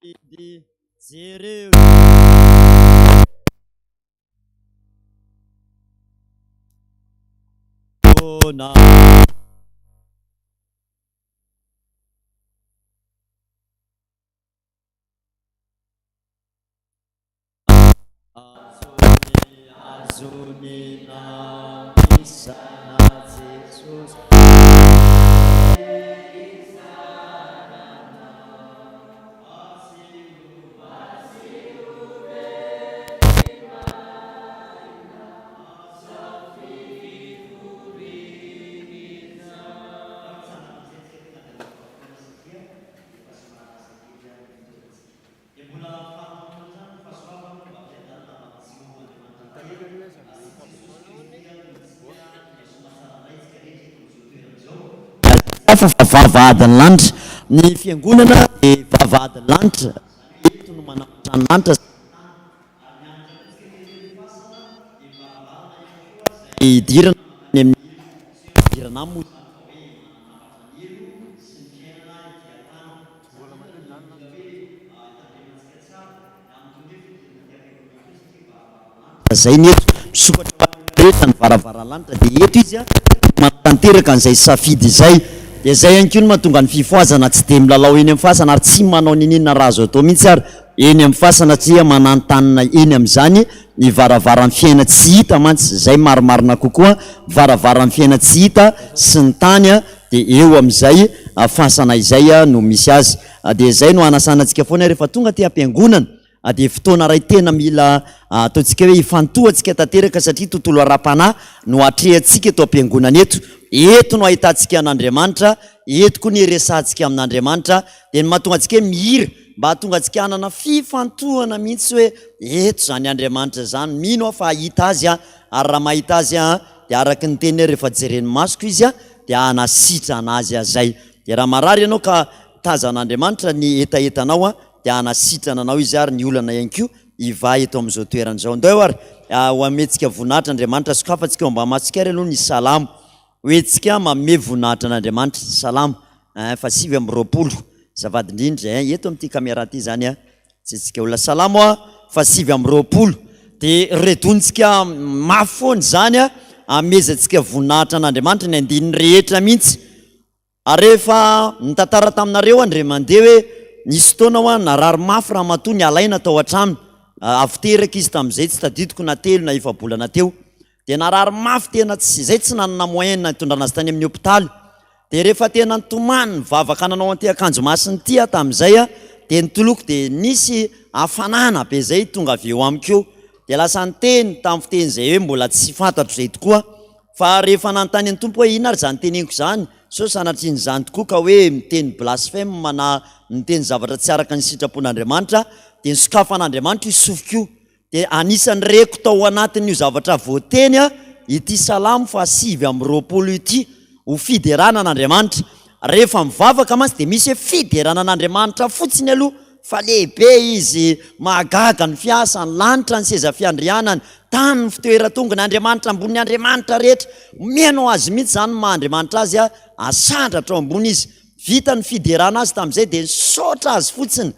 Zero. Now. Azunina Isana Jesus. Vavahadiny lanitra ny fiangonana dia vavahadiny lanitra eto no manamatra ny lanitra idirana ny amin'ny idirana mo zay ny eto misokatra rehetra ny varavaranlanitra dia eto izy a manatanteraka an'izay safidy izay dia zay ihany koa no mahatonga ny fifoazana tsy dia milalao eny amin'ny fasana ary tsy manao ninina raha azo atao mihitsy ary eny amin'ny fasana tsia manantanina eny amin'izany ny varavaran'ny fiaina tsy hita mantsy zay marimarina kokoa varavaran'ny fiaina tsy hita sy ny tany a dia eo amin'izay fasana izay no misy azy dia zay no anasanantsika foana rehefa tonga ty ampiangonana dia fotoana ray tena mila ataontsika hoe ifantohantsika tanteraka satria tontolo ara-panahy no atrehantsika eto ampiangonana eto no ahitantsika an'Andriamanitra eto koa ny iresantsika amin'Andriamanitra dia ny mahatonga antsika hoe mihira mba hahatonga antsika hanana fifantohana mihitsy hoe eto zany Andriamanitra zany mino fa ahita azy ary raha mahita azy dia araky ny teny rehefa jereny masoko izy dia anasitra anazy zay dia raha marary ianao ka tazan'Andriamanitra ny etaetanao dia anasitrana anao izy ary ny olana ihany koa iva eto amin'izao toerana izao ndao ary ho amentsika voninahitra Andriamanitra sokafantsika mba matsikary aloha ny salamo hoentsika manome voninahitra an'Andriamanitra salamo fa 7:20 zavady indrindra eto amin'ity caméra ty zany tsitsika olona salamo fa 7:20 dia redontsika mafony zany amezantsika voninahitra an'Andriamanitra ny andininy rehetra mihitsy ary rehefa nitantara taminareo andre mandeha hoe nisy fotoana narary mafy raha matoa ny alaina tao an-traminy aviteraka izy tamin'izay tsy tadidiko na telo na efa-bolana teo dia narary mafy tena zay tsy nanana moyen hitondrana azy tany amin'ny hôpitaly dia rehefa tena nitomany nivavaka nanao an'ity akanjo masiny ity tamin'izay dia nitoloko dia nisy hafanana be zay tonga avy eo amiko dia lasa niteny tamin'ny fiteny zay hoe mbola tsy fantatro zay tokoa fa rehefa nanontany ny tompo hoe ina ary zany teneniko zany so sanatriny zany tokoa ka hoe miteny blasphème mana miteny zavatra tsy araka ny sitrapon'Andriamanitra dia nisokafan'Andriamanitra isofiko dia anisan'ny reko tao anatin'io zavatra voateny ity salamo fa 7:20 ity ho fiderana an'Andriamanitra rehefa mivavaka mantsy dia misy hoe fiderana an'Andriamanitra fotsiny aloha fa lehibe izy mahagaga ny fiasa ny lanitra ny seza fiandrianany tany ny fitoeratongony Andriamanitra ambony Andriamanitra rehetra mianao azy mihitsy zany maha-Andriamanitra azy asandratra ao ambony izy vita ny fiderana azy tamin'izay dia misaotra azy fotsiny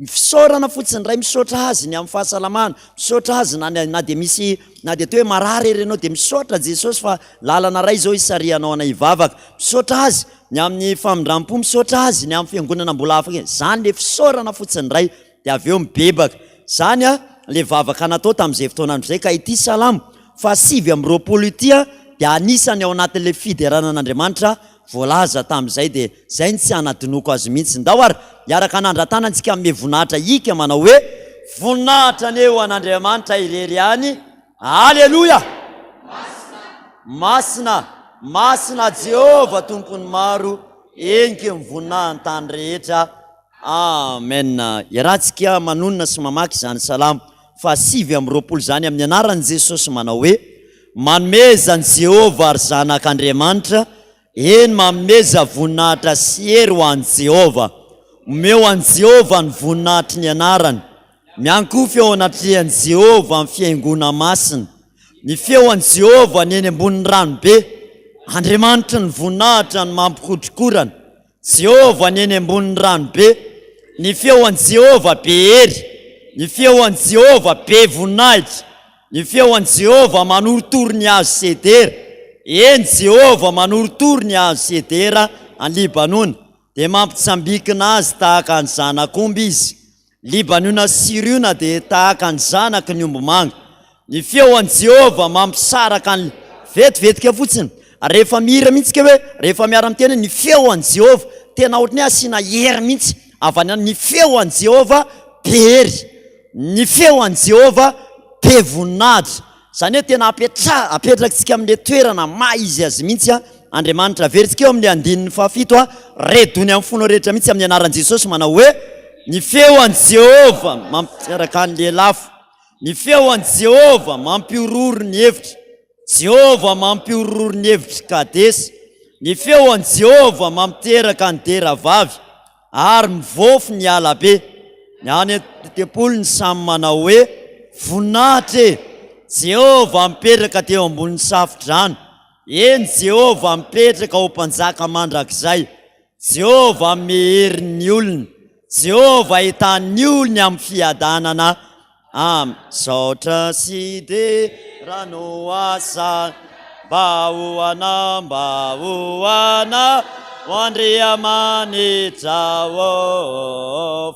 fisaorana fotsiny ray misaotra azy ny amin'ny fahasalamana misaotra azy na dia misy na dia toa hoe marary ery ianao dia misaotra Jesosy fa lalana ray zao isarianao ana hivavaka misaotra azy ny amin'ny famindram-po misaotra azy ny amin'ny fiangonana mbola afaka zany le fisaorana fotsiny ray dia avy eo mibebaka zany le vavaka natao tamin'izay fotoana andro zay ka ity salamo fa 7:20 ity dia anisany ao anatin'le fiderana an'Andriamanitra voalaza tamin'izay dia zay ny tsy anadinoko azy mihitsy ndao ary miaraka anandratana antsika amin'ny voninahitra ika manao hoe voninahitra ny eo an'Andriamanitra irery any aleloia masina masina Jehova tompony maro enike mivoninahiny tany rehetra amen iarahantsika manonona sy mamaky zany salamo fa 7:20 zany amin'ny anaran'i Jesosy manao hoe manomezany Jehova ary zanak'Andriamanitra eny mameza voninahitra sy hery ho an'i Jehova omeo an'i Jehova ny voninahitry ny anarany mianko feo anatrehany Jehova amin'ny fiaingona masina ny feo an'i Jehova ny eny ambonin'ny ranobe Andriamanitra ny voninahitra ny mampikotrokorana Jehova ny eny ambonin'ny ranobe ny feoan'i Jehova be hery, ny feoan'i Jehova be voninahitra, ny feoan'i Jehova manoritory ny hazo sedera. Eny Jehova manoritory ny hazo sedera any Libanona, dia mampitsambikina azy tahaka ny zanak'omby izy. Libanona Siriona dia tahaka ny zanaka ny ombomanga. Ny feoan'i Jehova mampisaraka ny vetivetika fotsiny. Rehefa mihira mihitsy ke hoe rehefa miara miteny ny feoan'i Jehova tena ohatran'ny asiana hery mihitsy avy any ny feoan'i Jehova be hery, ny feoan'i Jehova be voninahitra. Zany hoe tena apetrakantsika amin'le toerana maizy azy mihitsy Andriamanitra. Averintsika eo amin'le 7 redony amin'ny fona rehetra mihitsy amin'ny anaran'i Jesosy manao hoe ny feoan'i Jehova mampiteraka an'le lafo, ny feoan'i Jehova mampiororo ny hevitra, Jehova mampiororo ny hevitra kadesy, ny feoan'i Jehova mampiteraka ny dera vavy ary mivofo ny alabe. Ny any tetepolo ny samy manao hoe voninahitra Jehova mipetraka teo ambonin'ny safidrano. Eny Jehova mipetraka ho mpanjaka mandrakizay, Jehova mehery ny olona, Jehova hitan'ny olony amin'ny fiadanana. Soratra sy de rano asa mba hoana ho Andriamanitra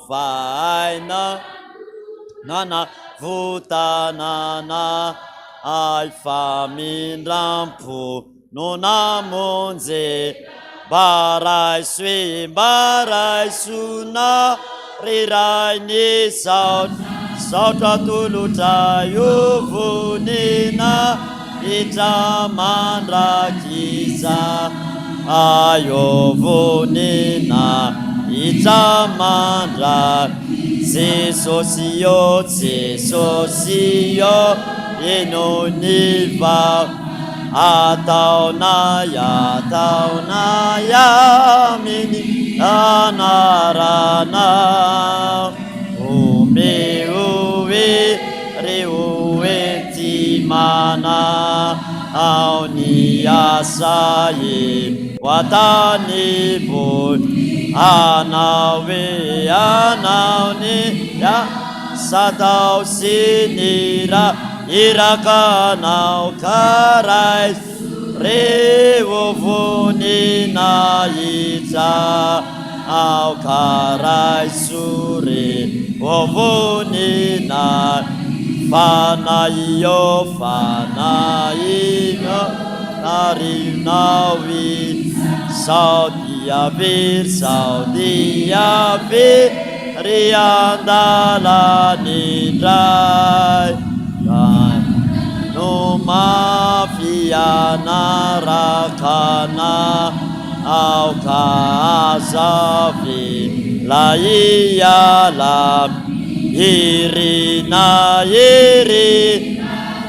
faina nana votanana ay famindrampo no namonje baray sona riray ny saotra tolotra io vonina itra mandrakiza ayo vonina itra Jesosy enoniva ataona mini anarana umewe reuentimana auni asaye watani boy anawe ya satau sinira irakanau karai revovunina ita au karai sure vovunina fanaio narinawi saudia vir riandala nidrai no mafiana rakana au kazavi laiyala irina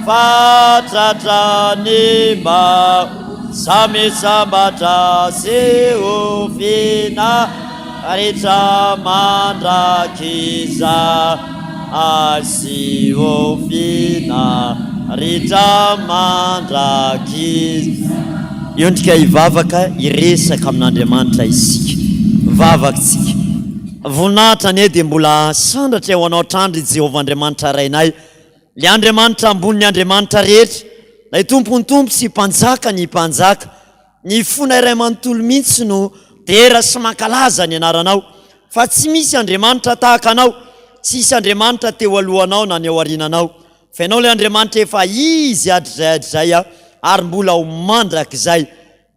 fatratanimba samisabata seufina ritra mandrakiza asiofina ritra mandrakiza. Iondrika hivavaka iresaka amin'Andriamanitra isika, vavakatsika voninahitra anie dia mbola sandratra ho anao trandry Jehovah Andriamanitra rainay. Le Andriamanitra ambony Andriamanitra rehetra, lay tompony sy mpanjaka ny mpanjaka, ny fona iray manontolo mihitsy no dera sy mankalaza ny anaranao. Fa tsy misy Andriamanitra tahaka anao, tsy misy Andriamanitra teo alohanao na ny ao arinanao. Fa ianao le Andriamanitra efa izy adrizay ary mbola ho mandrakizay.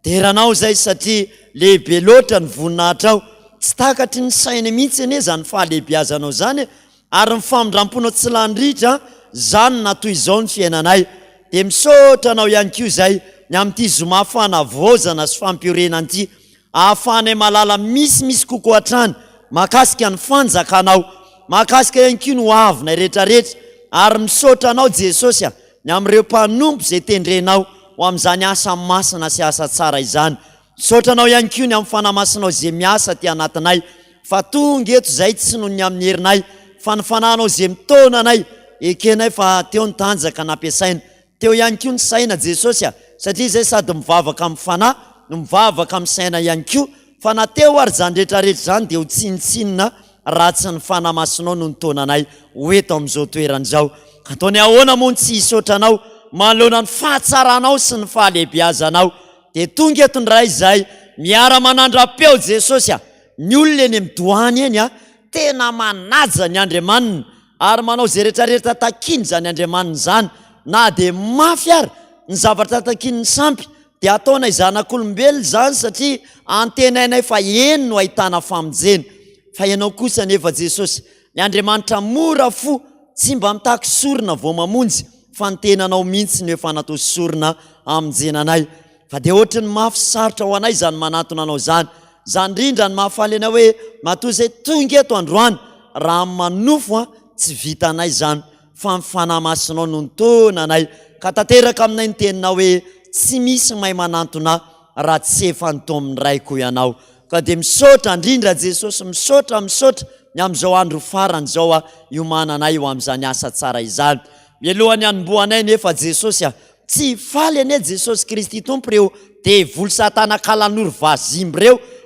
Deranao zay satria lehibe loatra ny voninahitra ao, tsy takatry ny sainy mihitsy anie zany fahalehibiazanao zany, ary ny famindramponao tsy landritra zany na toy izao ny fiainanay. Dia misaotra anao ihany koa zay ny amin'ity zoma fanavaozana sy fampiorena an'ity, ahafahanay malala misy kokoa hatrany makasika ny fanjakanao, makasika ihany koa ny hoavinay rehetrarehetra. Ary misaotra anao Jesosy ny amin'ireo mpanompo izay tendrenao ho amin'izany asa masina sy asa tsara izany. Misaotra anao ihany koa ny amin'ny fanamasinao izay miasa ty anatinay, fa tonga eto zay tsy noho ny amin'ny herinay, fa ny fanahinao izay mitaonanay ekenay fa teo ny tanjaka nampiasaina, teo ihany koa ny saina Jesosy satria zay sady mivavaka amin'ny fanahy no mivavaka amin'ny saina ihany koa, fa nateo ary zany rehetrarehetra zany dia ho tsinitsinina ratsy ny fanamasinao no nytonanay hoeto amin'izao toeran'izao. Ataony ahoana moa tsy hisotranao manoloana ny fahatsaranao sy ny fahalehibiazanao. Dia tonga eto ndray izay miara-manandram-peo Jesosy ny olona eny midoany eny tena manaja ny Andriamanina ary manao zay rehetrarehetra takiny zany Andriamanina zany, na dia mafy ary ny zavatra takiny ny sampy dia ataonay zanak'olombelona zany satria antenainay fa eny no ahitana famonjena. Fa ianao kosa nefa Jesosy, ny Andriamanitra mora fo tsy mba mitaky sorona vao mamonjy fa ny tenanao mihitsy no efa natao sorona amonjenanay. Fa dia ohatry ny mafy sarotra ho anay zany manatona anao zany. Zany indrindra ny mahafaly anao hoe matoa izay tonga eto androany raha manofo tsy vitanay zany fa mifanamasinao no nitonanay. Ka tanteraka aminay ny teninao hoe tsy misy mahay manantona raha tsy efa nitomin'ny raiko ianao. Ka dia misaotra indrindra Jesosy, misaotra ny amin'izao andro farany zao iomananay eo amin'izany asa tsara izany. Mialohan'ny hanombohanay nefa Jesosy tsy faly ane Jesosy Kristy tompo reo devily satana kalan'oro vazimby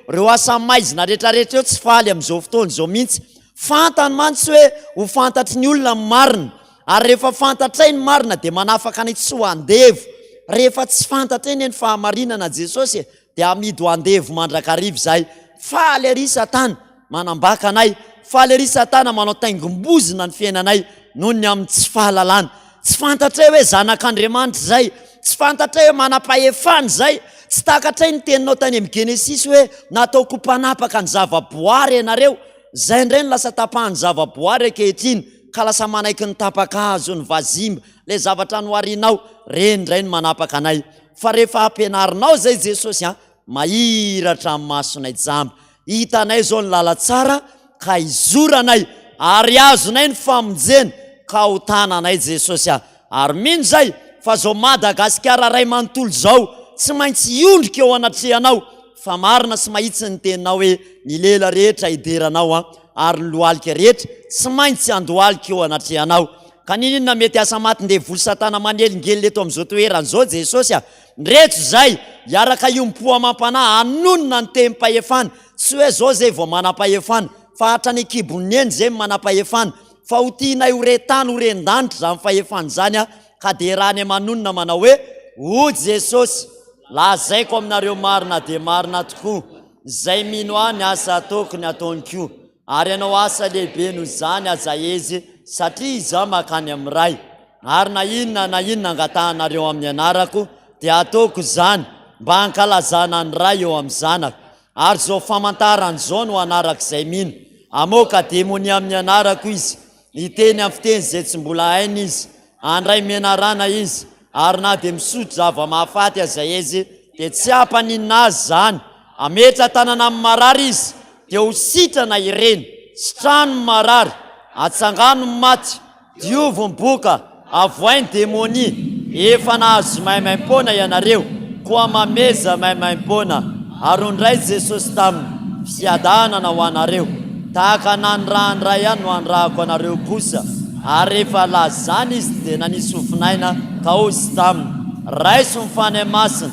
reo asa maizina rehetrarehetra eo tsy faly amin'izao fotoana izao mihitsy. Fantany mantsy hoe ho fantatry ny olona ny marina, ary rehefa fantatray ny marina dia manafaka ny tsy ho andevo. Rehefa tsy fantatray ny fahamarinana Jesosy dia amidy ho andevo mandrakarivo zay. Faly ery satana manambaka anay, faly ery satana manao taingombozina ny fiainanay noho ny amin'ny tsy fahalalana. Tsy fantatray hoe zanak'Andriamanitra zay, tsy fantatray hoe manam-pahefana zay, tsy takatray ny teninao tany amin'ny Genesis hoe nataoko mpanapaka ny zavaboary ianareo. Zay indray ny lasa tapahany zavaboary ankehitriny ka lasa manaiky ny tapaka-hazo ny vazimba, le zavatra noharinao reny indray ny manapaka anay. Fa rehefa ampianarinao zay Jesosy mahiratra amin'ny masonay jamba, hitanay zao ny lala tsara ka izoranay ary azonay ny famonjena ka ho tananay Jesosy ary mino zay fa zao Madagasikara ray manontolo zao tsy maintsy iondrika eo anatrehanao. Fa marina sy mahitsy ny teninao hoe ny lela rehetra hideranao ary ny lohalika rehetra tsy maintsy andohalika eo anatrehanao. Ka ninona mety asa maty devily satana manelingely eto amin'izao toeran'izao Jesosy ndretso zay hiaraka iompo amam-panahy anonona ny tem-pahefana. Tsy hoe zao zay vao manam-pahefana fa hatrany kibon'ny eny zay manam-pahefana, fa ho tianay ho retany ho rendanitra zany fahefana zany ka dia raha ny manonona manao hoe o Jesosy lazaiko aminareo marina dia marina tokoa zay mino any asa ataoko ny ataony koa, ary ianao asa lehibe noho zany ajaezy satria izaho makany amin'ny ray, ary na inona angatahanareo amin'ny anarako dia ataoko zany mba hankalazana ny ray eo amin'ny zanako. Ary zao famantarany zao no anarako izay mino, amoaka demoni amin'ny anarako izy, hiteny amin'ny fiteny zay tsy mbola hainy izy, andray menarana izy, ary na dia misotro zava-mahafaty azaezy dia tsy hampaninina azy zany. Ametra tanana amin'ny marary izy dia ho sitrana ireny, sitrano ny marary, atsangano ny maty, diovo ny boka, avoainy demoni. Efa nahazo maimaim-pona ianareo koa mameza maimaim-pona, ary ondray Jesosy taminy fiadanana ho anareo tahaka nandrahandray ihany no andrahako anareo kosa. Ary rehefa lazany izy dia nanisy ofinaina ka ozy taminy raiso mifany masina,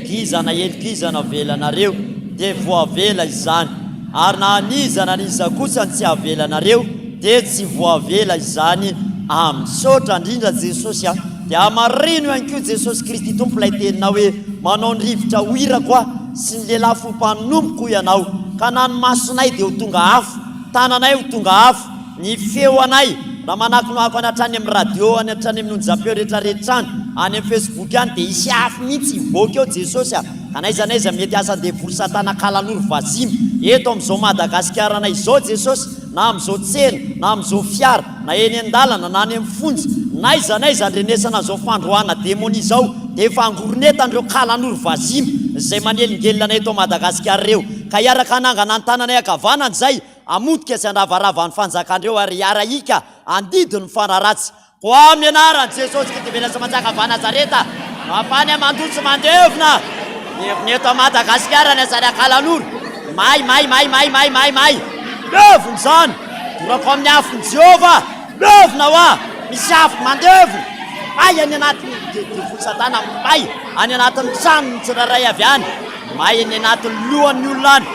kizana elikizana avelanareo dia voavela izany, ary na aniza kosa tsy avelanareo dia tsy voavela izany. Misaotra indrindra Jesosy dia amarino ihany koa Jesosy Kristy tompo ilay teninao hoe manao ny rivotra hoira koa sy ny lehilahy fompanomoko ianao, ka na ny masonay dia ho tonga afo, tananay ho tonga afo, ny feo anay raha manakonoako any hatrany amin'ny radio, any hatrany amin'ny onjam-peo rehetrarehetrany, any amin'ny Facebook any dia hisy afo mihitsy hivoaka eo Jesosy ka naizanaiza mety asa devily satana kalan'oro vazimby eto amin'izao Madagasikara izao Jesosy, na amin'izao tsena, na amin'izao fiara, na eny an-dalana, na any amin'ny fonjy, naizanaiza andrenesana izao fandroana demoni izao dia efa angoronetandreo kalan'oro vazimby izay manelingelina anay eto Madagasikara reo. Ka hiaraka anangana ny tananay akavanany zay amotika sy andravarava ny fanjakandreo ary hiara-ika andidy ny fanaratsy. Ko amin'ny anarany Jesosy Kristy vela sy manjakava Nazareta, mafany amandrotsy mandevona eto Madagasikara ny azany akalan'oro may levony zany dorako amin'ny afony Jehova, levona hoa misy afo mandevo may any anatin'ny devily satana, may any anatin'ny tranony tsiraray avy any, may any anatin'ny lohan'ny olona any.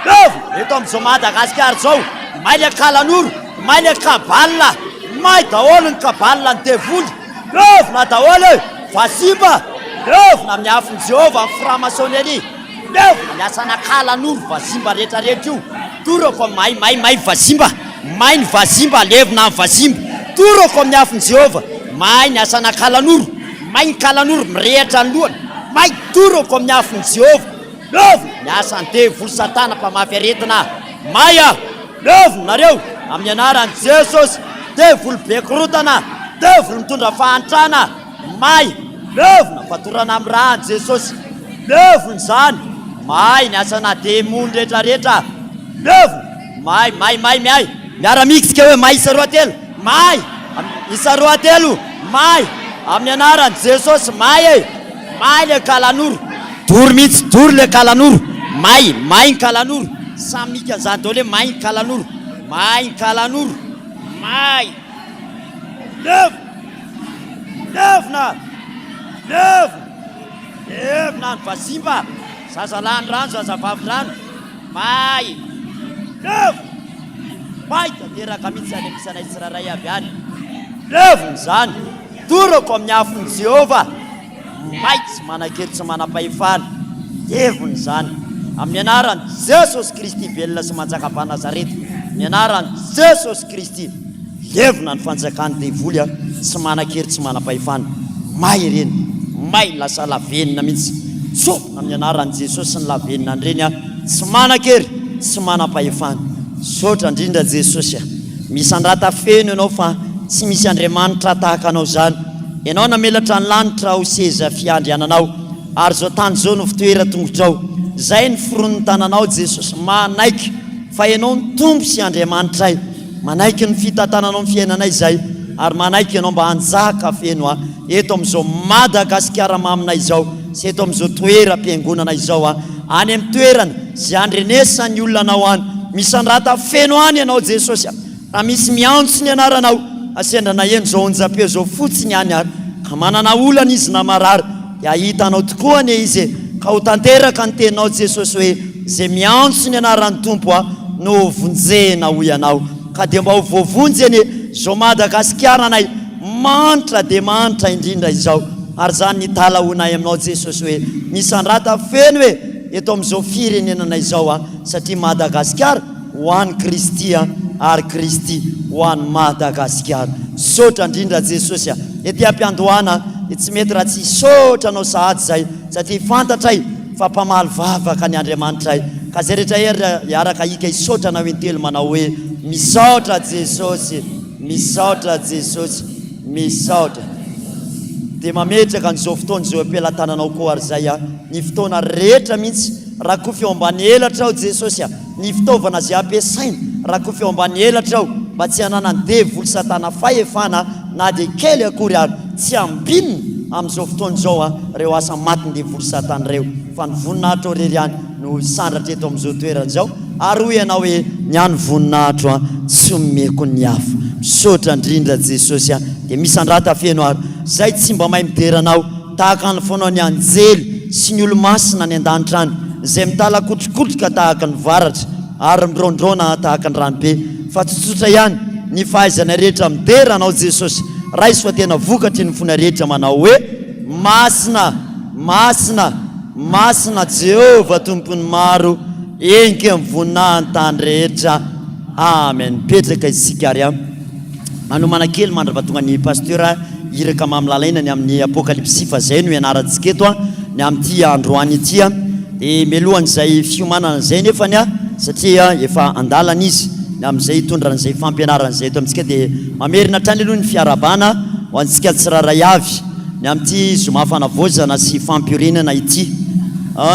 Levo eto amin'izao Madagasikara zao may le kalan'oro, may le kabala, may daholo ny kabala ny devoly, levona daholo vasimba, levona amin'ny afony Jehova amin'ny franc-maçonnerie, levona miasana kalan'oro vasimba rehetrarehetra io, torako may vasimba, may ny vasimba levona amin'ny vasimba, torako amin'ny afony Jehova, may ny asana kalan'oro, may ny kalan'oro mirehatra ny lohany, may torako amin'ny afony Jehova, levona miasa ny devoly satana mpamafy aretina, may levona nareo amin'ny anaran'i Jesosy, devoly bekorotana, devoly mitondra fahantrana, may levona fatorana amin'ny rahan'i Jesosy, levona zany, may ny asana demony rehetrarehetra, levona may miara-mixika hoe may isa roa telo, may isa roa telo, may amin'ny anaran'i Jesosy, may le kalan'oro, dory mihitsy, dory le kalan'oro, may ny kalan'oro, samy mika an'izany daholo hoe may ny kalan'oro, may ny kalan'oro, may levona ny vasimba, zazalahy ny rano, zazavavy rano, may tanteraka mihitsy zany amisanay tsiraray avy any, levona zany, torako amin'ny afony Jehova, may tsy manan-kely tsy manam-pahefana, levona zany, amin'ny anaran'i Jesosy Kristy velona sy manjakam-ba Nazareta, amin'ny anaran'i Jesosy Kristy, levona ny fanjakan'ny devoly tsy manan-kely tsy manam-pahefana, may ireny, may lasa lavenina mihitsy, so amin'ny anaran'i Jesosy ny lavenina ireny tsy manan-kely tsy manam-pahefana, sotra indrindra Jesosy misy andrata feno ianao fa tsy misy Andriamanitra tahaka anao zany, ianao namelatra ny lanitra ho seza fiandriananao, ary zao tany zao no fitoera tongotrao, zay ny firon'ny tananao Jesosy, manaiky fa ianao ny tompo sy Andriamanitray, manaiky ny fitantananao ny fiainanay zay, ary manaiky ianao mba hanjaka feno eto amin'izao Madagasikara maminay zao, sy eto amin'izao toeram-piangonana izao any amin'ny toerana zay andrenesan'ny olona anao any, misy andrata feno any ianao Jesosy, raha misy miantso ny anaranao, asendana eny zao onjam-peo zao fotsiny any ary, ka manana olana izy na marary, dia ahitanao tokoa ane izy, ka ho tanteraka ny teninao Jesosy hoe zay miantso ny anaran'ny tompo no vonjena ho ianao, ka dia mba ho voavonjy ane zao Madagasikara anay, manitra dia manitra indrindra izao, ary zany nitala honay aminao Jesosy hoe misy andrata feno hoe eto amin'izao firenenana izao satria Madagasikara ho an'ny Kristy ary Kristy ho an'ny Madagasikara, sotra indrindra Jesosy ety am-piandohana dia tsy mety raha tsy sotra anao sahady zay, satria fantatray fa mpamaly vavaka ny Andriamanitray, ka zay rehetra hiaraka hika hisotra anao intelo manao hoe misaotra Jesosy, misaotra Jesosy, misaotra. Dia mametraka n'izao fotoana izao ampelantananao koa ary zay ny fotoana rehetra mihitsy, raha koa feo ambany elatra ao Jesosy ny fitaovana zay ampiasaina, raha koa feo ambany elatra ao mba tsy hananany devoly satana fahefana na dia kely akory ary, tsy ambinina amin'izao fotoana izao reo asa maty ny devoly satana reo, fa ny voninahitra ao rery any no sandratra eto amin'izao toerana izao, ary hoy ianao hoe ny any voninahitra tsy omeko ny hafa, misaotra indrindra Jesosy dia misy andrata feno ary zay tsy mba mahay mideranao tahaka ny fonao ny anjely sy ny olo-masina ny an-danitra any, zay mitalakotrokotroka tahaka ny varatra ary mirondrona tahaka ny ranobe, fa tsotsotra ihany ny fahaizana rehetra mideranao Jesosy, raha izy fa tena vokatry ny fona rehetra manao hoe masina, masina, masina Jehova tompony maro, enky amin'ny voninahiny tany rehetra, amen. Petraka isika ary manomana kely mandrapatonga ny pasteur iraka mamilalainany amin'ny Apocalyptic fa zay no ianarantsika eto ny amin'ity androany ity dia mialohan'izay fiomanana zay nefany satria efa andalana izy ny amin'izay hitondran'izay fampianarana zay eto amintsika, dia mamerina hatrany aloha ny fiarabana ho antsika tsiraray avy ny amin'ity zoma Fanavaozana sy Fampiorena ity,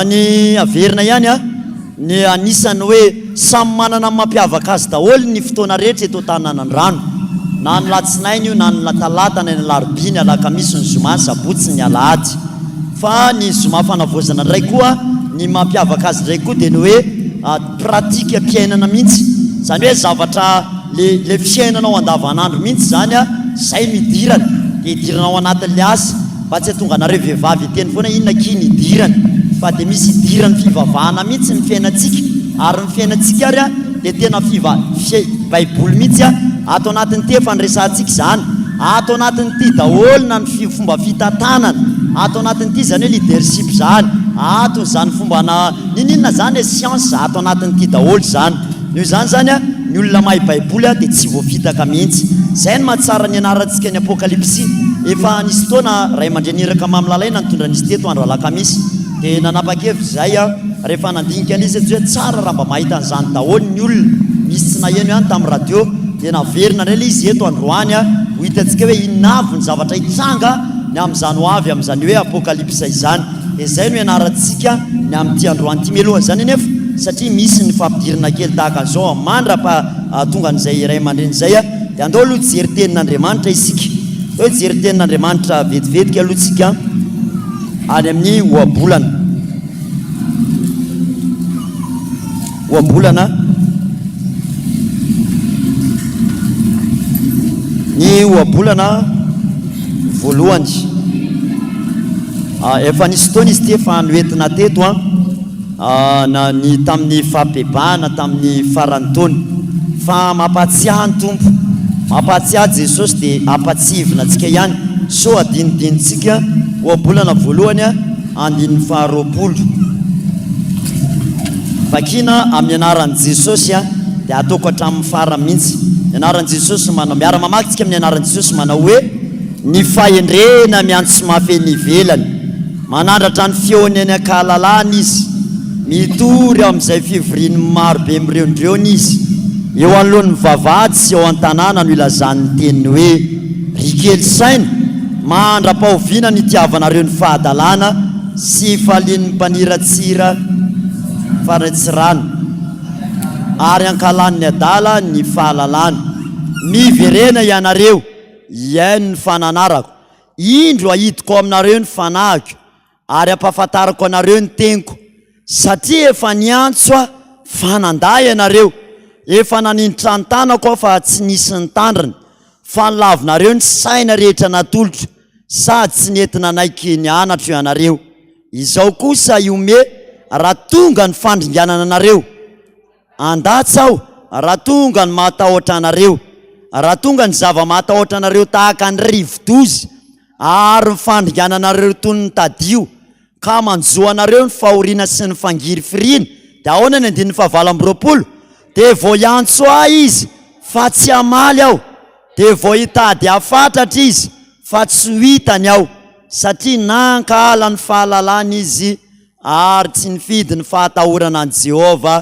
ny averina ihany ny anisany hoe samy manana mampiavaka azy daholo ny fotoana rehetra eto Taninanandrano, na ny latsinainy io na ny latalata na ny larobiny, alakamisy ny zoma, sabotsy ny alahady, fa ny zoma Fanavaozana ndray koa ny mampiavaka azy ndray koa dia ny hoe pratika mpiainana mihitsy, zany hoe zavatra le fiainanao andavanandro mihitsy zany zay midirana, dia idiranao anatin'le asa mba tsy hatonga anareo vehivavy teny foana inona kiny idirana, fa dia misy idirany fivavahana mihitsy ny fiainantsika, ary ny fiainantsika ary dia tena baiboly mihitsy ato anatin'ny ty fandraisantsika zany, ato anatin'ny ty daholona ny fomba fitantanana, ato anatin'ny ty zany hoe leadership zany, ato zany fomba na ninina zany science ato anatin'ny ty daholo zany. Io zany ny olona mahay baiboly dia tsy voafitaka mihitsy. Zay no mahatsara ny anarantsika ny Apocalypse. Efa nisy fotoana ray aman-dreniraka mamilalaina nitondra nisy teto andro alakamisy dia nanapa-kevitra zay rehefa nandinika an'izy hoe tsara raha mba mahita an'izany daholo ny olona, misy tsy naheno ihany tamin'ny radio dia naverina indray ilay izy eto androany ho hitantsika hoe inavo ny zavatra hitranga ny amin'izany ho avy amin'izany hoe Apocalypse izany. Dia zay no ianarantsika ny amin'ity androany ity meloha zany nefa satria misy ny fampidirana kely tahaka an'izao mandrapa tonga n'izay ray aman-dreny zay dia andao aloha jery tenin'Andriamanitra isika, hoe jery tenin'Andriamanitra vetivetika aloha tsika any amin'ny ohabolana ny ohabolana voalohany. Efa nisy fotoana izy ty efa noentina teto na ny tamin'ny fampebana tamin'ny farany taona fa mampatsiaha ny tompo, mampatsiaha Jesosy dia ampatsivina antsika ihany. So adinidinitsika ohabolana voalohany andin'ny faharoapolo vakina amin'ny anaran'i Jesosy dia ataoko hatramin'ny farany mihitsy. Ny anaran'i Jesosy manao miara-mamaky amin'ny anaran'i Jesosy manao hoe ny fahendrena miantso mafeny ivelany, manandratra ny feony ankahalalana izy, mitory amin'izay fivoriany marobe mireondreony izy, eo anolohan'ny vavahady sy eo an-tanàna no ilazan'ny teniny hoe rikely saina, mandra-pahoviana ny itiavanareo ny fahadalàna sy falian'ny mpaniratsira faratsirana ary ankalan'ny adala ny fahalalana. Miverena ianareo iaino ny fananarako, indro ahitiko aminareo ny fanahiko ary ampahafantarako anareo ny teniko, satria efa niantso fananday ianareo, efa naninditra ny tanako fa tsy nisy ny tandrany, fa nilavinareo ny saina rehetra natolotra sady tsy nentina naiky ny anatra ianareo. Izao kosa iome raha tonga ny fandringanana anareo, andatsy aho raha tonga ny matahotra anareo, raha tonga ny zava-matahotra anareo tahaka ny rivo-dozy ary mifandringana anareo toy ny tadio ka manjoa anareo ny fahoriana sy ny fangiry firiana, dia ahoana ny andininy fahavalo amby roapolo, dia vao iantso ahy izy fa tsy hamaly aho, dia vao hitady hafatratra izy fa tsy ho hitany aho, satria nankahala ny fahalalana izy ary tsy nifidy ny fahatahorana an' Jehova,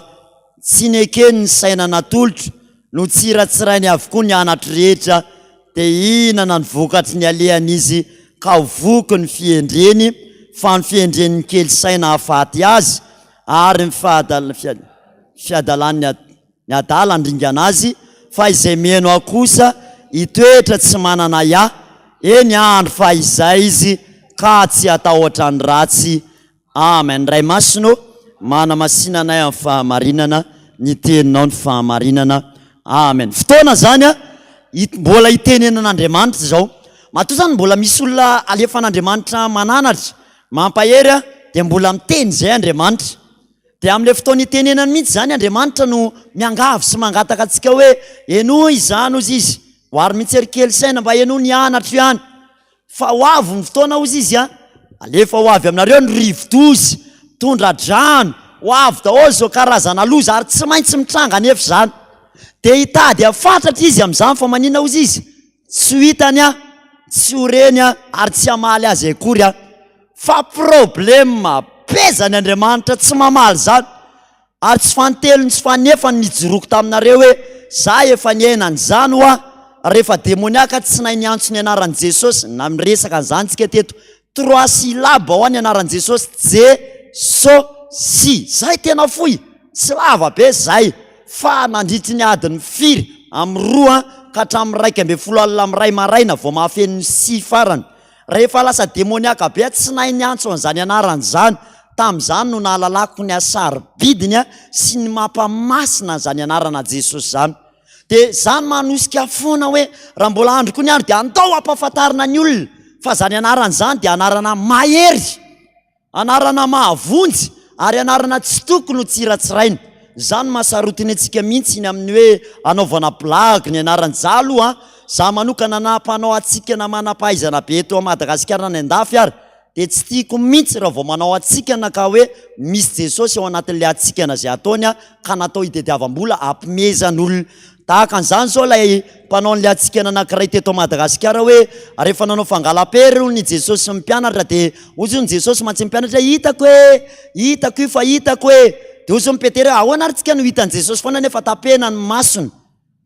tsy nekeny ny saina natolotra no tsiratsirainy avokoa ny anatra rehetra, dia inana ny vokatry ny alehan'izy ka ho voky ny fihendreny fa ny fihendren'ny kely saina hafaty azy ary ny fiadalan'ny adala andringana azy, fa izay meno aho kosa hitoetra tsy manana ya, eny andro fa izay izy ka tsy atahotra ny ratsy. Amen. Ray masino mana Masina anay amin'ny fahamarinana, ny teninao ny fahamarinana. Amen. Fotoana zany mbola hitenenan'Andriamanitra zao, matoa zany mbola misy olona alefan'Andriamanitra mananatra mampahery dia mbola miteny zay Andriamanitra, dia amin'ilay fotoana hitenenany mihitsy zany Andriamanitra no miangavy sy mangataka antsika hoe eno izany ozy izy, ho ary mitserikely saina mba eno ny anatra ihany, fa ho avy ny fotoana ozy izy alefa ho avy aminareo ny rivo-dozy, tondra-drano, ho avy daholo zao karazana loza ary tsy maintsy mitranga nefa zany, dia hitady hafatratra izy amin'izany fa manina ozy izy tsy ho hitany tsy ho reny ary tsy hamaly azy akory fa problema pezany Andriamanitra tsy mamaly zany, ary tsy fantelony tsy fanefany nijoroko taminareo hoe za efa niainany zany rehefa demoniaka tsy nahy niantso ny anaran'i Jesosy, na miresaka an'izany tsika teto 3 syllabe ho any anaran'i Jesosy, Jesosy, zay tena fohy, tsy lava be zay, fa nandritry ny adiny firy amin'ny 2 ka hatramin'ny 1:12 amin'ny 2 maraina vao mahafeno sy farany. Rehefa lasa demoniaka be tsy nahy niantso an'izany anarany zany, tamin'izany no nahalalako ny asarobidiny sy ny mampamasina zany anarana Jesosy zany. Dia zany manosika foana hoe raha mbola andro koa ny andro dia andao ampahafantarina ny olona fa zany anarana zany dia anarana mahery, anarana mahavonjy ary anarana tsy tokony ho tsiratsiraina. zany mahasarotiny antsika mihitsy ny amin'ny hoe anaovana blague ny anaran'za aloha za manokana nampanao atsika na manampahaizana be eto Madagasikara ny andafy ary de tsy tiako mihitsy raha vao manao atsikana ka hoe misy Jesosy ao anatin'le atsikana zay ataony ka natao hitadiavam-bola ampimezan'olona tahaka an'izany zao lay mpanao an'le atsikana anankiray teto Madagasikara hoe rehefa nanao fangalam-pery ny Jesosy mpianatra de ozy ny Jesosy mantsy mpianatra hitako io fa hitako de ozy mipetery ahoana ary tsika no hitan'ny Jesosy foana nefa tapena ny masony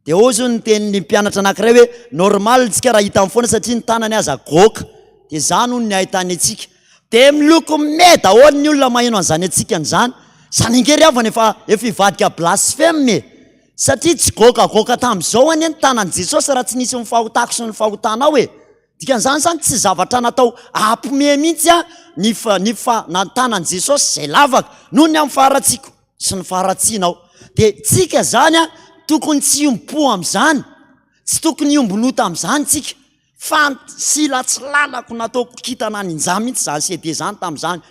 de ozy ny tenin'ny mpianatra anankiray hoe normal tsika raha hitany foana satria ny tanany aza goka de zany hono ny ahitany atsika de miloko me daholo ny olona maheno an'izany atsika n'izany zany ingery avany efa ivadika blasphème satria tsy gokagoka tam'izao any ny tanany Jesosy raha tsy nisy ny fahotako sy ny fahotanao dikan'izany zany tsy zavatra natao ampome mihitsy na tanany Jesosy zay lavaka noho ny amin'ny faharatsiko sy ny faharatsianao de tsika zany tokony tsy iompo am'izany tsy tokony iombonota am'izany tsika fa sila tsy lalako nataoko kitana ninja mihitsy zany CD zany tam'izany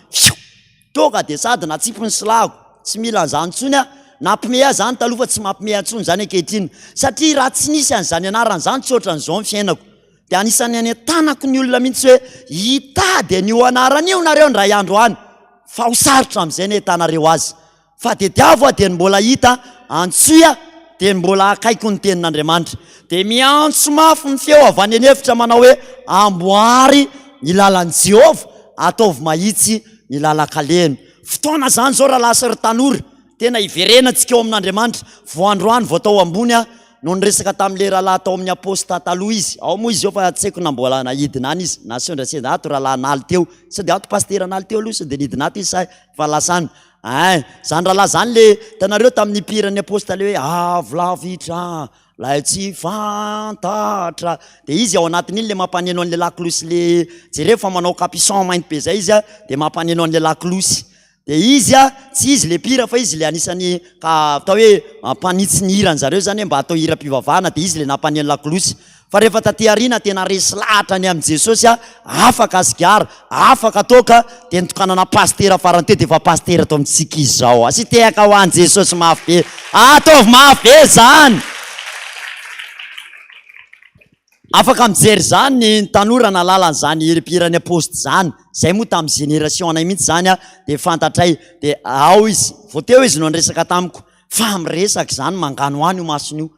toka de sady natsipony silako tsy mila an'izany tsony nampime zany taloha fa tsy mampime antsony zany ankehitriny satria raha tsy nisy an'izany anarany zany tsy ohatran'izao ny fiainako de anisany any tanako ny olona mihitsy hoe hitady an'io anaran'io nareo ny ray andro any fa ho sarotra am'izay ny hitanareo azy fa de diavo de ny mbola hita antsoia de mbola akaiko ny tenin'Andriamanitra de miantso mafy ny feo avy any anefitra manao hoe amboary ny lalan'i Jehova ataovy mahitsy ny lalakaleny fotoana zany zao raha lasa ry tanora tena iverenantsika eo amin'Andriamanitra voandroany vao tao ambony no nyresaka tamin'le rahalahy tao amin'ny apôsta taloha izy ao moa izy eo fa tsy haiko na mbola nahidina any izy na sendrasenda ato rahalahy naly teo sy de ato pasteur naly teo aloha sy de nidina ato izy sa fa lasany zany rahalahy zany le tanareo tamin'ny piran'ny apôsta le hoe avlavitra lay tsy fantatra de izy ao anatin'iny le mampaneno an'le laklosy le jereo fa manao capuchon mainty be zay izy de mampaneno an'le laklosy de izy tsy izy le pira fa izy le anisany ka atao hoe mpanitsy ny hirany zareo zany mba atao hira-pivavahana de izy le nampaneno laklosy fa rehefa taty arina tena resy lahatra ny amin'ny Jesosy afaka asigara afaka toka de nitokanana pasteur farany teo de efa pasteur atao amintsika izy zao sy tehaka ho an'i Jesosy mafy be ataovy mafy be zany afaka mijery zany ny tanora nalalany zany hiripirany apôsty zany zay moa tamin'ny génération anay mihitsy zany de fantatray de ao izy vao teo izy no nresaka tamiko fa miresaka zany mangano any io masony io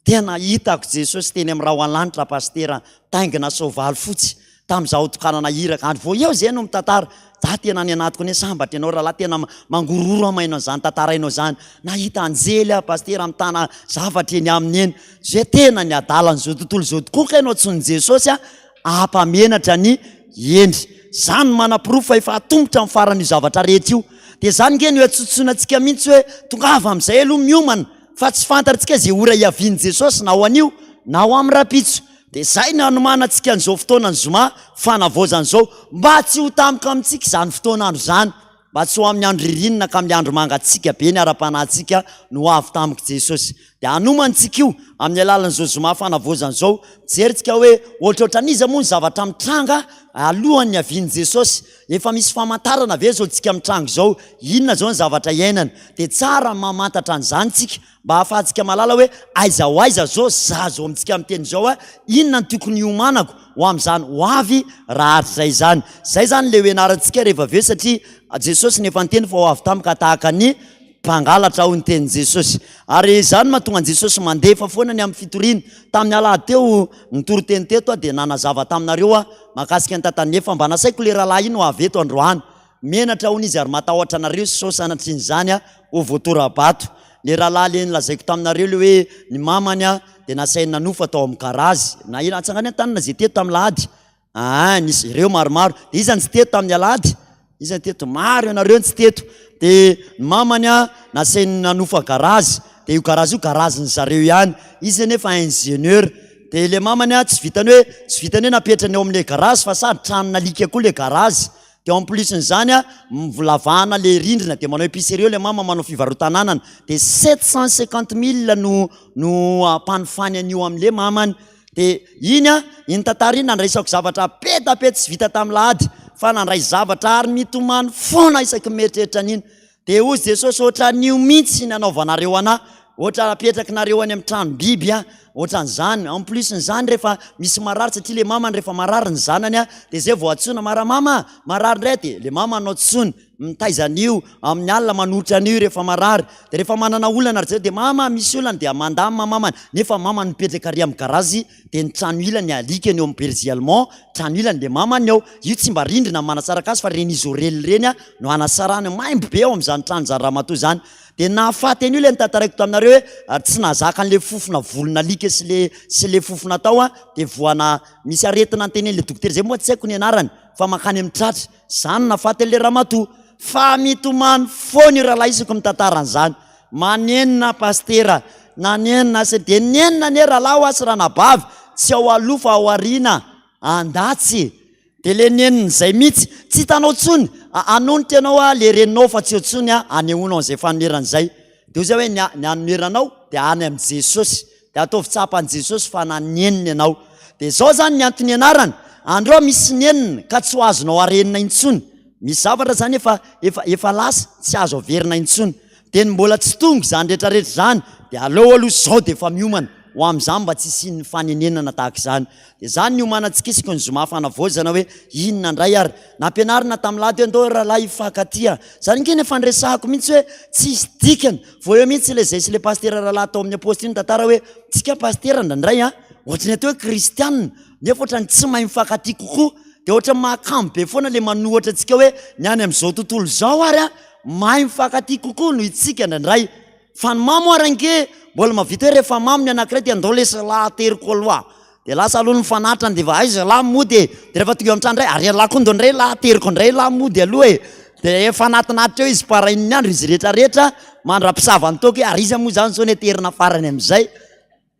tena hitako Jesosy teny amin'ny raha an-lanitra pasteur taingina soavaly fotsy tam'izao tokanana hiraka andro vao eo zay no mitantara za tena ny anatiko ny sambatra ianao rahalahy tena mangororo amainao zany tantarainao zany nahita anjely pasteur amitana zavatra eny aminy eny zay tena ny adalany zao tontolo zao tokoa ka ianao tsony Jesosy ampamenatra ny endry zany manaprofo fa efa atombotra amin'ny faran'io zavatra rehetra io de zany nge no atsotsonantsika mihitsy hoe tongava am'izay aloha miomana fa tsy fantatritsika zay ora iaviany Jesosy na ho an'io na ho amin'ny rapitso de zay ny anomanantsika an'izao fotoana ny zoma fanavaozana zao mba tsy ho tamika amintsika zany fotoana andro zany mba tsy ho amin'ny andro ririnina ka amin'ny andro mangatsika be ny ara-panahtsika no avy tamiko Jesosy de anomantsika io amin'ny alalan'izao zoma fanavaozana zao jeritsika hoe ohatrohatran'iza moa ny zavatra mitranga alohan'ny aviany Jesosy efa misy famantarana ve zao tsika mitranga zao inona zao ny zavatra iainana de tsara mamantatra an'izany tsika mba ahafahantsika malala hoe aiza ho aiza zao za zao amintsika miteny zao inona ny tokony iomanako ho am'izany ho avy raha atrzay zany zay zany le hoenarantsika rehefa ve satria Jesosy nefa niteny fa ho avy tamika tahaka ny mpangalatra ao ny tenin Jesosy ary zany mahatonga an Jesosy mandefa foana ny amin'ny fitoriana tamin'ny alahady teo nitory-teny teto de nanazava taminareo makasika ny tantanefa mba nasaiko le rahalahy iny ho avy eto androany menatra hono izy ary matahotra anareo sy sosanatriny zany ho voatorabato le rahalahy le nilazaiko taminareo le hoe ny mamany de nasainy nanofa atao amin'ny garazy na ina atsangany an-tanana zay teto tamin'ny lahady nisy ireo maromaro de izany tsy teto tamin'ny alahady izany teto maro ianareo tsy teto de ny mamany nasainy nanofa garazy de io garazy io garaziny zareo ihany izy nefa ingénieur de le mamany tsy vitany hoe napetrany eo amin'le garazy fa sady tranona alika koa le garazy de en plus n'izany volavahana le rindrina de manao épicerie le mama manao fivarotananana de 750 000 no ampanofany an'io amin'le mamany de iny iny tantara iny nandraisako zavatra petapety tsy vita tamin'ny lahady fa nandray zavatra ary mitomany foana isaky mieritreritra an'iny dia ozy Jesosy ohatra nio mihitsy ny anaovanareo anahy, ohatra apetrakinareo any amin'ny trano biby ohatran'izany. En plus n'izany rehefa misy marary, satria le mamany rehefa marary ny zanany dia zay vao atsona mama marary indray, dia le mama anao tsony mitaizan'io amin'ny alina manohitra an'io rehefa marary. Dia rehefa manana olana ry zay dia mama misy olana dia mandamina mamany, nefa mamany mipetraka ary amin'ny garazy dia ny trano ilany alikany eo amin'ny berger allemand, trano ilany dia mamany ao. Io tsy mba rindrina manasaraka azy fa reny izy orely reny no anasarany maimbo be ao amin'izany trano zany ramatoa zany. Dia nahafaty an'io le nitantaraiko taminareo hoe tsy nahazaka an'le fofona volona alika sy le fofona tao dia voana misy aretina antenen'le dokotera zay moa tsy haiko ny anarany fa makany amin'ny tratra. Zany nahafaty an'le ramatoa. Fa mitomany foana io rahalahy isako mitantaran'izany. Manenina pastera, nanenina sy dia nenina ne rahalahy ho asy ranabavy, tsy ao aloha fa ao aoriana andatsy. Dia le nenina izay mihitsy tsy hitanao tsony, anonitra ianao le reninao fa tsy eo tsony anehoanao an'izay fanomeran'izay. Dia ho zay hoe ny anomeranao dia any amin'ny Jesosy, dia ataovy tsapan'i Jesosy fa nanenina ianao. Dia zao zany ny antony ianarana, andro misy nenina ka tsy ho azonao arenina intsony. Misy zavatra zany efa lasa tsy azo averina intsony. Dia ny mbola tsy tonga zany rehetrarehetra zany dia aleo aloha zao dia efa miomana ho amin'izany mba tsy hisian'ny fanenenana tahaka izany. Dia zany niomanantsika isika ny zoma fanavaozana hoe inona indray ary nampianarina tamin'ny lahy teo andao rahalahy hifankatia. Zany nge nefa niresahako mihitsy hoe tsy hisy dikany vao eo mihitsy le zay sy le pastera rahalahy tao amin'ny apôstly iny tantara hoe tsika pastera ndraindray ohatrany atao hoe kristianina nefa ohatrany tsy mahay mifankatia kokoa. Dia ohatra mahakamo be foana le manohatra antsika hoe ny any amin'izao tontolo zao ary mahay mifankatia kokoa noho itsika ndraindray. Fa ny mamo arange mbola mavita hoe rehefa mamo ny anankiray dia andao le zalahy teriko aloha. Dia lasa aloha ny fanatrany dia aiza lahy mody dia rehefa tonga amin'ny trano indray ary lahy koa ndo indray lahy teriko indray lahy mody aloha dia efa anatinatitra eo izy parain'ny andro izy rehetrarehetra mandra-pisavany toky hoe ary iza moa zany zao ny terina farany amin'izay.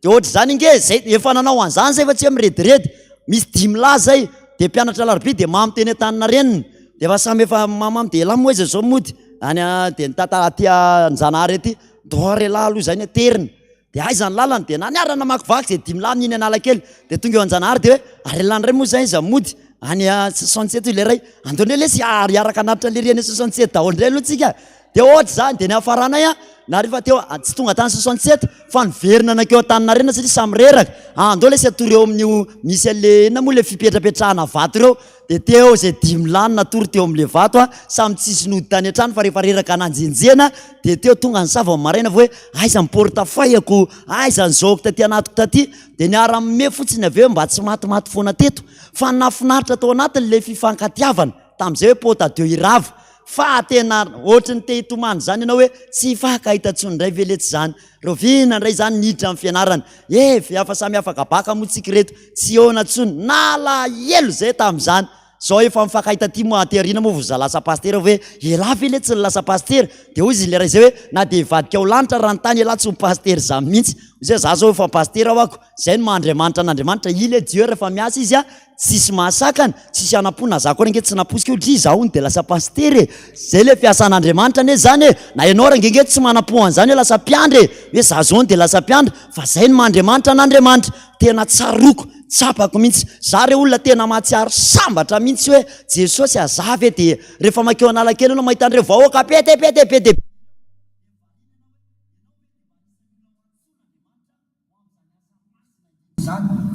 Dia ohatra zany inge zay efa nanao an'izany zay fa tsy hoe mirediredy. Misy 10 lahy zay dia mpianatra larobia dia mamo teny an-tanina reniny dia efa samy efa mamamo dia lahy moa izy zao mody any dia nitantara aty anjanahary aty doare lahy aloha zay ny aterina. Dia aiza ny lalany dia naniarana makivaky zay 10 lahy mihiny analakely. Dia tonga eo anjanahary dia hoe ary lany ray moa zay izy mody any 67 le ray andao indray lesy ary araka anatitra le riany 67 daholo indray aloha tsika. Dia ohatra zany dia ny hafaranay na rehefa teo tsy tonga tany 67 fa niverina anakeo Taninarena satria samy reraka andao lesy atory eo amin'io misy an'le inona moa le fipetrapetrahana vato ireo. Dia teo zay 10 lahy natory teo amin'le vato samy tsisy nody tany an-trano fa rehefa reraka ananjenjena dia teo tonga ny sava maraina hoe aiza ny portafeuille-ko, aiza ny zaoko taty anatiko taty. Dia niara-mime fotsiny avy eo mba tsy matimaty foana teto fa nafinaritra tao anatiny le fifankatiavana tamin'izay hoe pota Dieu irava. Fa tena ohatra ny te hitomany zany ianao hoe tsy hifankahita tsony indray veletsy zany. Rovina indray zany niditra amin'ny fianarana. Efa samy afaka baka moa tsika reto tsy eona tsony nalahelo zay tamin'izany. Zao efa mifankahita ty moa atyarina moa voza lasa pastera hoe ela veletsy ny lasa pastera. Dia hoy izy le ray zay hoe na dia hivadika ao lanitra raha ny tany ela tsy ho pastera zany mihitsy. Zay za zao efa pastera ao ako. Zay no mahandriamanitra an'Andriamanitra ile Dieu rehefa miasa izy tsisy mahasakana, tsisy anam-pona zako range tsy naposika io dri zaho dia lasa pastera. Zay le fiasan'Andriamanitra ane zany na ianao range tsy manam-po an'izany hoe lasa mpiandry hoe za zao dia lasa mpiandry fa zay no mahandriamanitra an'Andriamanitra. Tena tsaroko tsapako mihitsy za re olona tena mahatsiaro sambatra mihitsy hoe Jesosy azavy dia rehefa makeo analakely anao mahita an'ireo vahoaka petepetepete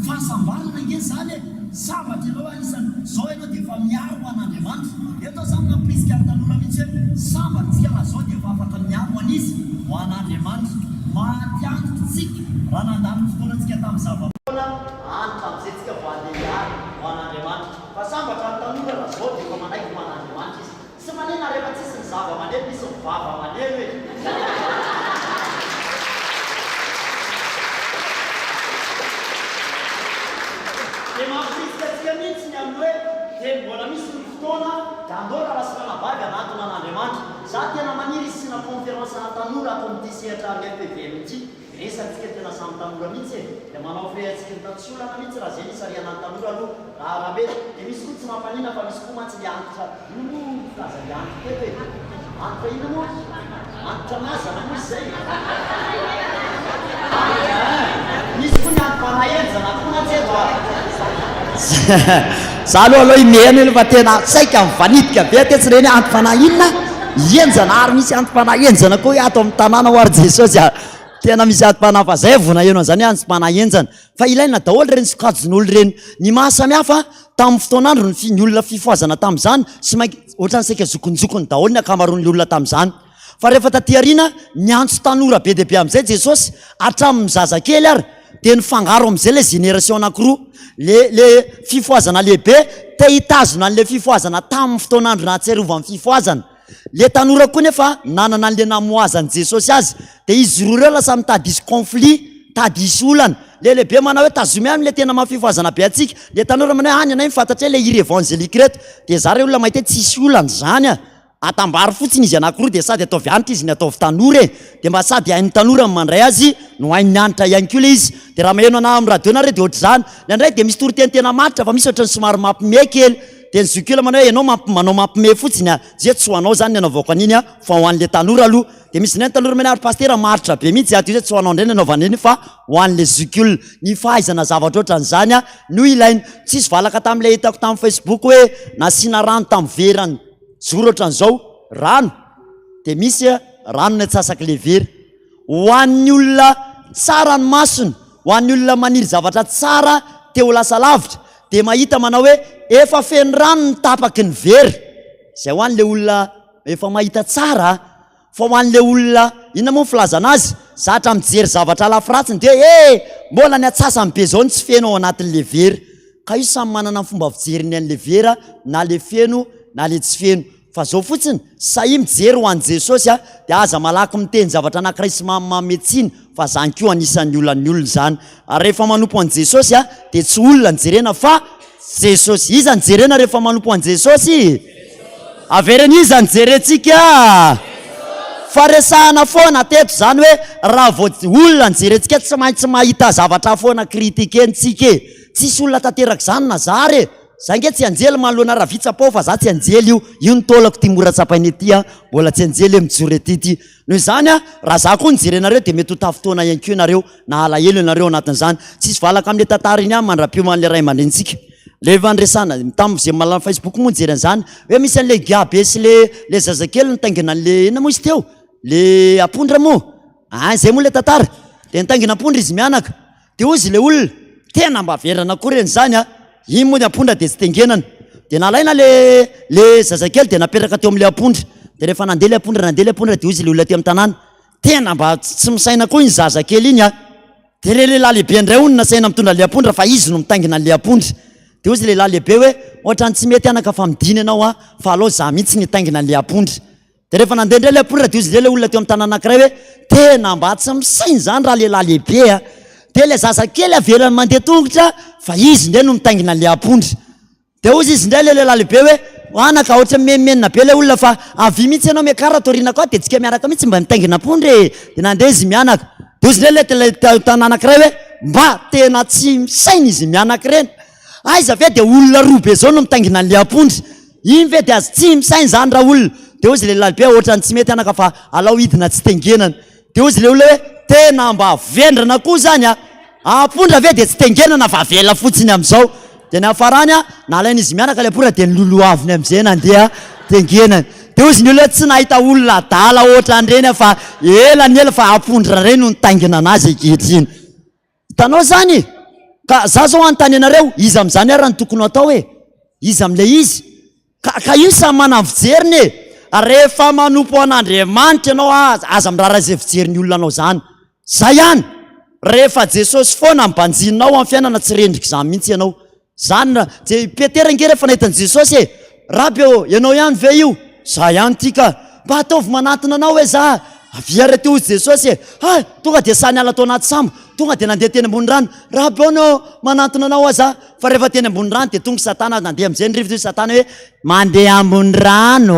fahasambarana nge zany sambatra ianao anisany zao ianao dia efa miaro an'Andriamanitra. Eto zany nampirisika ny tanora mihitsy hoe sambatsika raha zao dia efa afaka miaro an'izy ho an'Andriamanitra. Matiantoka tsika raha nandalo fotoanantsika tamin'ny zavafoana anitra amin'izay tsika vo andeha hiaro ho an'Andriamanitra. Fa sambatra ny tanora raha zao dia efa manaiky ho an'Andriamanitra izy. Sy manena rehefa tsisy ny zava-maneno misy ny vava-maneno hoe dia mampirisika tsika mihitsy ny amin'ny hoe dia mbola misy ny fotoana dia andao raha lasa fanavavy anatona an'Andriamanitra. Za tena maniry isina conférence-na tanora atao amin'ity sehatra ny FPVM ity. Resantsika tena samy tanora mihitsy dia manao fehantsika ny tatsolana mihitsy raha zay nisy ariana ny tanora aloha raha rahabe. Dia misy koa tsy mampanina fa misy koa mantsy le antitra kaza le antitra teto hoe antitra ina moa antitra mazana moa izay misy koa ny antim-panahenjana koa natseto za aloha imehana io fa tena saika mivanitika be ty tsy reny antim-panahinina enjana ary misy antim-panahy enjana koa ato amin'ny tanàna ho ary Jesosy tena misy antim-panahy fa zay vona eno zany antim-panahy enjana fa ilaina daholo reny sokajin'olo reny ny mahasamihafa tamin'ny fotoanandro ny olona fifoazana tamin'izany sy ohatran'saika zokonjokony daholo ny akamaroan'ny olona tamin'izany fa rehefa tatyarina ny antso tanora be dia be amin'izay Jesosy hatramin'ny zazakely ary dia nifangaro amin'izay le génération anankiroa le fifoazana lehibe te hitazona an'le fifoazana tamin'ny fotoanandro nahatserovany fifoazana le tanora koa nefa nanana an'le namoazany Jesosy azy dia izy roa ireo lasa mitadisy conflit tadisy olana le lehibe manao hoe tazomy am'le tena mafifoazana be atsika le tanora manao hoe any anay mifantatra hoe le hira évangélique reto dia za re olona mahita hoe tsisy olana zany atambary fotsiny izy anankiroa dia sady ataovy anitra izy ny ataovy tanora dia mba sady hain'ny tanora mandray azy no hain'ny anitra ihany koa le izy dia raha maheno ana amin'ny radio nareo dia ohatr'izany le andray dia misy toriteny maritra fa misy ohatrany somary mampime kely dia ny zokila manao hoe ianao manao mampime fotsiny zay tsy ho anao zany ny anaovako an'iny fa ho an'le tanora aloha dia misy nay tanora menary pastera maritra be mihitsy aty hoe tsy ho anao indray ny anaovana iny fa ho an'le zokila ny fahaizana zavatra ohatran'izany no ilainy tsisy valaka tamin'le hitako tamin'ny Facebook hoe nasiana rano tamin'ny verany zoro ohatran'izao rano dia misy rano ny atsasaky le vera ho an'ny olona tsara ny masony ho an'ny olona maniry zavatra tsara teo lasa lavitra dia mahita manao hoe efa feno rano ny tapaky ny vera izay ho an'le olona efa mahita tsara fa ho an'le olona inona moa filazana azy zatra mijery zavatra lafiratsiny dia mbola ny atsasany be zao ny tsy feno ao anatin'le vera ka io samy manana ny fomba fijeriny an'le vera na le feno na le tsy feno fa zao fotsiny sahi mijery ho an'i Jesosy dia aza malaky miteny zavatra anankiray sy mametsiny fa zany koa anisan'ny olany olona zany ary rehefa manompo an'i Jesosy dia tsy olona nijerena fa Jesosy iza nijerena rehefa manompo an'i Jesosy averiny iza nijerentsika fa resahana foana teto zany hoe raha vao olona nijerentsika tsy maintsy mahita zavatra foana kritikentsika tsisy olona tanteraka zany na zary za nge tsy anjely manoloana raha vitsapao fa za tsy anjely io ny tolako ty mora tsapainy ety mbola tsy anjely mijoro etity noho izany raha za koa nijerenareo dia mety ho tafotoana ihany koa ianareo na alahelo ianareo anatin'izany tsisy valaka amin'le tantara iny mandrapio man'le ray aman-drentsika le vandresana tamin'izay malala Facebook moa nijerena zany hoe misy an'le gabe sy le zazakely nitaingina an'le ina moa izy teo le apondra moa zay moa le tantara dia nitaingina apondra izy mianaka dia ozy le olona tena mba verana koa reny zany iny moa ny apondra dia tsy tengenana dia nalaina le zazakely dia napetraka teo amin'le apondra dia rehefa nandeha le apondra dia ozy le olona ty amin'ny tanàna tena mba tsy misaina koa iny zazakely iny dia le lehilahy lehibe indray hono nasaina mitondra le apondra fa izy no mitangina an'le apondra dia ozy lehilahy lehibe hoe ohatrany tsy mety anaka fa midiny ianao fa alao za mihitsy nitangina an'le apondra dia rehefa nandeha indray le apondra dia ozy le olona teo amin'ny tanàna anankiray hoe tena mba tsy misaina zany raha lehilahy lehibe dia le zazakely averany mandeha tongotra fa izy indray no mitangina an'le apondra dia ozy izy indray le lehilahy lehibe hoe anaka ohatra memenina be le olona fa avy mihitsy ianao miakara toriana koa dia tsika miaraka mihitsy mba mitangina apondra dia nandeha izy mianaka dia ozy indray le tanàna anankiray hoe mba tena tsy misaina izy mianaka ireny aiza ve dia olona roa be zao no mitangina an'le apondra iny ve dia azy tsy misaina zany raha olona dia ozy lehilahy lehibe ohatrany tsy mety anaka fa alao hidina tsy tengenana dia ozy le olona hoe tena mba vendrana koa zany apondra ve dia tsy tengenana fa vela fotsiny amin'izao dia ny hafarany nalaina izy mianaka le apondra dia niloloaviny amin'izay nandeha tengenana dia ozy ny olona tsy nahita olona adala ohatran'ireny fa elany ela fa apondra reny no nitangina anazy ankehitriny hitanao zany ka za zao anontany anareo izy amin'izany ary ny tokony atao izy amin'le izy ka io samy manany fijeriny rehefa manompo an'Andriamanitra ianao aza mirara izay fijeriny olona anao zany zay ihany rehefa Jesosy foana mbanjininao amin'ny fiainana tsy rendrika izany mihitsy ianao zany je Petera nge rehefa nahitany Jesosy rabio ianao ihany ve io za ihany tika mba ataovy manatona anao hoe za aviara teo izy Jesosy tonga dia sany ala tao anaty sambo tonga dia nandeha teny ambony rano rabio no manatona anao aza fa rehefa teny ambony rano dia tonga Satana nandeha amin'izay nyrivotry Satana hoe mandeha ambony rano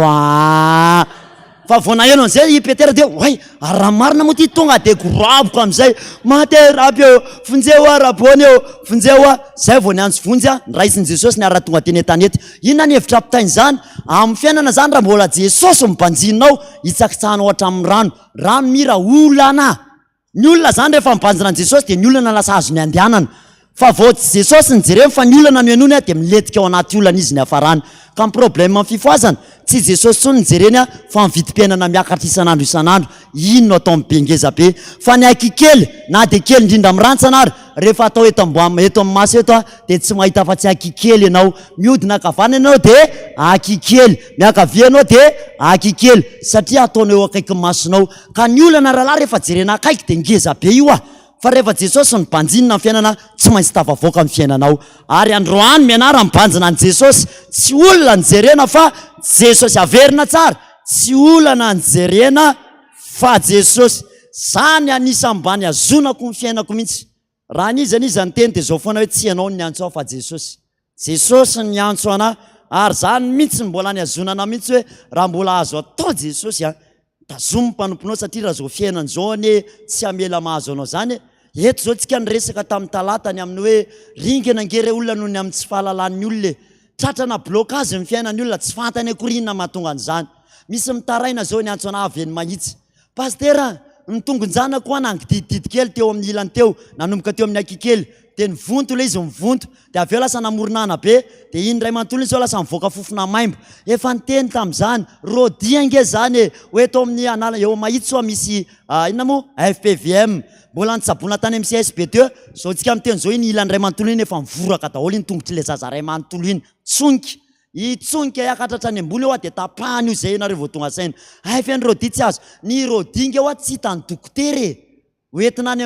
fa vao naheno an'izay i Petera dia way raha marina moa ty tonga dia goraboko amin'izay mate rabio vonjeo rabony eo vonjeo zay vao niantso vonjy niraisin'i Jesosy ny ara-tonga teny an-tanety inona ny hevitra ampitainy zany amin'ny fiainana zany raha mbola Jesosy mibanjinao hitsakitsahanao hatramin'ny rano mira olana ny olona zany rehefa mibanjina an'i Jesosy dia ny olana lasa azo ny andehanana fa voatsy Jesosy nijereo fa ny olana no anony dia miletika ao anaty olana izy ny hafarana. Ka ny problème amin'ny fifoazana tsy Jesosy tsony nijereny fa mividim-piainana miakatra isan'andro isan'andro. Ino no atao mibengeza be fa ny aiky kely na dia kely indrindra mirantsana ary rehefa atao eto amin'ny maso eto dia tsy mahita fa tsy aiky kely ianao. Mihodina akavana ianao dia aiky kely, miakavia ianao dia aiky kely satria ataonao eo akaiky masonao. Ka ny olana rahalahy rehefa jerena akaiky dia ngeza be io fa rehefa Jesosy ny banjinina amin'ny fiainana tsy maintsy tafavoaka amin'ny fiainanao. Ary androany mianara mibanjina ny Jesosy tsy olona nijerena fa Jesosy averina tsara, tsy olana nijerena fa Jesosy. Zany anisany mba ny azonako ny fiainako mihitsy. Raha anizany izy teny dia zao foana hoe tsy ianao ny antso fa Jesosy. Jesosy ny antso ana ary zany mihitsy mbola ny azonana mihitsy hoe raha mbola azo atao Jesosy tazomy mpanomponao satria raha zao fiainana zao ane tsy amela mahazo anao zany. Eto zao tsika niresaka tamin'ny talata ny amin'ny hoe ringana ngere olona noho ny amin'ny tsy fahalalan'ny olona. Tratrana blokazy ny fiainan'ny olona tsy fantany akorinina mahatonga an'izany. Misy mitaraina zao ny antso ana avy ny mahitsy. Pastera ny tongonjanako nangidididy kely teo amin'ny ilany teo, nanomboka teo amin'ny aiky kely. Dia nivonto le izy mivonto dia avy eo lasa namoronana be dia iny ray manontolo izao lasa mivoaka fofona maimbo. Efa niteny tamin'izany rodiange zany hoe tao amin'ny anala eo mahitsy misy inona mo FPVM mbola nitsabona tany amin'ny CSB2 zao tsika miteny zao iny ilany ray manontolo iny efa mivoraka daholo iny tongotry le zaza ray manontolo iny tsonky itsonky hiakatratra any ambony eo dia tapahany io zay nareo vao tonga saina. Feny rodi tsy azo ny rodinga eo tsy hitany dokotery hoentina any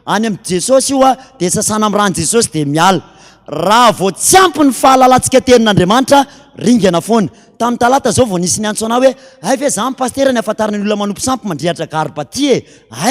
amin'ny Jesosy io dia sasana amin'ny rano Jesosy dia miala. Raha vao tsy ampy ny fahalalantsika tenin'Andriamanitra ringana foana. Tamin'ny talata zao vao nisy ny antso ana hoe fe zany pastera ny afantarany olona manompo sampy mandrihatra garbaty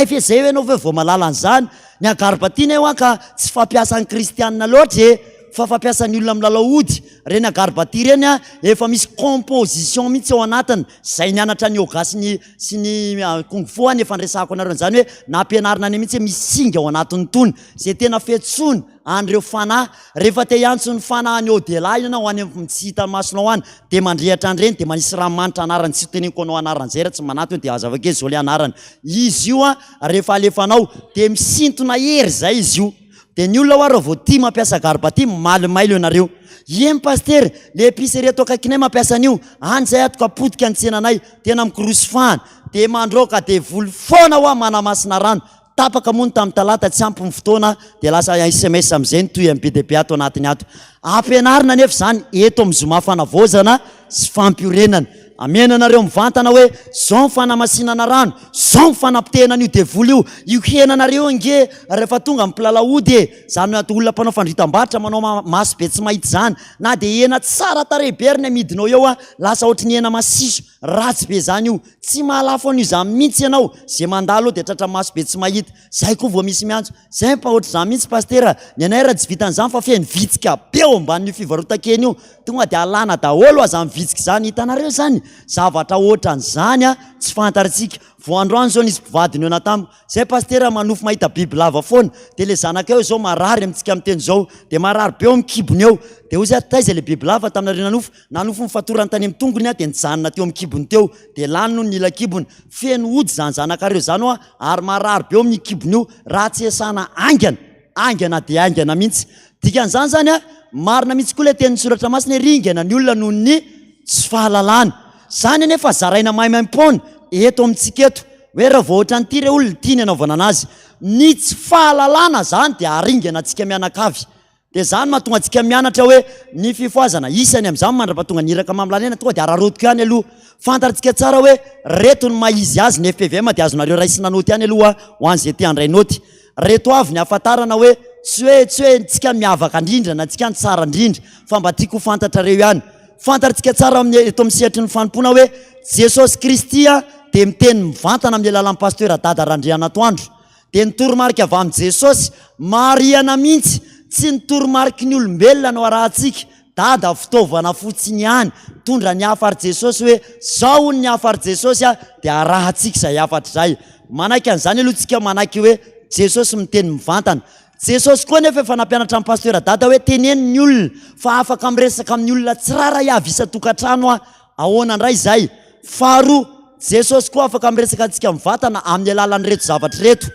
fe zay hoe anao vao malala an'izany ny agarbaty eo ka tsy fampiasan'ny kristianina loatra fa fampiasan'ny olona milalao ody. Reny agarbaty reny efa misy composition mihitsy ao anatiny zay nianatra ny yoga sy ny kung fu ny efa nresahako anareo zany hoe nampianarina any mihitsy misy singa ao anatiny tony zay tena fetsony andreo fanahy. Rehefa te hiantso ny fanahy au delà ianao any amin'ny tsy hita masonao any dia mandrehatra andreny dia manisy ranomanitra anarany tsy teneniko anao anarany zay raha tsy manato dia azavake zao le anarany. Izy io rehefa alefanao dia misintona hery zay izy io. Dia ny olona raha vao tia mampiasa garbaty malimailo ianareo. Iem paster le épicerie ato akaikinay mampiasa an'io any zay atoko apotika ny tsenanay tena mikorosifahana dia mandroaka dia voly foana manamasina rano. Tapaka moa tamin'ny talata tsy ampy ny fotoana dia lasa SMS amin'izay nytoy amin'ny BDP ato anatiny ato. Ampianarina nefa zany eto amin'ny zoma Fanavaozana sy Fampiorena. Amenanareo mivantana hoe zao fanamasinana rano, zao fanapitehana an'io devoly io henanareo nge rehefa tonga mipilala ody zany olona mpanao fandritam-barotra manao maso be tsy mahita zany na dia hena tsara tarehiberiny amidinao eo lasa ohatry ny hena masiso ratsy be zany io. Tsy mahalafo an'io zany mihitsy ianao zay mandalo dia tratra maso be tsy mahita. Zay koa vao misy miantso zay mpa ohatry zany mihitsy pastera ny anay raha tsy vitan'izany fa feno vitsika be ao ambanin'io fivarotan-keny io tonga dia alana daholo azany vitsika zany. Hitanareo zany zavatra ohatran'izany tsy fantaritsika. Vao androany zao nisy mpivadiny eo natamiko zay pastera manofo mahita biby lava foana dia le zanakao zao marary amintsika amiteny zao dia marary be eo amin'ny kibony eo dia ozy taiza le biby lava taminareo nanofo mifatorany tany amin'ny tongony dia nijanona teo amin'ny kibony teo dia lany no nila kibony. Feno ody zany zanakareo zany ary marary be eo amin'ny kibony io raha tsy esana aingana dia aingana mihitsy. Dikan'izany zany marina mihitsy koa le teny Soratra masina ringana ny olona noho ny tsy fahalalana. Zany anefa zaraina maimaimpona eto amintsika eto hoe raha vao ohatra nyty re olona tiany anaovana anazy ny tsy fahalalana zany dia aringana antsika mianakavy. Dia zany mahatonga antsika mianatra hoe ny fifoazana isany amin'izany mandra-pahatonga niraka mamlalena tonga dia ararodiko ihany aloha. Fantarantsika tsara hoe reto ny maizy azy ny FPVM dia azonareo raisina noty ihany aloha ho an'izay te handray noty. Reto avy ny ahafantarana hoe tsy hoe tsika miavaka indrindra na tsika ny tsara indrindra fa mba tiako fantatrareo ihany. Fantarantsika tsara eto amin'ny sehatry ny fanompoana hoe Jesosy Kristy dia miteny mivantana amin'ny alalan'ny pastera dada Randrianatoandro dia nitoromarika avy amin'ny Jesosy marihana mihitsy tsy nitoromarika ny olombelona no arahantsika dada fitaovana fotsiny ihany tondra ny afary Jesosy hoe zao ny afary Jesosy dia arahantsika izay afatra izay. Manaiky an'izany aloha tsika manaiky hoe Jesosy miteny mivantana. Jesosy koa nefa efa nampianatra amin'ny pastera dada hoe teneny ny olona fa afaka miresaka amin'ny olona tsiraray avy isa-tokantrano ahoana indray izay. Faharoa Jesosy koa afaka miresaka antsika mivantana amin'ny alalan'ny reto zavatra reto.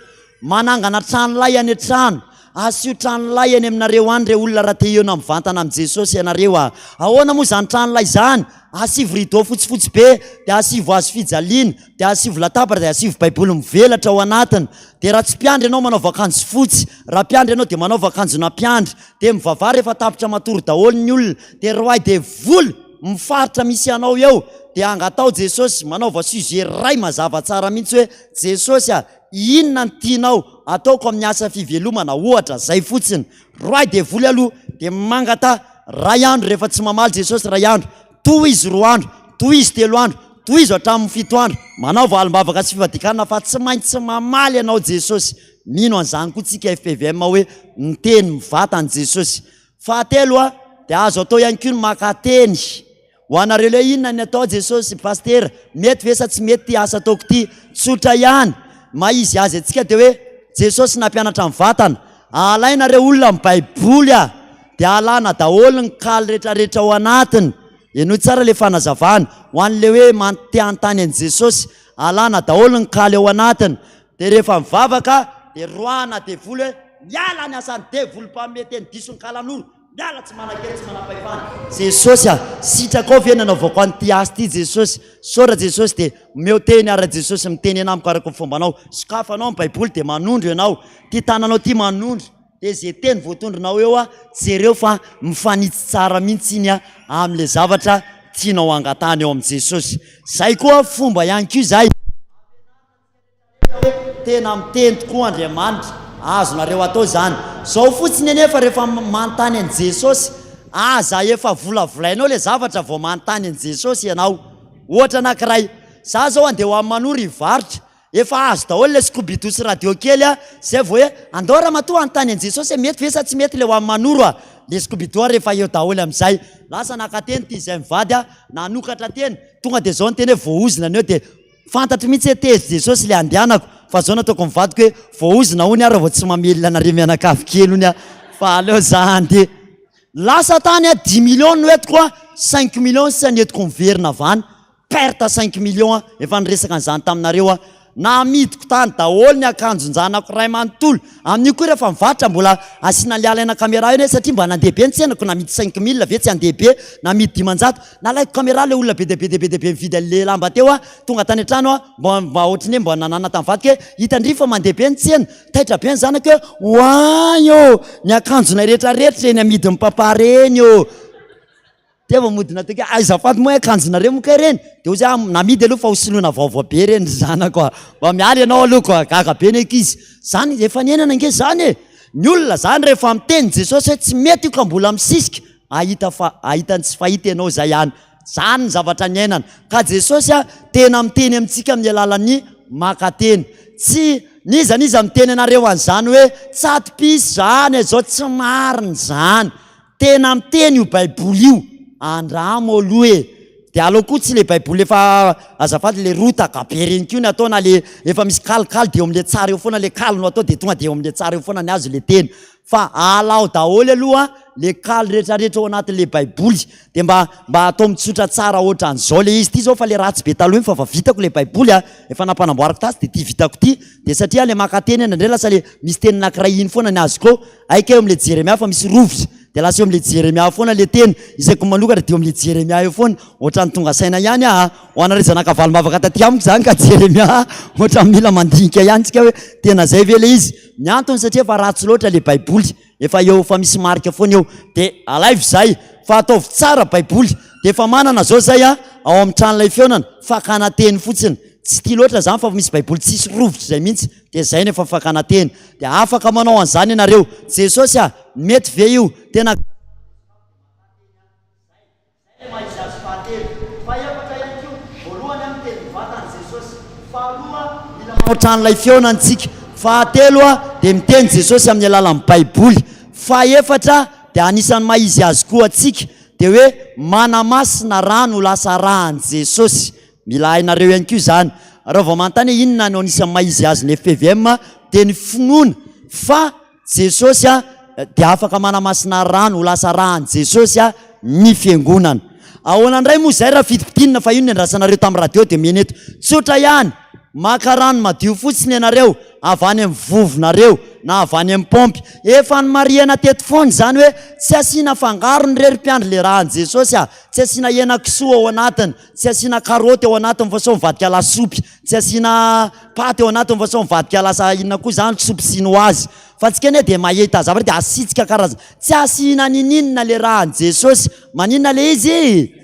Manangana trano lay any an-trano asio tranolay eny aminareo any re olona raha te ena mivantana am Jesosy ianareo ahoana moa zany tranolay zany asivo rideau fotsifotsy be de asivo azo fijaliana de asivo latabatra de asivo baiboly mivelatra ao anatiny de raha tsy mpiandry ianao manao vakanjo fotsy raha mpiandry ianao de manao vakanjo na mpiandry de mivavary efa tapitra matory daholo ny olona de roay de voly mifaritra misy anao eo de angatao Jesosy manaova sujet ray mazava tsara mihitsy hoe Jesosy inona ny tianao ataoko amin'ny asa fivelomana ohatra zay fotsiny roay de voly aloha de mangata ray andro rehefa tsy mamaly Jesosy ray andro toy izy 2 andro toy izy 3 andro toy izy hatramin'ny 7 andro manao valim-bavaka sy fivadikana fa tsy maintsy mamaly ianao Jesosy mino an'izany koa tsika FPVM hoe miteny mivantany Jesosy fahatelo de azo atao ihany koa ny makateny ho anareo le inona ny atao Jesosy paster mety ve sa tsy mety asa ataoko ty tsotra ihany maizy azy atsika de hoe Jesosy nampianatra mivantana alainareo olona amin'ny baiboly de alana daholo ny kaly rehetrarehetra ao anatiny eno tsara le fanazavana ho an'le hoe manteantany an Jesosy alana daholo ny kaly ao anatiny de rehefa mivavaka de roana de voly hoe miala ny asany devoly mpameteny diso ny kalan'olo miala tsy manakely tsy manapahefana Jesosy sitraka ao venana avako an'ity asy ty Jesosy sora Jesosy de meoteny ara Jesosy miteny anamiko araka fombanao sokafanao amin'ny baiboly de manondro ianao ty tananao ty manondro de zay teny voatondronao eo jereo fa mifanitsy tsara mihitsy iny am'le zavatra tianao angatany eo am Jesosy zay koa fomba ihany koa zay tena miteny tokoa Andriamanitra azonareo atao zany zao fotsiny anefa rehefa manontany an Jesosy aza efa volavolainao le zavatra vao manontany an Jesosy ianao ohatra anankiray za zao andeha ho amin'ny manory hivarotra efa azo daholo le scoubidou sy radio kely zay vao hoe andao raha matoa anontany an Jesosy mety ve sa tsy mety le ho amin'ny manoro le scoubidou rehefa eo daholo am'izay lasa nakateny ty izay mivady nanokatra teny tonga de zao ny teny hoe voaozina aneo de fantatry mihitsy hoe tezy Jesosy le andehanako fa zao nataoko mivadiko hoe voaozina hony raha vao tsy mamelona anareo mianakavy kely hony fa aleo zany de lasa tany 10 millions noetiko 5 millions sy netiko miverina vany perte 5 millions efa niresaka an'izany taminareo na midiko tany daholo ny akanjonjanako ray manontolo amin'io koa rehefa mivarotra mbola asiana lialaina caméra eny satria mba nandehabe ny tsenako namidy 5000 ve tsy andehabe namidy 500 nalaiko caméra le olona be de mividy an'le lamba teo tonga tany an-trano mba ohatriny hoe mba nanana tamivadika hitandry fa mandehabe ny tsena taitra be ny zanako hoe oayo ny akanjona rehetrarehetra eny amidy mipapare eny teva modina teka azafady moa akanjonareo moka ireny de ozy namidy aloha fa hosoloana vaovao be reny zanako mba mialy ianao aloha gaga be ny ekizy zany efa nienana nge zany ny olona zany rehefa miteny Jesosy hoe tsy mety io ka mbola misisika ahitany tsy fahita ianao zay ihany zany ny zavatra niainana ka Jesosy tena miteny amintsika amin'ny alalan'ny makateny tsy niza miteny anareo an'izany hoe tsato-pisy zany zao tsy mariny zany tena miteny io baiboly io andramo aloha de alao koa tsy le baiboly efa azafady le rota gabe reny kio ny atao na le efa misy kalikaly de eo am'le tsara eo foana le kaly no atao de tonga de eo am'le tsara eo foana ny azo le teny fa alao daholo aloha le kaly rehetrarehetra ao anatin'le baiboly de mba atao mitsotra tsara ohatra an'izao le izy ty zao fa le ratsy be taloha fa vitako le baiboly efa nampanamboarako tasy de ty vitako ty de satria le makateny eny andre lasa le misy teny nakiray iny foana ny azoko aika eo am'le Jeremia fa misy rovitra de lasa eo am'le Jeremia foana le teny isaiko manokatra de eo am'le Jeremia eo foana ohatrany tonga saina ihany ho anareo zanakavaly mavaka taty amiko zany ka Jeremia ohatra mila mandinika ihany tsika hoe tena zay ve le izy ny antony satria fa ratsy loatra le baiboly efa eo fa misy marika foana eo de alaivo zay fa ataovy tsara baiboly de efa manana zao zay ao amin'ny tranolay fionana fakanateny fotsiny tsy ty loatra zany fa misy baiboly tsisy rovitra zay mihitsy de zay nefa fakanateny de afaka manao an'izany ianareo Jesosy mety ve io tena tranolay fionantsika fahatelo de miteny Jesosy amin'ny alalan'ny baiboly faefatra de anisan'ny maizy azy koa atsika de hoe manamasina rano lasa rahan Jesosy mila hainareo ihany koa zany raha vao manontany inona no anisan'ny maizy azy ny FPVM de ny finoana fa Jesosy de afaka manamasina rano lasa rahan Jesosy ny fiangonana ahoana indray moa zay raha fitipitinina fa io ny andrasanareo tamin'ny radio de meneto tsotra ihany maka rano madio fotsiny ianareo avany amin'ny vovonareo na avy any amin'ny pompy. Efa ny mariana teto foana zany hoe tsy asiana fangaro ny rerim-piandry le rahan Jesosy tsy asiana hena-kisoa ao anatiny, tsy asiana karoty ao anatiny fa sao mivadika lasopy, tsy asiana paty ao anatiny fa sao mivadika lasa inona koa zany sopy sinoazy. Fa tsika ne de mahita zavatra de asitsika karazana, tsy asiana ninina le rahan Jesosy, maninona le izy?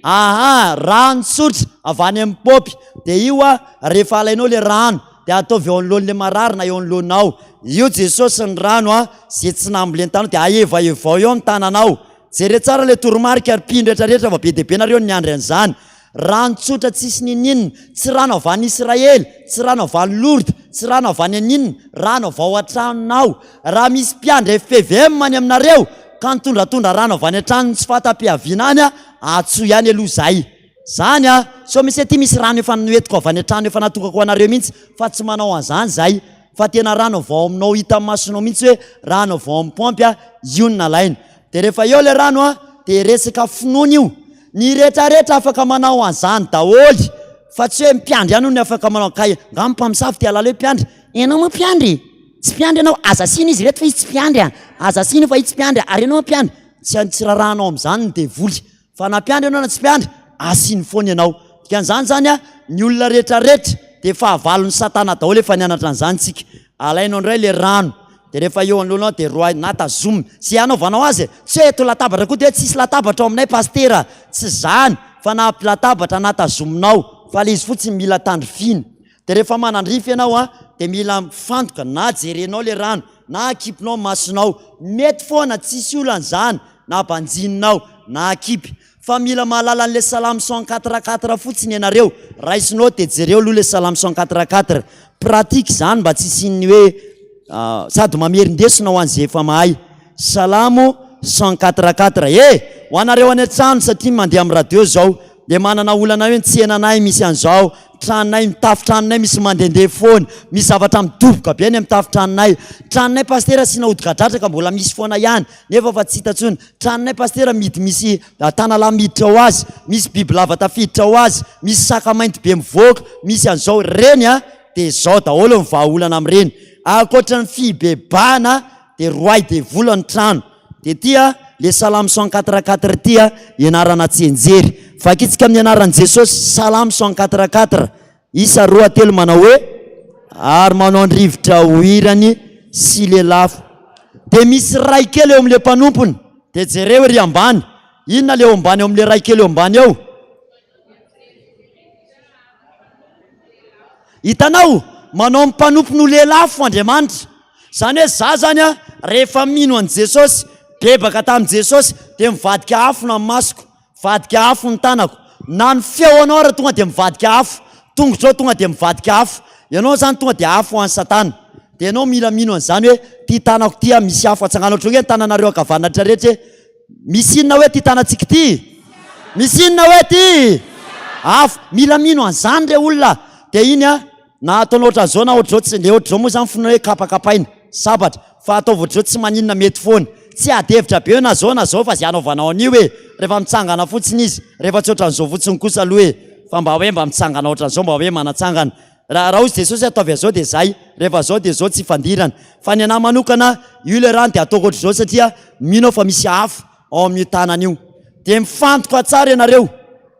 Rano tsotra avy any amin'ny popy. De io rehefa alainao le rano de ataovy eo anoloan'ny le marary na eo anoloanao. Io Jesosy ny rano zay tsy nambolen'ny tanao de aevaevao eo amin'ny tananao. Jere tsara le toromarika aripino rehetrarehetra fa be de be nareo niandry an'izany. Rano tsotra tsisy ninina, tsy rano avy any Israely, tsy rano avy any Lourdes, tsy rano avy any aninona, rano avy ao an-tranonao. Raha misy mpiandry FPVM any aminareo ka nitondratondra rano avy any an-tranony tsy fatam-piaviana any atso ihany aloha zay. Zany so misy aty misy rano efa noetiko avy any an-trano efa natokako anareo mihitsy fa tsy manao an'izany zay, fa tena rano avao aminao hita masonao mihitsy hoe rano avao amin'ny pompy io no nalaina. De rehefa eo le rano de resaka finoana io. Ny rehetrarehetra afaka manao an'izany daholy, fa tsy hoe mpiandry ihany no afaka manao. Ka nga mpamosavy ty alala hoe mpiandry, enao moa mpiandry? Tsy mpiandry anao, aza siny izy reto fa izy tsy mpiandry aza siny fa izy tsy mpiandry ary enao mpiandry. Tsy rarahanao amin'izany ny devoly, fa na mpiandry anao na tsy mpiandry asiny foana ianao. Dikan'izany zany ny olona rehetrarehetra de fahavalon'ny satana daholo efa nianatra an'izany tsika. Alainao indray le rano de rehefa eo anoloanao de roa na tazomina sy anaovanao azy, tsy hoe eto latabatra koa de hoe tsisy latabatra ao aminay pastera, tsy zany fa na latabatra na tazominao fa le izy fotsiny mila tandrifina. De rehefa manandrify ianao de mila mifantoka na jerenao le rano na akipinao masonao. Mety foana tsisy olan'izany na banjininao na akipy, fa mila mahalala an'le salamy 144 fotsiny ianareo. Raisinao de jereo aloha le salamy 144. Pratique zany mba tsy isin'ny hoe sady mamerindesina ho an'izay efa mahay. Salamo 144. Ho anareo any an-trano satria mandeha amin'ny radio zao de manana olana hoe tsenanay misy an'izao, tranonay mitafy-tranonay misy mandendeha foana, misy zavatra midoboka be any amin'ny tafy-tranonay. Tranonay pastera sy nahodika-dratraka mbola misy foana ihany nefa fa tsy hita tsony. Tranonay pastera midy misy tanalahy miditra ao azy, misy biby lava tafiditra ao azy, misy saka mainty be mivoaka, misy an'izao. Reny de zao daholo ny vahaolana amin'ireny. Ankoatra ny fibebana de roay de vola ny trano. De tia le salamo 144 tia ianarana tsenjery. Fakitsika amin'ny anaran'i Jesosy salamo 144 isa roa telo manao hoe ary manao ny rivotra hoirany sy le lafo. De misy ray kely eo amin'le mpanompony de jereo ry ambany. Inona le eo ambany eo amin'le ray kely eo ambany eo? Hitanao manao mpanompony ho le lafo Andriamanitra. Zany hoe za zany rehefa mino an' Jesosy, bebaka tamin'i Jesosy de mivadika afo na masoko, vadika afo ny tanako. Na ny feo anao raha tonga de mivadika afo, tongotrao tonga de mivadika afo. Ianao zany tonga de afo an'ny satana. De ianao mila mino an'izany hoe ty tanako ty misy afo atsangana. Ohatran'ny hoe tananareo akavanatra rehetra misy inona hoe ty tanatsika ty? Misy inona hoe ty? Afo. Mila mino an'izany le olona. De iny na ataonao ohatran'izao na ohatr'izao tsy le ohatr'izao moa zany finoana hoe kapakapaina sabatra, fa ataovy ohatr'izao tsy maninona mety foana. Tsy adevitra be na zao fa zay anaovanao an'io hoe rehefa mitsangana fotsiny izy, rehefa tsy ohatran'izao fotsiny kosa aloha hoe fa mba hoe mba mitsangana ohatran'izao, mba hoe manatsangana. Raha hozy Jesosy ataovy azao de zay, rehefa zao de zao tsy fandirana. Fa ny anahy manokana io le rano de ataoko ohatr'izao satria mino fa misy afo ao amin'io tanana io. De mifantoka tsara ianareo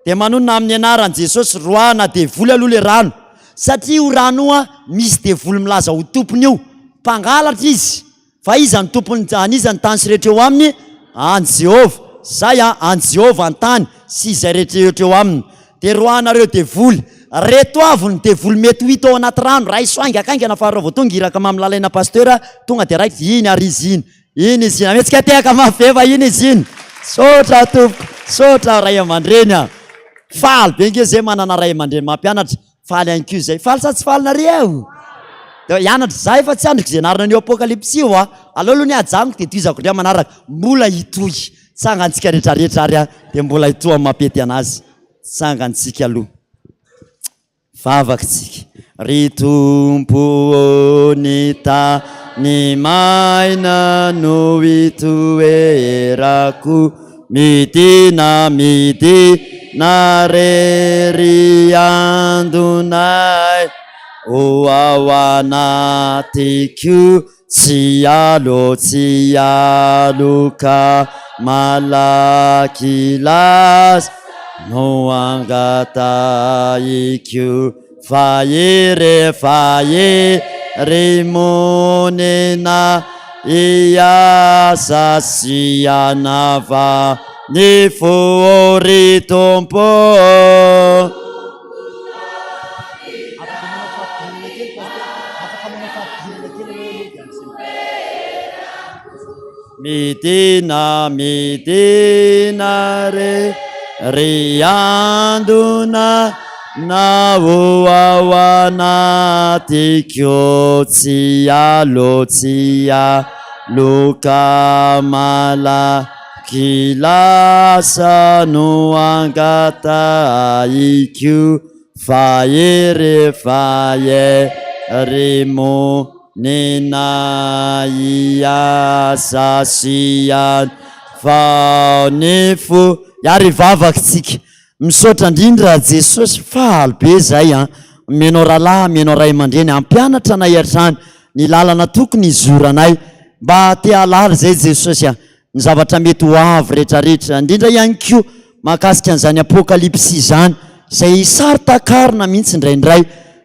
de manonona amin'ny anaran'i Jesosy roana devoly aloha le rano, satria io rano misy devoly milaza ho tompony io. Mpangalatra izy fa iza ny tompony, aniza ny tany sy rehetra eo aminy? An Jehova. Zay an Jehova an-tany sy izay rehetra eo aminy. De roanareo devoly, reto avy ny devoly mety ho hita ao anaty rano. Raha isoainga akaingana fa raha vao tonga iraka mamilalaina pasteur tonga de raiky iny ary izy iny. Iny izy iny. Ametsika tehaka mafeva iny izy iny. Sotra tompoko, sotra ray aman-dreny. Faly be nge zay manana ray aman-dreny mampianatra. Faly ihany koa zay. Faly sa tsy faly nareo? De ianatra za efa tsy andriko zay narina ny Apocalyptic io aloha ny ajamiko de toizako ndray manaraka mbola hitohy. Tsangantsika rehetrarehetra ary de mbola hitohy amin'ny mapety anazy. Tsangantsika aloha. Vavaksika. Ry tompo ny tany maina no hitoerako, midina rery andonay. o ao anatiko tsy aloka malaky lasa no angataiko fahere monena iasa sy anava ny fory tompo. Midina re andona na o ao anatiko tsy aloka malaky lasa no angataiko fahere monena iasa sy faonefo yary vavakytsika misaotra indrindra Jesosy faly be zay menao rahalahy menao ray aman-dreny ampianatra anay hatrany ny lalana tokony izoranay mba te halala zay Jesosy ny zavatra mety ho avy rehetrarehetra indrindra ihany koa mahakasika an'izany Apocalyptic zany zay sary takarina mihitsy indraindray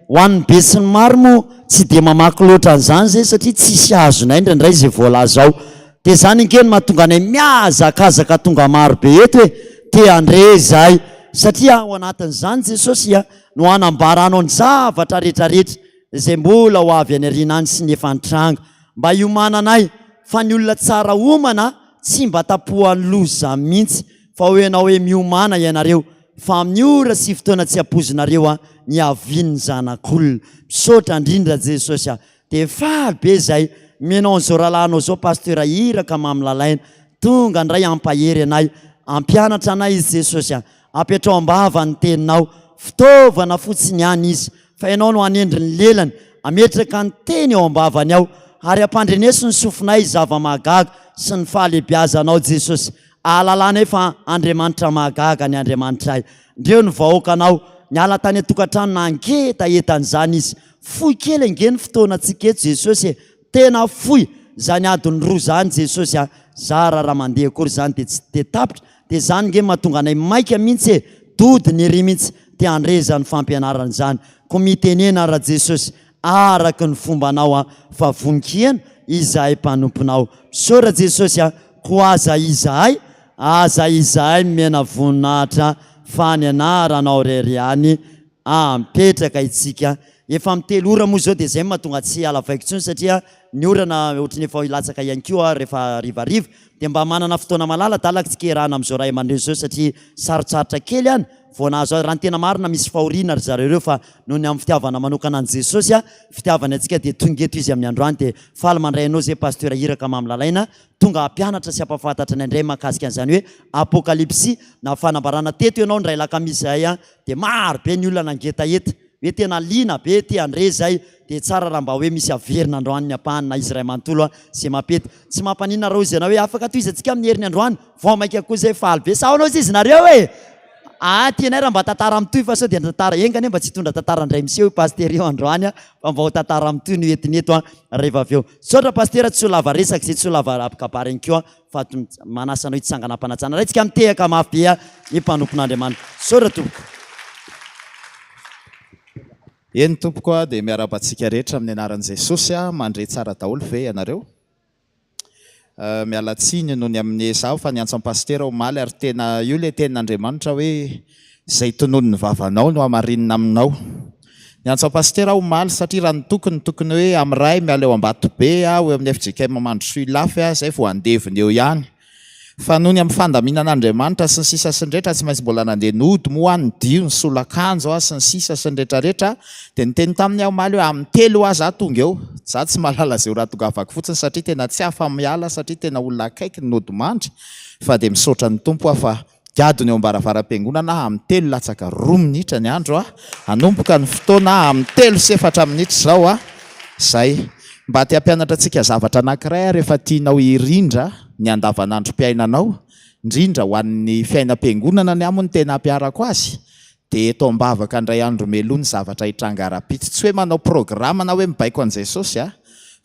ho an'ny be sy ny maro moa tsy de mamaky loatra an'izany zay satria tsisy azonay indraindray zay voalazao de zany inkeny mahatonga anay miazakazaka tonga maro be eto hoe te andre zay satria ao anatin'izany Jesosy no anambaranao ny zavatra rehetrarehetra zay mbola ho avy any aoriana any sy ny efa nitranga mba hiomananay fa ny olona tsara homana tsy mba tapohan'ny loza mihitsy fa hoenao hoe miomana ianareo fa amin'ny ora sy fotoana tsy apozinareo ny avian'ny zanak'olona misaotra indrindra Jesosy de faly be zay menao an'izao rahalahinao zao pasteur iraka mamilalaina tonga ndray ampahery anay ampianatra anay izy Jesosy apetrao ambava ny teninao fitaovana fotsiny any izy fa ianao no anendry ny lelany ametraka ny teny ao ambavany ao ary ampandreneso ny sofinay zava-magaga sy ny fahalebiazanao Jesosy ahalalana fa Andriamanitra magaga ny Andriamanitra ndreo ny vahoakanao ny ala tany atokantrano na angetaetan'izany izy foy kely angeny fotoanantsika eto Jesosy tena foy zany adiny roa zany Jesosy zara raha mandeha akory zany de tsy de tapitra de zany nge mahatonga anay maika mihitsy dody ny ry mihitsy te andrezany fampianarana zany ko mitenena raha Jesosy araky ny fombanao fa voninkiana izahay mpanomponao sora Jesosy ko aza izahay mena voninahitra fananaranao reryany ampetraka itsika efa mitelo ora moa zao de zay mahatonga tsy ala vaiko tsony satria ny orana ohatrany efa ilatsaka ihany koa rehefa rivariva de mba manana fotoana malala talaky tsika erahana am'izao ray aman-dreny zao satria sarotsarotra kely any voanazo raha ny tena marina misy fahoriana ry zareo fa noho ny amin'ny fitiavana manokana any Jesosy fitiavana antsika de tonga eto izy amin'ny androany de faly mandraynao zay pasteur iraka mamilalaina tonga ampianatra sy ampafantatra ny andray mahakasika an'izany hoe Apocalyptic na fanambarana teto ianao ndray lakamisy zay de maro be ny olona nangeta eta hoe tena lina be te andre zay de tsara raha mba hoe misy averina androany ny ampahany na izy ray manontolo sy mapety tsy mampanina rao izy ianao hoe afaka toizatsika amin'ny herin'ny androany vao maika koa zay faly be saonao izy nareo e tianay raha mba tantara amitoy fa sao de tantara engany mba tsy hitondra tantara ndray miseho pasteur io androany fa mba ho tantara amitoy no entineto rehefa avy eo saotra pasteur tsy ho lava resaka zay tsy ho lava apikabariny koa fa manasanao hitsangana ampanatsana ray tsika mitehaka mafy be ny mpanompon'Andriamanitra saotra tompoko eny tompoko dia miara-batsika rehetra amin'ny anaran'i Jesosy mandre tsara daholo ve ianareo mialatsiny noho ny amin'ny zaho fa ny antso pasteur omaly ary tena io le tenin'Andriamanitra hoe zay tonono ny vavanao no amarinina aminao ny antso pasteur omaly satria raha ny tokony hoe amiray miala eo ambato be hoe amin'ny FJK mamandro suilafy zay vao andeviny eo ihany fa noho ny amin'ny fandaminan'Andriamanitra sy ny sisa sy ny rehetra tsy maintsy mbola nandeha nody moa ny dio ny solakanjo sy ny sisa sy ny rehetrarehetra dia niteny tamin'ny omaly hoe amin'ny telo aza tonga eo za tsy mahalala zay raha tonga avako fotsiny satria tena tsy afa miala satria tena olona akaiky ny nody mandry fa dia misaotra ny tompo fa diadony eo ambaravaram-piangonana amin'ny telo latsaka 2 minitra ny andro anomboka ny fotoana amin'ny 3 sy 4 minitra zao zay mba te hampianatra antsika zavatra anankiray rehefa tianao irindra ny andavanandro mpiainanao indrindra ho an'ny fiainam-piangonana ny amony tena hampiarako azy dia eto ambavaka andray andro meloa ny zavatra hitrangara-pitsy, tsy hoe manao programa na hoe mibaiko an' Jesosy a,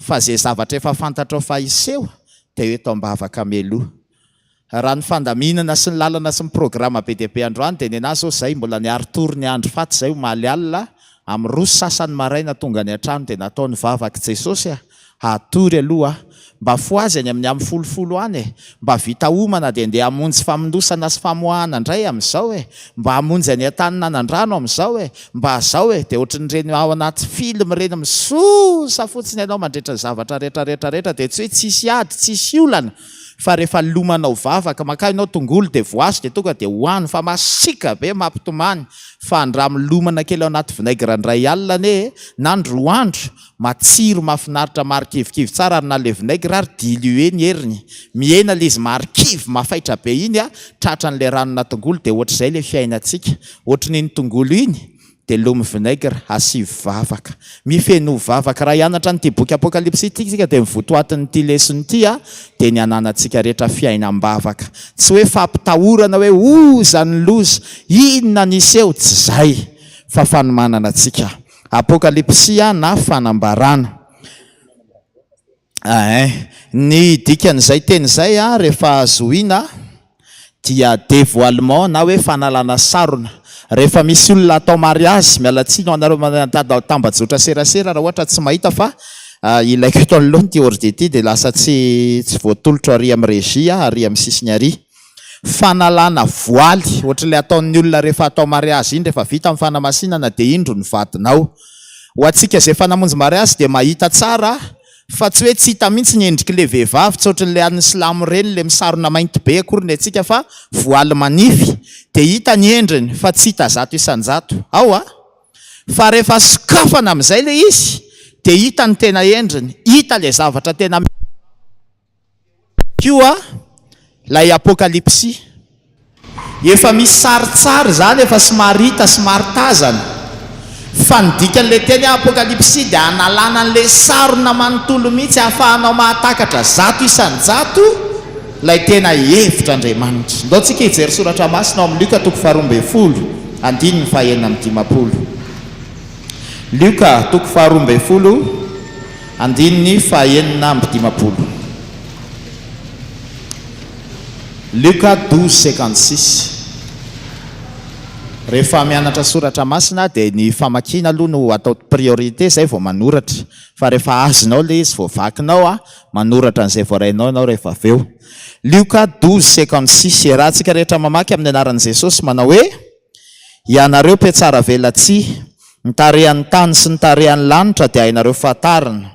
fa zay zavatra efa fantatra fahiseho dia eto ambavaka meloa. Raha ny fandaminana sy ny lalana sy ny programa be dia be androany dia ny anazy zao zay mbola niary tory ny andro faty zay omaly alina amin'ny roso sasany maraina tonga ny an-trano dia natao ny vavaka Jesosy a hatory aloha mba foazy any amin'ny amin'ny folofolo any mba vita homana dia ndeha hamonjy famondosana sy famoahana indray amin'izao mba hamonjy any Taninanandrano amin'izao mba zao dia ohatran'ireny ao anaty film reny misosa fotsiny ianao mandretra ny zavatra rehetrarehetrarehetra dia tsy hoe tsisy ady tsisy olana fa rehefa lomanao vavaka maka ianao tongolo dia voasy dia tonga dia hoany fa masika be mampitomany fa andra milomana kely ao anaty vinaigre ndray alina ane nandro andro matsiro mafinaritra marikivikivy tsara ary na le vinaigre ary dilué ny heriny miena le izy marikivy mafaitra be iny a tratran'le ranona tongolo dia ohatr'izay le fiainantsika ohatran'iny tongolo iny dia lomy vinaigre asivy vavaka mifeno vavaka raha hianatra nyity boky Apocalyptic sika dia mivotoatin'ity lesony ity a dia ny ananantsika rehetra fiainam-bavaka tsy hoe fampitahorana hoe zany loza inona niseho tsy zay fa fanomanana antsika Apocalypsia na fanambarana ny dikan'izay teny zay a rehefa azoina dia dévoilement na hoe fanalana sarona rehefa misy olona atao mariazy mialatsiny ho anareo tambajotra serasera raha ohatra tsy mahita fa ilaiko eto anoloany ty ordi ty dia lasa tsy voatolotro ary amin'ny regia ary amin'ny sisiny ary fanalana voaly ohatr'ilay ataon'ny olona rehefa atao mariazy iny rehefa vita amin'ny fanamasinana dia indro ny vadinao ho antsika izay fanamonjy mariazy dia mahita tsara fa tsy hoe tsy hita mihitsy ny endriky le vehivavy tsy ohatran'ilay an'ny silamo reny le misarona mainty be akory ny antsika fa voaly manify dia hita ny endriny fa tsy hita zato isan-jato ao fa rehefa sokafana amin'izay le izy dia hita ny tena endriny hita le zavatra tena koa lay Apocalypsia efa misy saritsary zany efa somary hita somary tazana fa ny dikan'le teny Apocalypsia dia analana an'le sarona manontolo mihitsy ahafahanao mahatakatra zato isan-jato lay tena hevitr'Andriamanitra. Ndao tsika hijery soratra Masina ao amin'ny Luka 12 andininy fahaenina amin'ny 50. Luka 12 andininy fahaenina amin'ny 50. Luka 12:56. Rehefa mianatra soratra Masina dia ny famakiana aloha no atao priorité zay vao manoratra fa rehefa azonao le izy vao vakinao manoratra an'izay voarainao ianao rehefa avy eo. Luka 12:56 rahantsika rehetra mamaky amin'ny anaran'i Jesosy manao hoe ianareo mpiatsara velatsihy nitarehan'ny tany sy nitarehan'ny lanitra dia hainareo fatarina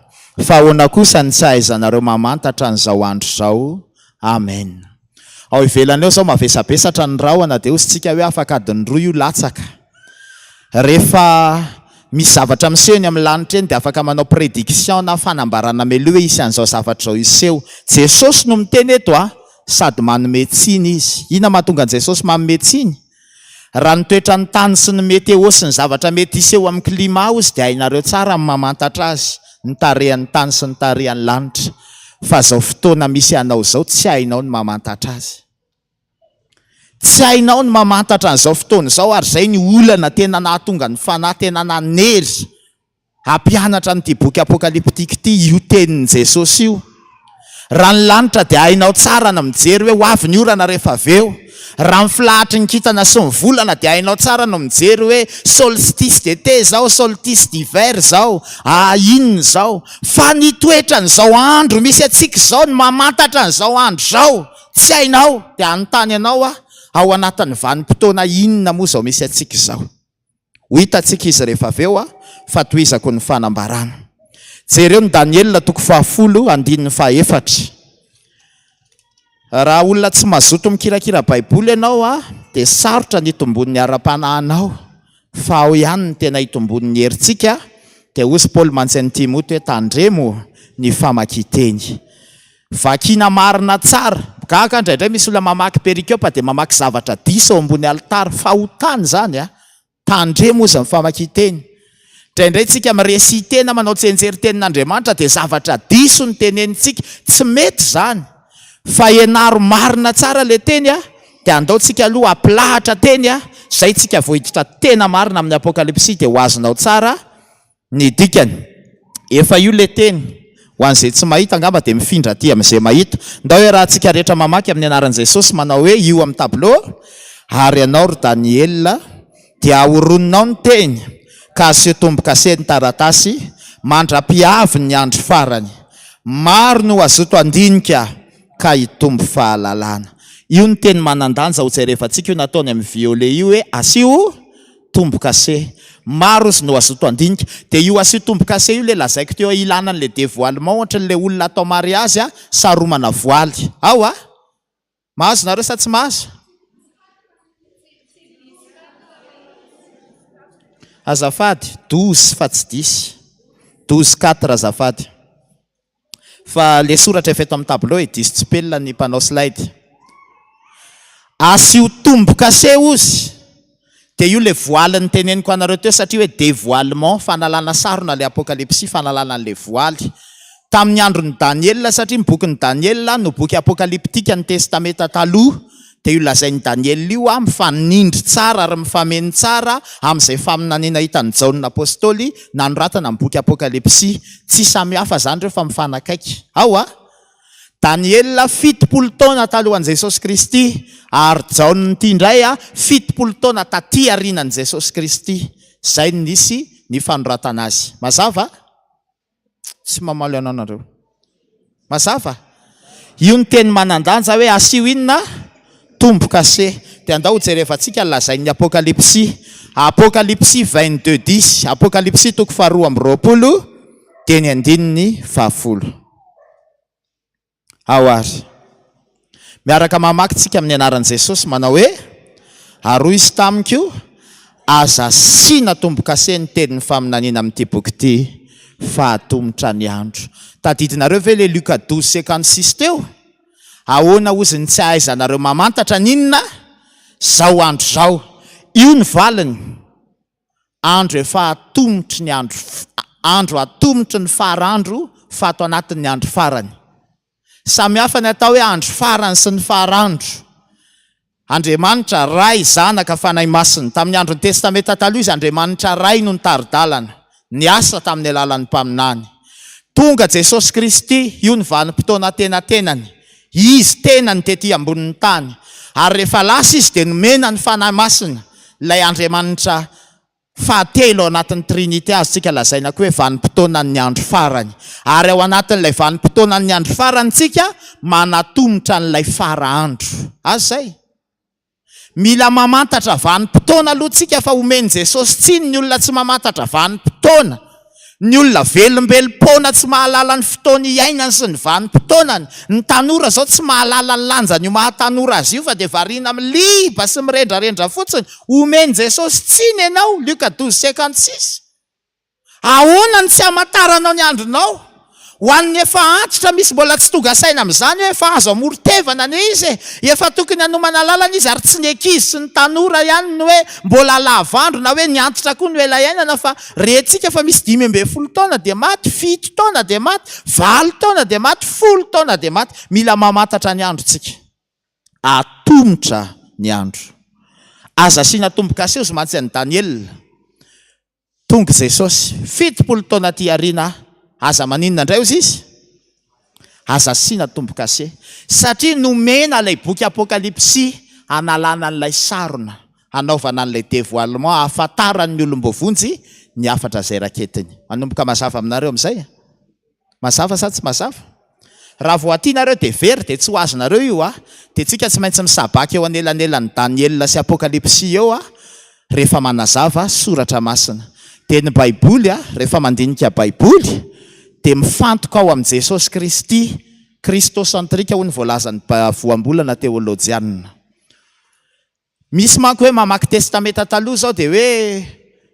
fa ahoana kosa ny tsy ahaizanareo mamantatra an'izao andro zao. Amen. Ao ivelany eo zao mavesabesatra ny rahona dia osintsika hoe afaka adiny roa io latsaka rehefa misy zavatra miseho ny amin'ny lanitra eny dia afaka manao prédiction na fanambarana meloa hoe isy an'izao zavatra zao iseho. Jesosy no miteny eto sady manome tsiny izy. Ina mahatonga an Jesosy manome tsiny? Raha nitoetra ny tany sy ny météo sy ny zavatra mety iseho amin'ny climat izy dia hainareo tsara amin'ny mamantatra azy nitarehan'ny tany sy nitarehan'ny lanitra fa zao fotoana misy anao zao tsy hainao ny mamantatra azy. Tsy hainao ny mamantatra an'izao fotoana izao ary zay ny olana tena nahatonga ny fanahy tena nanery hampianatra n'ity boky Apocalyptic ity io tenin'i Jesosy io. Raha ny lanitra dia hainao tsara na mijery hoe ho avy ny orana rehefa avy eo. Raha ny filahatry ny kintana sy ny volana dia hainao tsara no mijery hoe solstice d'été zao, solstice d'hiver zao, inona zao. Fa ny toetra n'izao andro misy atsika zao ny mamantatra n'izao andro zao tsy hainao dia anontany ianao ao anatin'ny vanim-potoana inona moa zao misy atsika izao. Ho hitantsika izy rehefa avy eo fa tohizako ny fanambarana. Jereo ny Daniel 10 andininy 4. Raha olona tsy mazoto mikirakira baiboly ianao dia sarotra ny itombon'ny ara-panahinao fa ao ihany ny tena itombon'ny herintsika. Dia hozy Paul manjainy Timoty hoe tandremo ny famaky-teny. Vakina marina tsara. Gaga indraindray misy olona mamaky perikopa dia mamaky zavatra diso ao ambony alitara fahotany zany tandremo izy amin'ny famaky-teny. Indraindray tsika miresy tena manao tsenjery tenin'Andriamanitra dia zavatra diso ny tenenitsika tsy mety zany fa ianaro marina tsara le teny dia andaontsika aloha ampilahatra teny a, izay tsika vohiditra tena marina amin'ny apokalypsy dia ho azonao tsara ny dikany. Efa io le teny ho an'izay tsy mahita angamba dia mifindra aty amin'izay mahita. Ndao hoe raha tsika rehetra mamaky amin'ny anaran'i Jesosy manao hoe io amin'ny tableau, ary ianao ry Daniel dia ahoroninao ny teny ka aseho tombo-kaseny taratasy mandra-piavy ny andro farany. Maro no azoto andinika ka hitombo fahalalana. Io ny teny manan-danja ho jerevantsika io nataony amin'ny violet io hoe asio tombo-kase. Maro izy no azoto andinika. Dia io asio tombo-kase io le lazaiko teo ilana an'le dévoilement ohatra le olona atao mariazy a saromana voaly. Ao a? Mahazo nareo sa tsy mahazo? Azafady 12 fa tsy 10. 12:4 azafady. Fa le soratra efa eto amin'ny tableau diso tsipelina ny mpanao slide. Asio tombo-kase ozy. Dia io le voaly ny teneniko anareo teo satria hoe dévoilement, fanalana sarona le apokalypsy, fanalana an'le voaly. Tamin'ny andron'ny Daniel satria ny bokin'ny Daniel no boky apokalyptika ny testamenta taloha. Dia io lazain'ny Daniel io a mifanindry tsara ary mifameny tsara amin'izay faminaniana hitany Jaona apôstôly nanoratana amin'ny boky apokalypsy. Tsy samy hafa zany reo fa mifanakaiky. Ao a? Daniel 70 taona talohan'i Jesosy Kristy ary Jaona ity indray a 70 taona taty aorianan'i Jesosy Kristy. Zay nisy ny fanoratana azy. Mazava? Tsy mamaly anao nareo. Mazava? Io ny teny manan-danja hoe asio inona? Tombo-kase. Dia andao jerevantsika lazain'ny apokalypsy. Apokalypsy 22:10. Apokalypsy 2:20 teny 9:10. Ao ary. Miaraka mamakitsika amin'ny anaran'i Jesosy manao hoe aroy izy tamiko aza sina tombo-kase ny tenin'ny faminaniana amin'ity boky ity fahatomotra ny andro. Tadidinareo ve le Luka 12:56 teo? Ahoana ozy ny tsy ahaizanareo mamantatra ninona? Zao andro zao. Io ny valiny. Andro efa atomotry ny andro. Andro atomotry ny farandro fato anatin'ny andro farany. Samy hafa ny atao hoe andro farany sy ny farandro. Andriamanitra ray zanaka fanahy masina. Tamin'ny andron'ny testamenta taloha izy Andriamanitra ray no nitaridalana. Ny asa tamin'ny alalan'ny mpaminany. Tonga Jesosy Kristy, io ny vanim-potoana tena-tenany. Izy tena ny tety ambonin'ny tany. Ary rehefa lasa izy dia nomena ny fanahy masina. Ilay Andriamanitra fahatelo ao anatin'ny trinité azy tsika lazaina koa hoe vanim-potoanan'ny andro farany. Ary ao anatin'ilay vanim-potoanan'ny andro farany tsika manatomotra n'ilay faraandro. Azay. Mila mamantatra vanim-potoana aloha tsika fa omeny Jesosy tsiny ny olona tsy mamantatra vanim-potoana. Ny olona velombelom-poana tsy mahalala ny fotoana iainany sy ny vanim-potoanany. Ny tanora zao tsy mahalala ny lanjany io mahatanora azy io fa dia variana amin'ny liba sy mirendrarendra fotsiny. Omeny Jesosy tsiny ianao. Luka 12:56. Ahoana ny tsy hamantaranao ny andronao? Ho an'ny efa antitra misy mbola tsy tonga saina amin'izany hoe efa azo amorotevana ny izy. Efa tokony hanomana lalana izy ary tsy ny ankizy sy ny tanora ihany no hoe mbola lavandro na hoe ny antitra koa no ela iainana fa rehetsiaka fa misy 15 taona dia maty, 7 taona dia maty, 8 taona dia maty, 10 taona dia maty. Mila mamantatra ny andro tsika. Atomotra ny andro. Aza asiana tombo-kase ozy mantsy an'i Daniel. Tonga Jesosy 70 taona ty aoriana. Aza maninona indray ozy izy? Aza asiana tombo-kase. Satria nomena ilay boky apokalypsy analana n'ilay sarona. Anaovana n'ilay dévoilement ahafantaran'ny olombovonjy ny afatra izay raketiny. Manomboka mazava aminareo amin'izay? Mazava sa tsy mazava? Raha vao atianareo dia very dia tsy ho azonareo io a. Dia tsika tsy maintsy misabaky eo anelanelan'ny Daniel sy apokalypsy eo a. Rehefa manazava soratra masina. Dia ny baiboly a, rehefa mandinika baiboly dia mifantoka ao amin'i Jesosy Kristy, kristocentrika ho ny voalazan'ny voambolana teolojianina. Misy manko hoe mamaky testamenta taloha zao dia hoe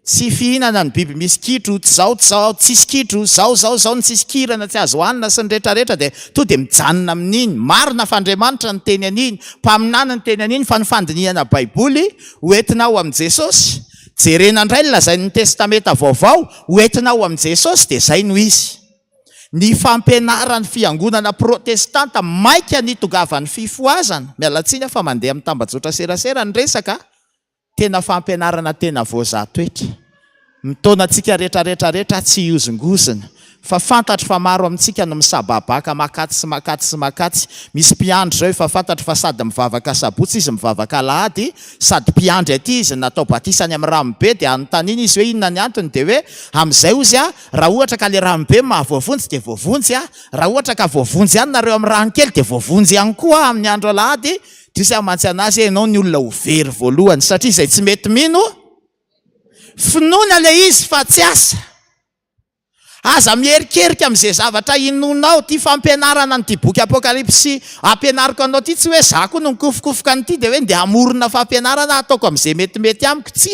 tsy fihinana ny biby misy kitro, zao tsisy kitro, zao ny tsisy kirana tsy azo hohanina sy ny rehetrarehetra dia to dia mijanona amin'iny. Marina fa Andriamanitra ny teny an'iny, mpaminana ny teny an'iny fa ny fandinihana baiboly hoentina ao amin'i Jesosy. Jerena indray ny lazain'ny testamenta vaovao hoentina ao amin'i Jesosy dia zay no izy. ny fampianaran'ny fiangonana protestanta maika nitongavany fifoazana mialatsiny fa mandeha amin'ny tambajotra serasera ny resaka tena fampianarana tena voazatoetra mitona antsika rehetrarehetrarehetra tsy iozongozona fa fantatro fa maro amintsika no misababaka makaty sy makaty sy makaty misy mpiandry zao efa fantatro fa sady mivavaka sabotsy izy mivavaka lahady sady mpiandry aty izy natao batisany amin'ny ramobe dia anontaniana izy hoe inona ny antony dia hoe amin'izay ozy a raha ohatra ka le ramobe mahavoavonjy dia voavonjy a raha ohatra ka voavonjy ihany nareo amin'ny rankely dia voavonjy ihany koa amin'ny andro alahady dia mantsy anazy ianao ny olona ho very voalohany satria izay tsy mety mino finoana le izy fa tsy asa aza mierikerika amin'izay zavatra inonao ty fampianarana ny ty boky apokalypsy ampianariko anao ty tsy hoe za koa no nikofokofoka an'ity dia hoe ndeha amorona fampianarana ataoko amin'izay metimety amiko tsy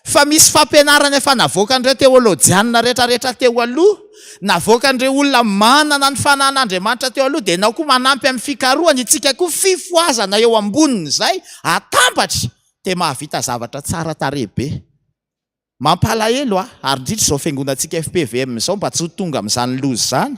fa misy fampianarana efa navoaka an'ireo teolojianina rehetrarehetra teo aloha navoaka an'ireo olona manana ny fanan'Andriamanitra teo aloha dia ianao koa manampy amin'ny fikarohany itsika koa fifoazana eo amboniny izay atambatra dia mahavita zavatra tsara tarehibe mampalahelo ary indrindra izao fiangonantsika FPVM izao mba tsy ho tonga amin'izany lozy zany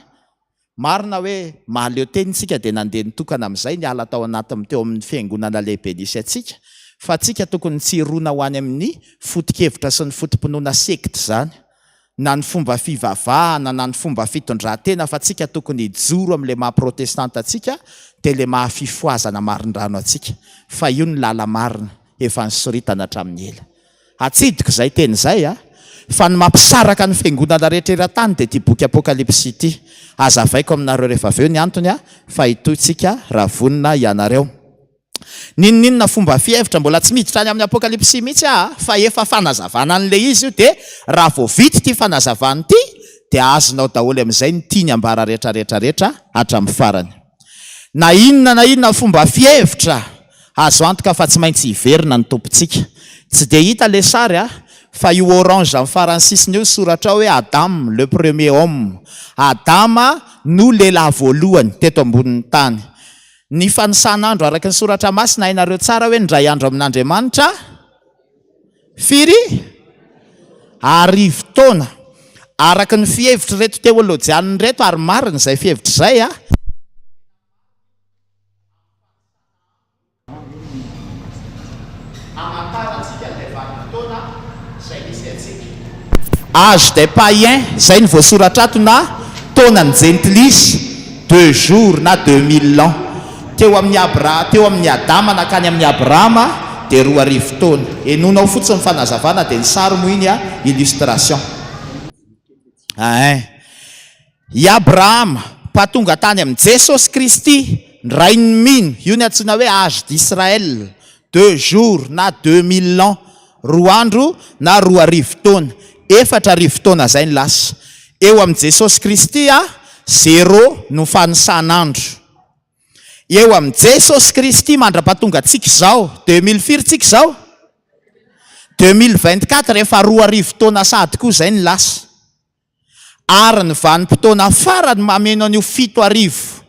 marina hoe mahaleo tenintsika dia nandeha nitokana amin'izay ny ala tao anatiny teo amin'ny fiangonana lehibe nisy atsika fa atsika tokony tsy hirona ho any amin'ny fotikevitra sy ny fotompinoana sekta zany na ny fomba fivavahana na ny fomba fitondran-tena fa atsika tokony hijoro amin'ilay maha-protestanta atsika dia ilay mahafifoazana marindrano atsika fa io ny lala marina efa nysoritana hatramin'ny ela atsidiko izay teny izay fa ny mampisaraka ny fiangonana rehetra eran-tany dia ty boky apokalypsy ity azavaiko aminareo rehefa avy eo ny antony fa itoitsika raha vonina ianareo ninoninona fomba fihevitra mbola tsy miditra any amin'ny apokalypsy mihitsy fa efa fanazavana an'le izy io dia raha voavity ty fanazavana ity dia azonao daholo amin'izay ny tiany ambara rehetrarehetrarehetra hatramin'ny farany na inona fomba fihevitra azo antoka fa tsy maintsy hiverina ny tompontsika tsy dia hita le sary fa io orange amin'ny farany sisiny io soratra hoe Adam le premier homme Adama no lehilahy voalohany teto ambonin'ny tany ny fanisan'andro araka ny soratra masina hainareo tsara hoe ndray andro amin'Andriamanitra firy arivo taona araka ny fihevitra reto teolojianiny reto ary marina izay fihevitra izay âge des païens zay ny voasoratra ato na taonany gentlisy 2 jours na 2000 ans teo amin'ny Adama nakany amin'ny Abrahama dia 2 arivo taona enonao fotsiny fanazavana dia ny sary moa iny illustration i Abrahama patonga tany amin'ny Jesosy Kristy rainy mino io ny antsoina hoe âge d'Israël 2 jours na 2000 ans 2 andro na 2 arivo taona 4 arivo taona zay ny lasa eo amin'ny Jesosy Kristy 0 no fanisan'andro eo amin'ny Jesosy Kristy mandra-patonga tsika zao 2000 firy tsika zao 2024 rehefa 2 arivo taona sady koa zay ny lasa ary ny vanim-potoana farany mameno an'io 7 arivo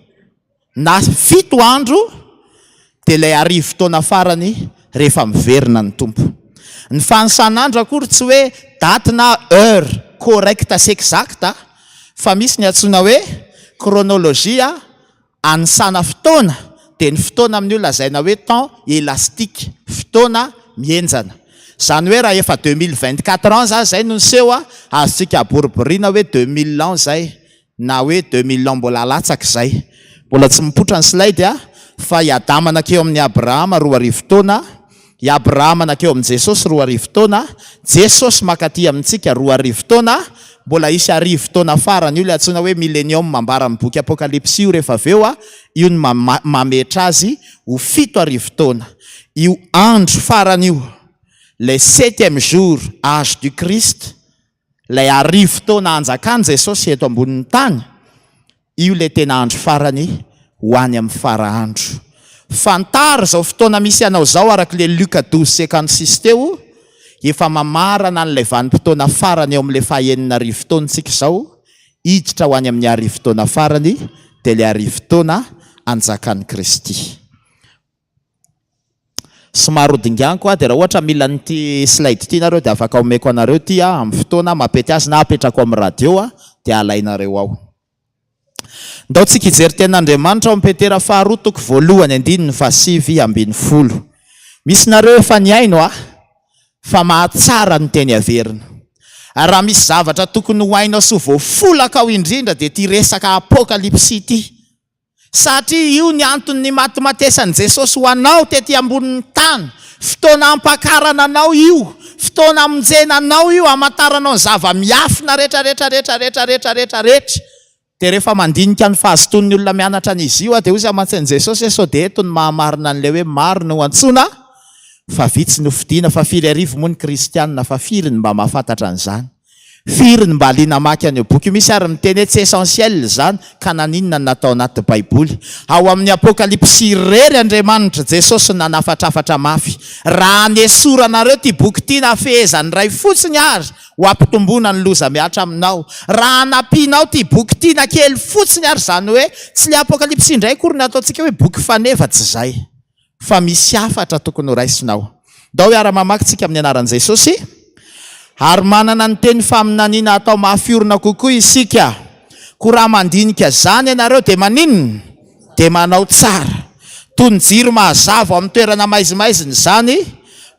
na 7 andro dia ilay arivo taona farany rehefa miverina ny tompo ny fanisan'andro akory tsy hoe daty na heure correcta sy exacta fa misy ny antsoina hoe chronologia anisana fotoana dia ny fotoana amin'ny io lazaina hoe temps élastique fotoana mienjana zany hoe raha efa 2024 ans zay no niseho azontsika aboriborina hoe 2000 ans zay na hoe 2000 ans mbola latsaka zay mbola tsy mipotra ny slide fa i Adama nakeo amin'ny Abrahama 2 arivo taona i Abrahama nakeo amin'ny Jesosy 2 arivo taona Jesosy makaty amintsika 2 arivo taona mbola isy arivo taona farany io le antsoina hoe millennium mambara amin'ny boky apokalypsy io rehefa avy eo io ny mametra azy ho 7 arivo taona io andro farany io le 7e jour âge du Christ lay arivo taona anjakany Jesosy eto ambonin'ny tany io le tena andro farany ho any amin'ny faraandro fantara zao fotoana misy anao zao araka le Luka 12:56 teo efa mamarana an'ilay vanim-potoana farany eo amin'ilay fahaenina arivo taonantsika zao hiditra ho any amin'ny arivo taona farany dia le arivo taona anjakan'i Kristy somary hodinganiko dia raha ohatra mila n'ity slide ity nareo dia afaka omeko anareo ty amin'ny fotoana mapety azy na apetrako amin'ny radio dia alainareo ao Ndao tsika hijery tenin'Andriamanitra ao Petera faharoa toko voalohany 9:7-10. Misy nareo efa niaino fa mahatsara ny teny averina. Raha misy zavatra tokony hoainao sy voafolaka ao indrindra dia ty resaka Apocalypse ity. Satria io ny antony matimatesan'i Jesosy ho anao tety ambonin'ny tany. Fotoana ampakarana anao io, fotoana amonjena anao io, amantaranao ny zava-miafina rehetra. Dia rehefa mandinika ny fahazon'ny olona mianatra an'izy io dia ozy aman-tsain'i Jesosy sao dia eto ny mahamarina an'ilay hoe maro no antsoina fa vitsy no fidiana, fa firy arivo moa ny kristianina, fa firy ny mba mahafantatra an'izany, firy ny mba aliana maky an'io boky misy ary miteny hoe tsy essentiel zany ka naninona ny natao anaty baiboly. Ao amin'ny Apocalypse irery Andriamanitra Jesosy nanafatrafatra mafy. Raha niesoranareo ty boky ty na fehezany ray fotsiny ary ho ampitomboana ny loza miatra aminao. Raha napinao ty boky ty na kely fotsiny ary zany hoe tsy le Apocalypse indray kory nataontsika hoe boky fanefatsy zay, fa misy hafatra tokony ho raisinao. Ndao hiara-mamaky tsika amin'ny anaran'i Jesosy. Ary manana ny teny faminaniana atao mahafiorina kokoa isika. Ko raha mandinika zany ianareo dia maninona? Dia manao tsara. Toy ny jiro mahazava amin'ny toerana maizimaiziny zany,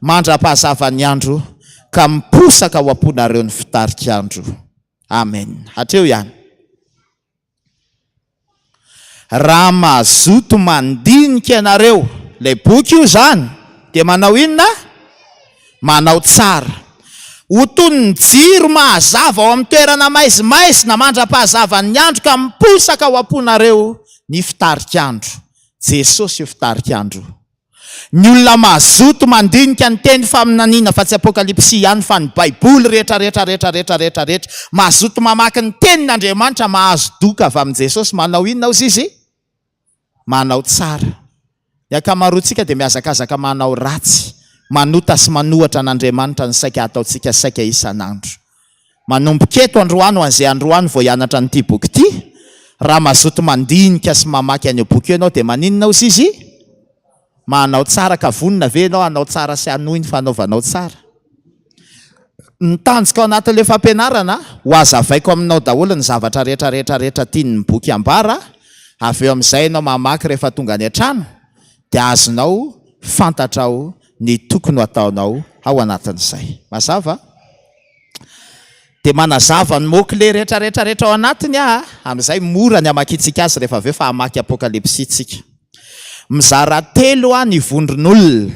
mandra-pahazava ny andro ka miposaka ho amponareo ny fitarik'andro. Amen. Hatreo ihany. Raha mazoto mandinika ianareo ilay boky io zany dia manao inona? Manao tsara. Ho toy ny jiro mahazava ao amin'ny toerana maizimaizina mandra-pahazava ny andro ka miposaka ho amponareo ny fitarik'andro. Jesosy io fitarik'andro. Ny olona mazoto mandinika ny teny faminaniana fa tsy Apocalypse ihany fa ny baiboly rehetra. Mazoto mamaky ny tenin'Andriamanitra mahazo doka avy amin'ny Jesosy. Manao inona ozy izy? Manao tsara. Ny akamaroantsika dia miazakazaka manao ratsy, manota sy manohatra n'Andriamanitra ny saika ataontsika saika isan'andro. Manomboka eto androany ho an'izay androany vao hianatra n'ity boky ity. Raha mazoto mandinika sy mamaky an'io boky ianao dia maninona ozy izy? Manao tsara. Ka vonina ve ianao hanao tsara sy hanohy ny fanaovanao tsara? Ny tanjika ao anatin'ilay fampianarana ho azavaiko aminao daholo ny zavatra rehetra tiany ny boky ambara. Avy eo amin'izay ianao mamaky rehefa tonga any an-trano dia azonao fantatrao ny tokony ataonao ao anatin'izay. Mazava? Dia manazava ny mot-clé rehetra ao anatiny amin'izay mora ny hamakitsika azy rehefa avy eo fa hamaky Apocalypse itsika. Mizara 3 ny vondron'olona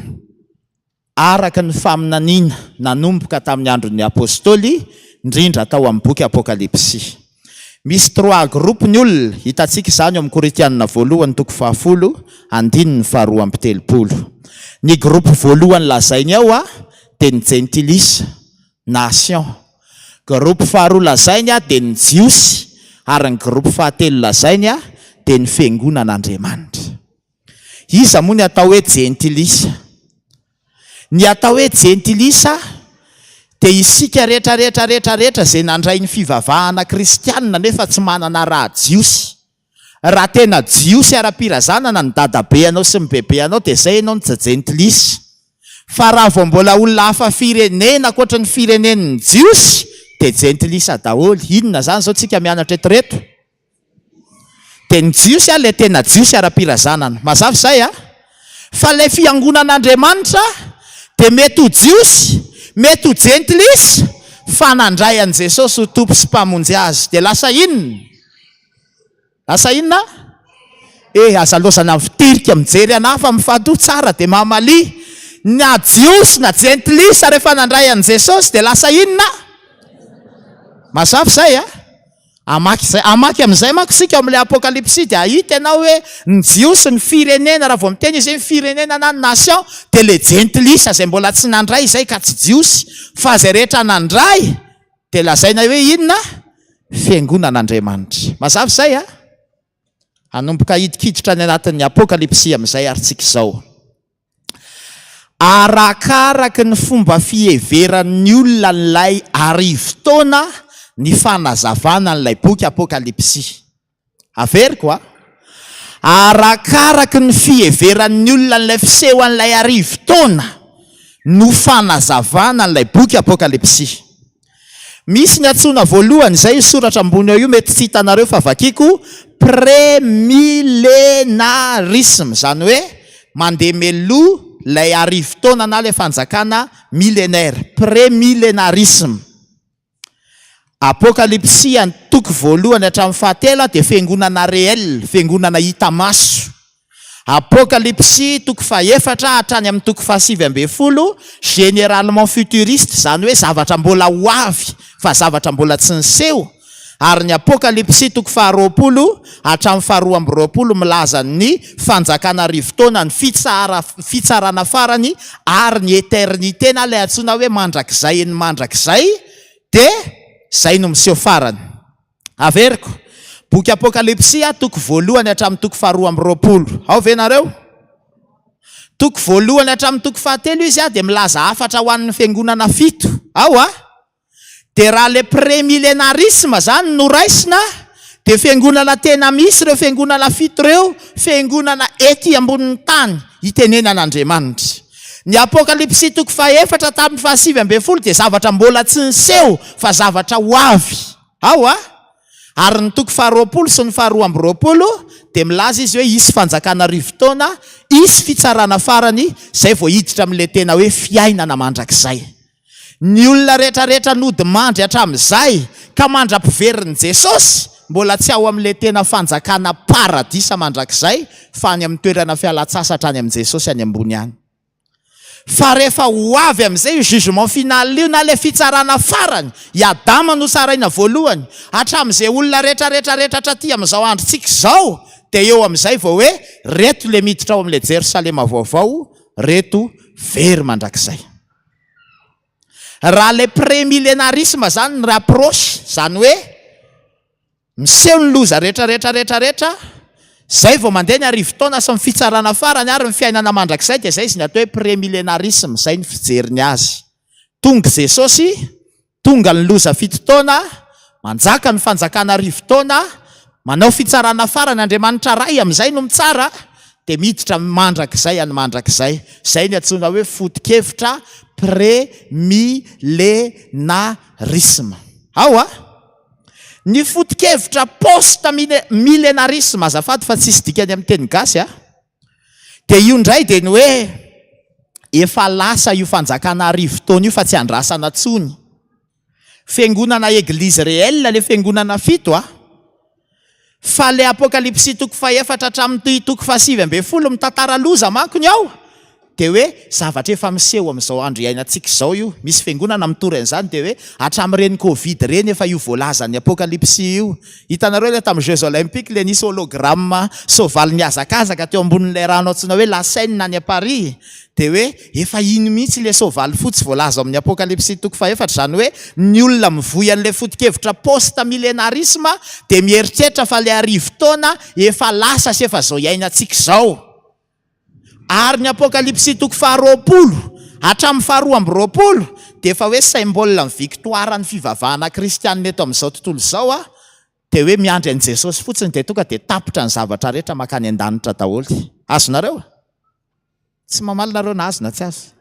araka ny faminaniana nanomboka tamin'ny andron'ny apôstôly indrindra tao amin'ny boky Apocalypse. Misy 3 groupe ny olona hitantsika izany eo amin'ny Korintianina voalohany toko 10:2-3. Ny groupe voalohany lazainy ao dia ny gentilis, nation. Groupe faharoa lazainy dia ny jiosy, ary ny groupe fahatelo lazainy dia ny fiangonan'Andriamanitra. Iza moa ny atao hoe gentilisa? Ny atao hoe gentilisa dia isika rehetra zay nandray ny fivavahana kristianina nefa tsy manana raha jiosy. Raha tena jiosy ara-pirazanana ny dadabe anao sy ny bebe anao dia zay ianao ny gentilisa. Fa raha vao mbola olona hafa firenena ankoatra ny firenen'ny jiosy dia gentilisa daholo. Inona zany zao tsika mianatra etoreto? Dia ny jiosy ilay tena jiosy ara-pirazanana. Mazava izay fa ilay fiangonan'Andriamanitra dia mety ho jiosy, mety ho gentilis, fa nandray an'i Jesosy ho tompo sy mpamonjy azy dia lasa inona? Lasa inona? Aza losana amin'ny fitirika mijery anahy fa mifatoho tsara dia mamalia. Na jiosy na gentilis rehefa nandray an'i Jesosy dia lasa inona? Mazava izay amaky amin'izay manko sika amin'ilay Apocalypse dia hita ianao hoe ny jiosy ny firenena, raha vao miteny izy hoe firenena na ny nation, dia le gentilisa izay mbola tsy nandray izay ka tsy jiosy, fa izay rehetra nandray dia lazaina hoe inona? Fiangonan'Andriamanitra. Mazava izay hanomboka hidikiditra ny anatin'ny Apocalypse amin'izay ary tsika izao. Arakaraky ny fomba fiheveran'ny olona n'ilay arivo-taona ny fanazavana n'ilay boky Apocalypse. Averiko arakaraky ny fiheveran'ny olona n'ilay fiseho an'ilay arivo-taona no fanazavana n'ilay boky Apocalypse. Misy ny antsoina voalohany izay soratra ambony eo io mety tsy hitanareo fa vakiako prémillénarisme, zany hoe mandeha meloha lay arivo-taona na lay fanjakana millénaire, prémillénarisme. Apocalypsia ny toko voalohany hatramin'ny fahatelo dia fiangonana réel, fiangonana hita maso. Apocalypsie toko faefatra hatrany amin'ny toko fahasivy ambin'ny folo, généralement futuriste, zany hoe zavatra mbola ho avy fa zavatra mbola tsy niseho. Ary ny apocalypsie toko faharoapolo hatramin'ny faharoa amby roapolo milaza ny fanjakana arivo-taona, ny fitsarana farany ary ny éternité na ilay antsoina hoe mandrakizay ny mandrakizay, dia zay no miseho farany. Averiko boky apocalypsia toko voalohany hatramin'ny toko faharoa amby roapolo. Ao ve nareo? Toko voalohany hatramin'ny toko fahatelo izy dia milaza afatra ho an'ny fiangonana fito. Ao dia raha le prémillénarisme zany no raisina, dia fiangonana tena misy ireo fiangonana fito ireo, fiangonana ety ambonin'ny tany itenenan'Andriamanitra. Ny apocalypsie toko faefatra tamin'ny fahasivy ambin'ny folo dia zavatra mbola tsy niseho fa zavatra ho avy. Ao ary ny toko faharoapolo sy ny faharoa amby roapolo dia milaza izy hoe isy fanjakana arivo-taona, isy fitsarana farany, zay vao hiditra amin'ilay tena hoe fiainana mandrakizay. Ny olona rehetrarehetra nody mandry hatramin'izay ka mandra-piveriny Jesosy mbola tsy ao amin'ilay tena fanjakana paradisa mandrakizay fa any amin'ny toerana fialan-tsasatra any amin'ny Jesosy any ambony any. Fa rehefa ho avy amin'izay io jugement final io na ilay fitsarana farany, i Adama no saraina voalohany, hatramin'izay olona rehetrarehetra aty amin'izao androntsika izao, dia eo amin'izay vao hoe reto le miditra ao amin'ilay Jerosalema vaovao, reto very mandrakizay. Raha le prémillénarisme zany ny rapproche, zany hoe miseho ny loza rehetrarehetra, zay vao mandeha ny arivo-taona sy ny fitsarana farany ary ny fiainana mandrakizay, dia zay izy ny atao hoe prémillénarisme, zay ny fijeriny azy. Tonga Jesosy, tonga ny loza fito taona, manjaka ny fanjakana arivo-taona, manao fitsarana farany Andriamanitra ray amin'izay no mitsara, dia miditra mandrakizay any mandrakizay. Zay ny antsoina hoe foto-kevitra prémillénarisme. Ao ny foto-kevitra post-millénarisme, azafady fa tsisy dikany amin'ny teny gasy dia io ndray dia ny hoe efa lasa io fanjakana arivo-taona io fa tsy andrasana tsony. Fiangonana église réel le fiangonana fito fa le apocalypsie toko faefatra hatramin'ny toko fahasivy ambin'ny folo mitantara loza mankony ao, dia hoe zavatra efa miseho amin'izao andro iainantsika izao io. Misy fiangonana mitory an'izany dia hoe hatramin'ireny Covid ireny efa io voalazan'ny apocalypsie io. Hitanareo ilay tamin'ny Jeux olympiques ilay nisy hologramme soavaly niazakazaka teo ambonin'ilay rano antsoina hoe la Seine any à Paris, dia hoe efa iny mihitsy ilay soavaly fotsy voalaza amin'ny apocalypsie toko faefatra, zany hoe ny olona mivoy an'ilay foto-kevitra post-millénarisme dia mieritreritra fa ilay arivo-taona efa lasa sy efa zao iainantsika izao. Ary ny apocalypsie toko faharoapolo hatramin'ny faharoa amby roapolo dia efa hoe symbole ny victoire ny fivavahana kristianina eto amin'izao tontolo izao dia hoe miandry an'i Jesosy fotsiny dia tonga dia tapitra ny zavatra rehetra makany an-danitra daholo. Azonareo? Tsy mamalinareo na azona tsy azo?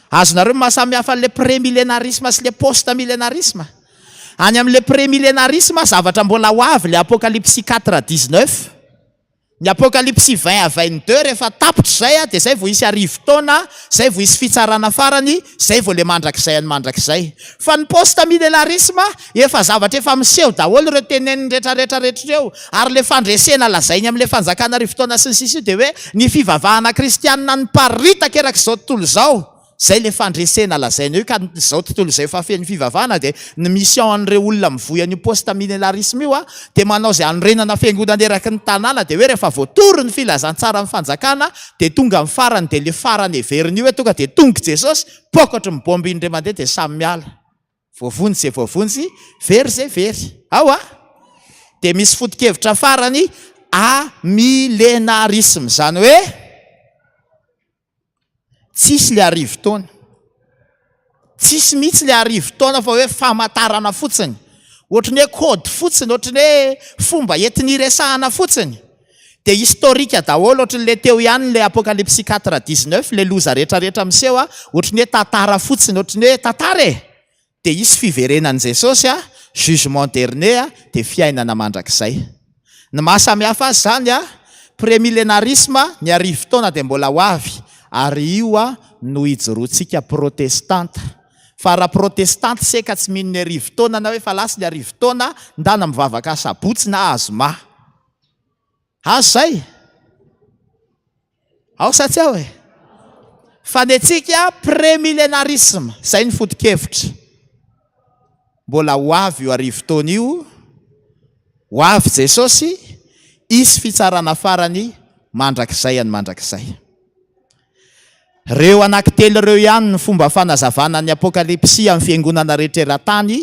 Azonareo mahasamy hafa le prémillénarisme sy le post-millénarisme? Any amin'le prémillénarisme zavatra mbola ho avy le apocalypsie 4:19. Ny apocalypsie 20:22 rehefa tapitra zay dia zay vao isy arivo-taona, zay vao isy fitsarana farany, zay vao le mandrakizay any mandrakizay. Fa ny post-millénarisme efa zavatra efa miseho daholo ireo teneniny rehetrarehetra ireo, ary le fandresena lazainy amin'le fanjakana arivo-taona sy ny sisa io dia hoe ny fivavahana kristianina ny paritaka erak'izao tontolo izao. Zay le fandresena lazaina io, ka izao tontolo izay efa feno fivavahana dia ny mission an'ireo olona mivoy an'io post-millénarisme io dia manao izay anorenana fiangonana eraky ny tanàna, dia hoe rehefa voatory ny filazantsara ny fanjakana dia tonga amin'ny farany, dia le farany heveriny io tonga dia tonga Jesosy, pokatra ny bomby indray mandeha dia samy miala. Voavonjy zay voavonjy, very zay very. Ao dia misy foto-kevitra farany amillénarisme, zany hoe tsisy le arivo-taona, tsisy mihitsy le arivo-taona fa hoe famantarana fotsiny, ohatrany hoe kôdy fotsiny, ohatrany hoe fomba enti-niresahana fotsiny. Dia historika daholo, ohatrany teo ihany le apocalypsie 4:19 le loza rehetrarehetra miseho ohatrany hoe tantara fotsiny, ohatrany hoe tantara dia isy fiverenan'i Jesosy jugement dernier dia fiainana mandrakizay. Ny mahasamihafa azy zany a prémillénarisme ny arivo-taona dia mbola ho avy ary io a no ijoroantsika protestanta. Fa raha protestanta seka tsy mino ny arivo-taona na hoe fa lasa ny arivo-taona ndana mivavaka sabotsy na azoma. Azo zay? Ao sa tsy ao e? Fa ny antsika prémillénarisme, zay ny foto-kevitra. Mbola ho avy io arivo-taona io, ho avy Jesosy, isy fitsarana farany mandrakizay any mandrakizay. Reo anankitelo reo ihany ny fomba fanazavana ny apokalipsia amin'ny fiangonana rehetra eran-tany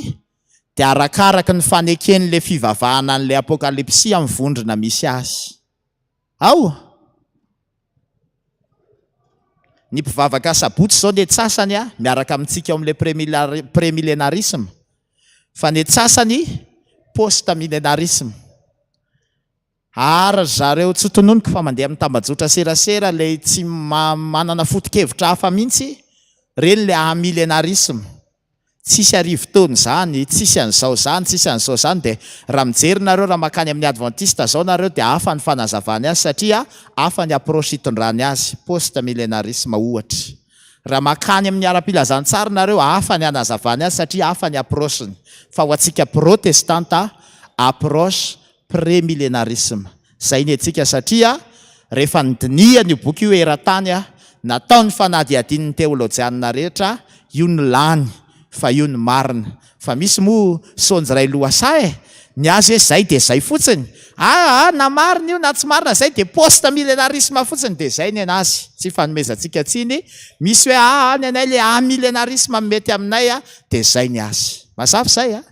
dia arakaraka ny faneken'le fivavahana an'le apokalipsia amin'ny vondrona misy azy. Ao? Ny mpivavaka sabotsy zao ny sasany a miaraka amintsika amin'le prémillénarisme. Fa ny sasany post-millénarisme. Ary zareo tsy tononoko fa mandeha amin'ny tambajotra serasera le tsy manana foto-kevitra hafa mihitsy, reny le amillénarisme. Tsisy arivo-taona zany, tsisy an'izao zany, tsisy an'izao zany dia raha mijery nareo raha makany amin'ny adventiste zao nareo dia hafa ny fanazavany azy satria hafa ny approche hitondrany azy, post-millénarisme ohatra. Raha makany amin'ny ara-pilazantsara nareo hafa ny anazavany azy satria hafa ny approche-ny. Fa ho antsika protestanta approche prémillénarisme. Zay ny antsika satria rehefa nydiniany io boky io eran-tany a nataony fanadihadian'ny teolojianina rehetra, io ny lany fa io ny marina. Fa misy moa sonjy ray loasa ny azy hoe zay dia zay fotsiny. Na marina io na tsy marina zay dia post-millénarisme fotsiny dia zay ny anazy. Tsy fanomezantsika tsiny. Misy hoe ny anay le amillénarisme mety aminay a dia zay ny azy. Mazava zay a?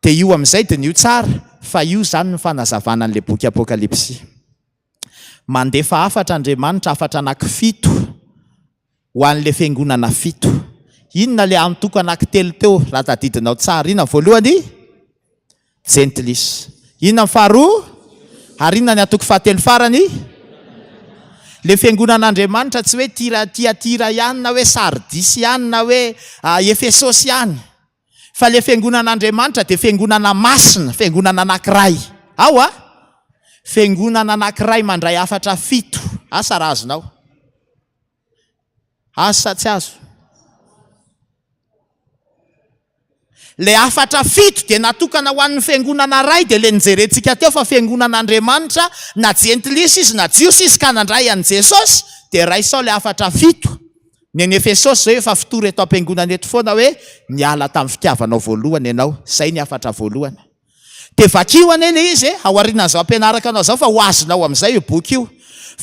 Dia io amin'izay dia nio tsara fa io zany ny fanazavana an'le boky apokalipsia. Mandefa afatra Andriamanitra, afatra anankifito ho an'le fiangonana fito. Inona le antoko anankitelo teo raha tadidinao tsara? Inona voalohany? Gentlis. Inona faharoa? Ary inona ny antoko fahatelo farany? Le fiangonan'Andriamanitra tsy hoe Tiatira ihany na hoe Sardis ihany na hoe Efesosy ihany. Fa le fiangonan'Andriamanitra dia fiangonana masina, fiangonana anankiray. Ao a? Fiangonana anankiray mandray afatra fito. Asa raha azonao? Asa tsy azo? Le afatra fito dia natokana ho an'ny fiangonana ray dia le nijerentsika teo fa fiangonan'Andriamanitra na Gentlis izy na Jios izy ka nandray an'i Jesosy dia ray sao le afatra fito. Ny any Efesosy zao efa fitory eto am-piangonana eto foana hoe niala tamin'ny fitiavanao voalohany ianao. Zay ny afatra voalohany. Dia vakio anele izy ao aorianan'izao ampianaraka anao zao fa ho azonao amin'izay io boky io.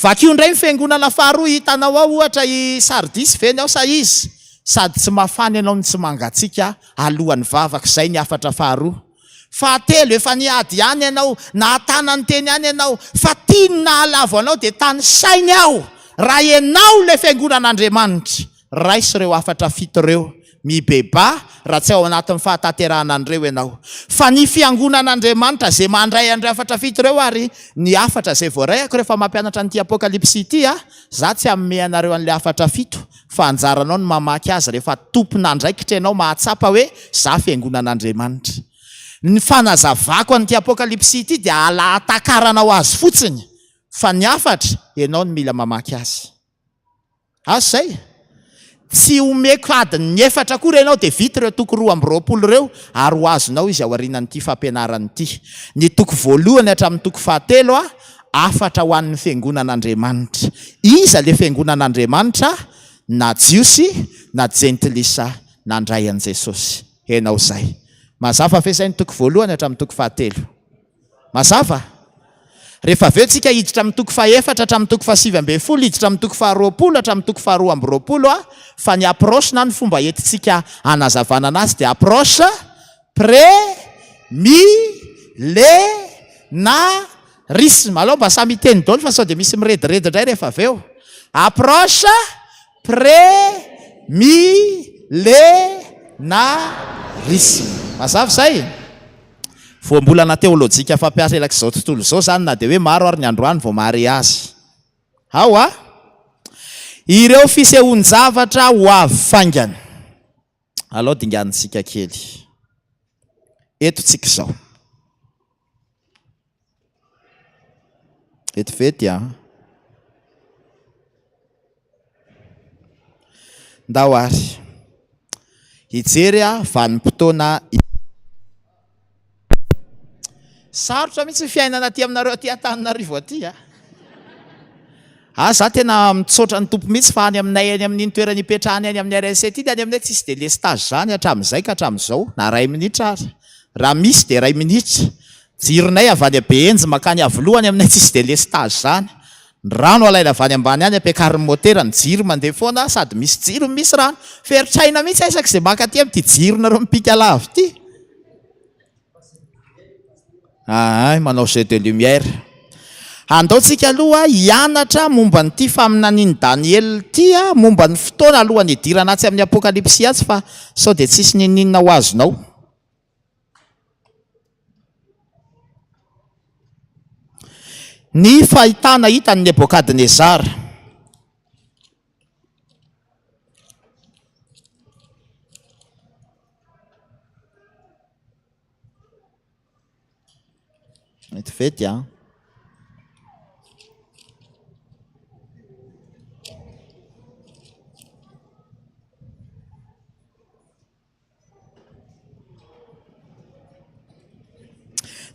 Vakio indray ny fiangonana faharoa hitanao ao ohatra i Sardis veny ao sa izy. Sady tsy mafany ianao ny tsy mangatsika alohan'ny vavaka. Zay ny afatra faharoa. Fahatelo efa niady ihany ianao, na tanany teny ihany ianao, fa tiany na halavo anao dia tany sainy ao. Raha ianao le fiangonan'Andriamanitra, raisy ireo afatra fito ireo mibeba raha tsy ao anatin'ny fahatanterahana an'ireo ianao. Fa ny fiangonan'Andriamanitra zay mandray an'ireo afatra fito ireo ary ny afatra zay voarayako rehefa mampianatra an'ity apokalipsia ity za tsy hameha anareo an'le afatra fito fa anjaranao ny mamaky azy rehefa tompona andraikitra ianao mahatsapa hoe za fiangonan'Andriamanitra. Ny fanazavako an'ity apokalipsia ity dia alahatakaranao azy fotsiny. Fa ny afatra ianao ny mila mamaky azy. Azo zay? Tsy omeko adiny ny efatra koa ianao dia vita ireo toko 220 ireo ary ho azonao izy ao aorianan'ity fampianarana ity. Ny toko voalohany hatramin'ny toko fahatelo afatra ho an'ny fiangonan'Andriamanitra. Iza le fiangonan'Andriamanitra? Na Jiosy na Gentlis nandray an'i Jesosy. Ianao zay. Mazava fe zay ny toko voalohany hatramin'ny toko fahatelo. Mazava? Rehefa aveo tsika hiditra amin'ny toko fahaefatra hatramin'ny toko faha-9, hiditra amin'ny toko faha-20 hatramin'ny toko faha-20, fa ny approche na ny fomba entintsika hanazavana anazy dia approche prémillénarisme. Aloha mba samy teny daholo fa sao dia misy mirediredy indray rehefa aveo. Approche prémillénarisme. Mazava zay? Voambolana teolojika fampiasa elak'izao tontolo izao zany na dia hoe maro ary ny androany vao mahare azy. Ao a? Ireo fisehoan-javatra ho avy faingana. Alao dinganitsika kely. Eto tsika izao. vetivety ndao ary hijery vanim-potoana sarotra mihitsy fiainana aty aminareo aty Antananarivo aty za tena mitsotra ny tompo mihitsy fa any aminay any amin'iny toerana ipetrahany any amin'ny RST ity any aminay tsisy de le stage zany hatramin'izay ka hatramin'izao na 2 minitra ary raha misy de 2 minitra jironay avy any Abehenjy makany avolohany aminay tsisy de le stage zany ny rano alaina avy any ambany any ampiakariny motera ny jiro mandeha foana sady misy jiro misy rano feritraina mihitsy aisak izay maka aty amin'ity jironareo mipika lava ity manao jeu de lumière andaotsika aloha hianatra momba nyity faminaniny Daniel ity momba ny fotoana alohan'ny hidirana atsy amin'ny Apocalypse atsy fa sao de tsisy ninina ho azonao. Ny fahitana hitan'ny Nebokadnezara. Vetivety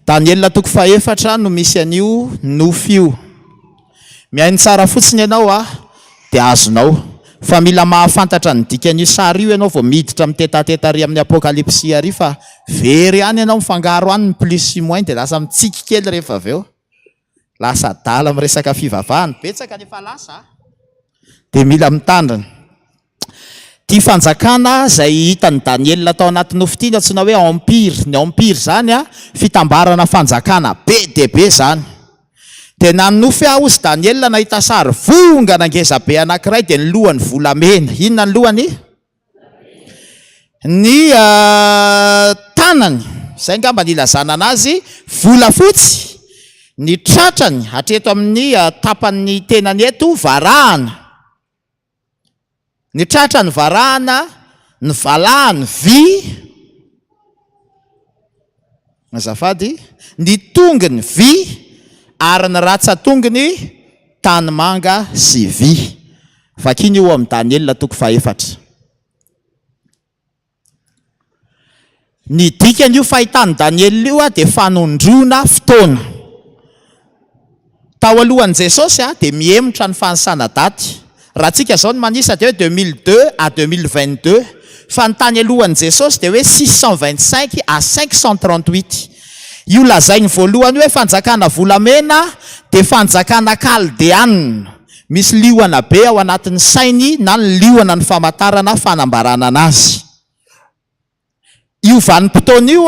Daniel toko faefatra no misy an'io nofo io. Mihaino tsara fotsiny ianao de azonao. Fa mila mahafantatra ny dikan'io sary io ianao vao miditra mitetateta ry amin'ny Apocalypse ary fa very any ianao mifangaro any ny plus sy moins de lasa mitsiky kely rehefa avy eo. Lasa dala miresaka fivavahana betsaka nefa lasa de mila mitandrina. Ty fanjakana izay hitan'ny Daniel tao anaty nofo ity antsoina hoe empire. Ny empire zany fitambarana fanjakana be de be zany. De nanofy ozy Daniel nahita sary vongana ngeza be anankiray de ny lohany volamena. Inona ny lohany? Ny tanany, izay ngamba nilazana anazy, volafotsy. Ny tratrany hatreto amin'ny tapan'ny tenany eto varahana. Ny tratrany varahana, ny valahany vy. Azafady, ny tongony vy ary ny ratsa-tongony tanimanga sy vy. Vakiny io amin'ny Daniel toko faefatra. Ny dikany io fahitany Daniel io de fanondrona fotoana. Tao alohan'i Jesosy de miemotra ny fanisana daty. Raha tsika zao ny manisa de hoe 2002 à 2022 fa ny tany alohan'i Jesosy de hoe 625 à 538. Io lazainy voalohany hoe fanjakana volamena de fanjakana kaldeanina. Misy liona be ao anatin'ny sainy na ny liona ny famantarana fanambarana anazy. Io vanim-potoana io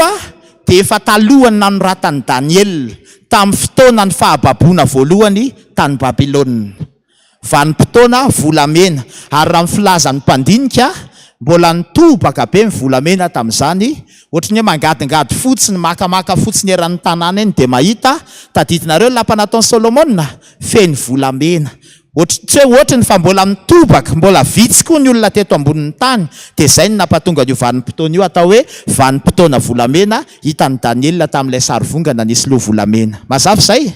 de efa talohany nanoratany Daniel tamin'ny fotoana ny fahababoana voalohany tany Babilôna. Vanim-potoana volamena ary raha filazan'ny mpandinika mbola nitobaka be ny volamena tamin'izany. Ohatry ny hoe mangadingady fotsiny makamaka fotsiny eran'ny tanàna eny de mahita tadidinareo lapa nataon'i Solomona feno volamena. Ohatry ny fa mbola mitobaka, mbola vitsy koa ny olona teto ambonin'ny tany. De zay ny nampatonga io vanim-potoana io atao hoe vanim-potoana volamena hitan'ny Daniel tamin'ilay sary vongana nisy loha volamena. Mazava zay?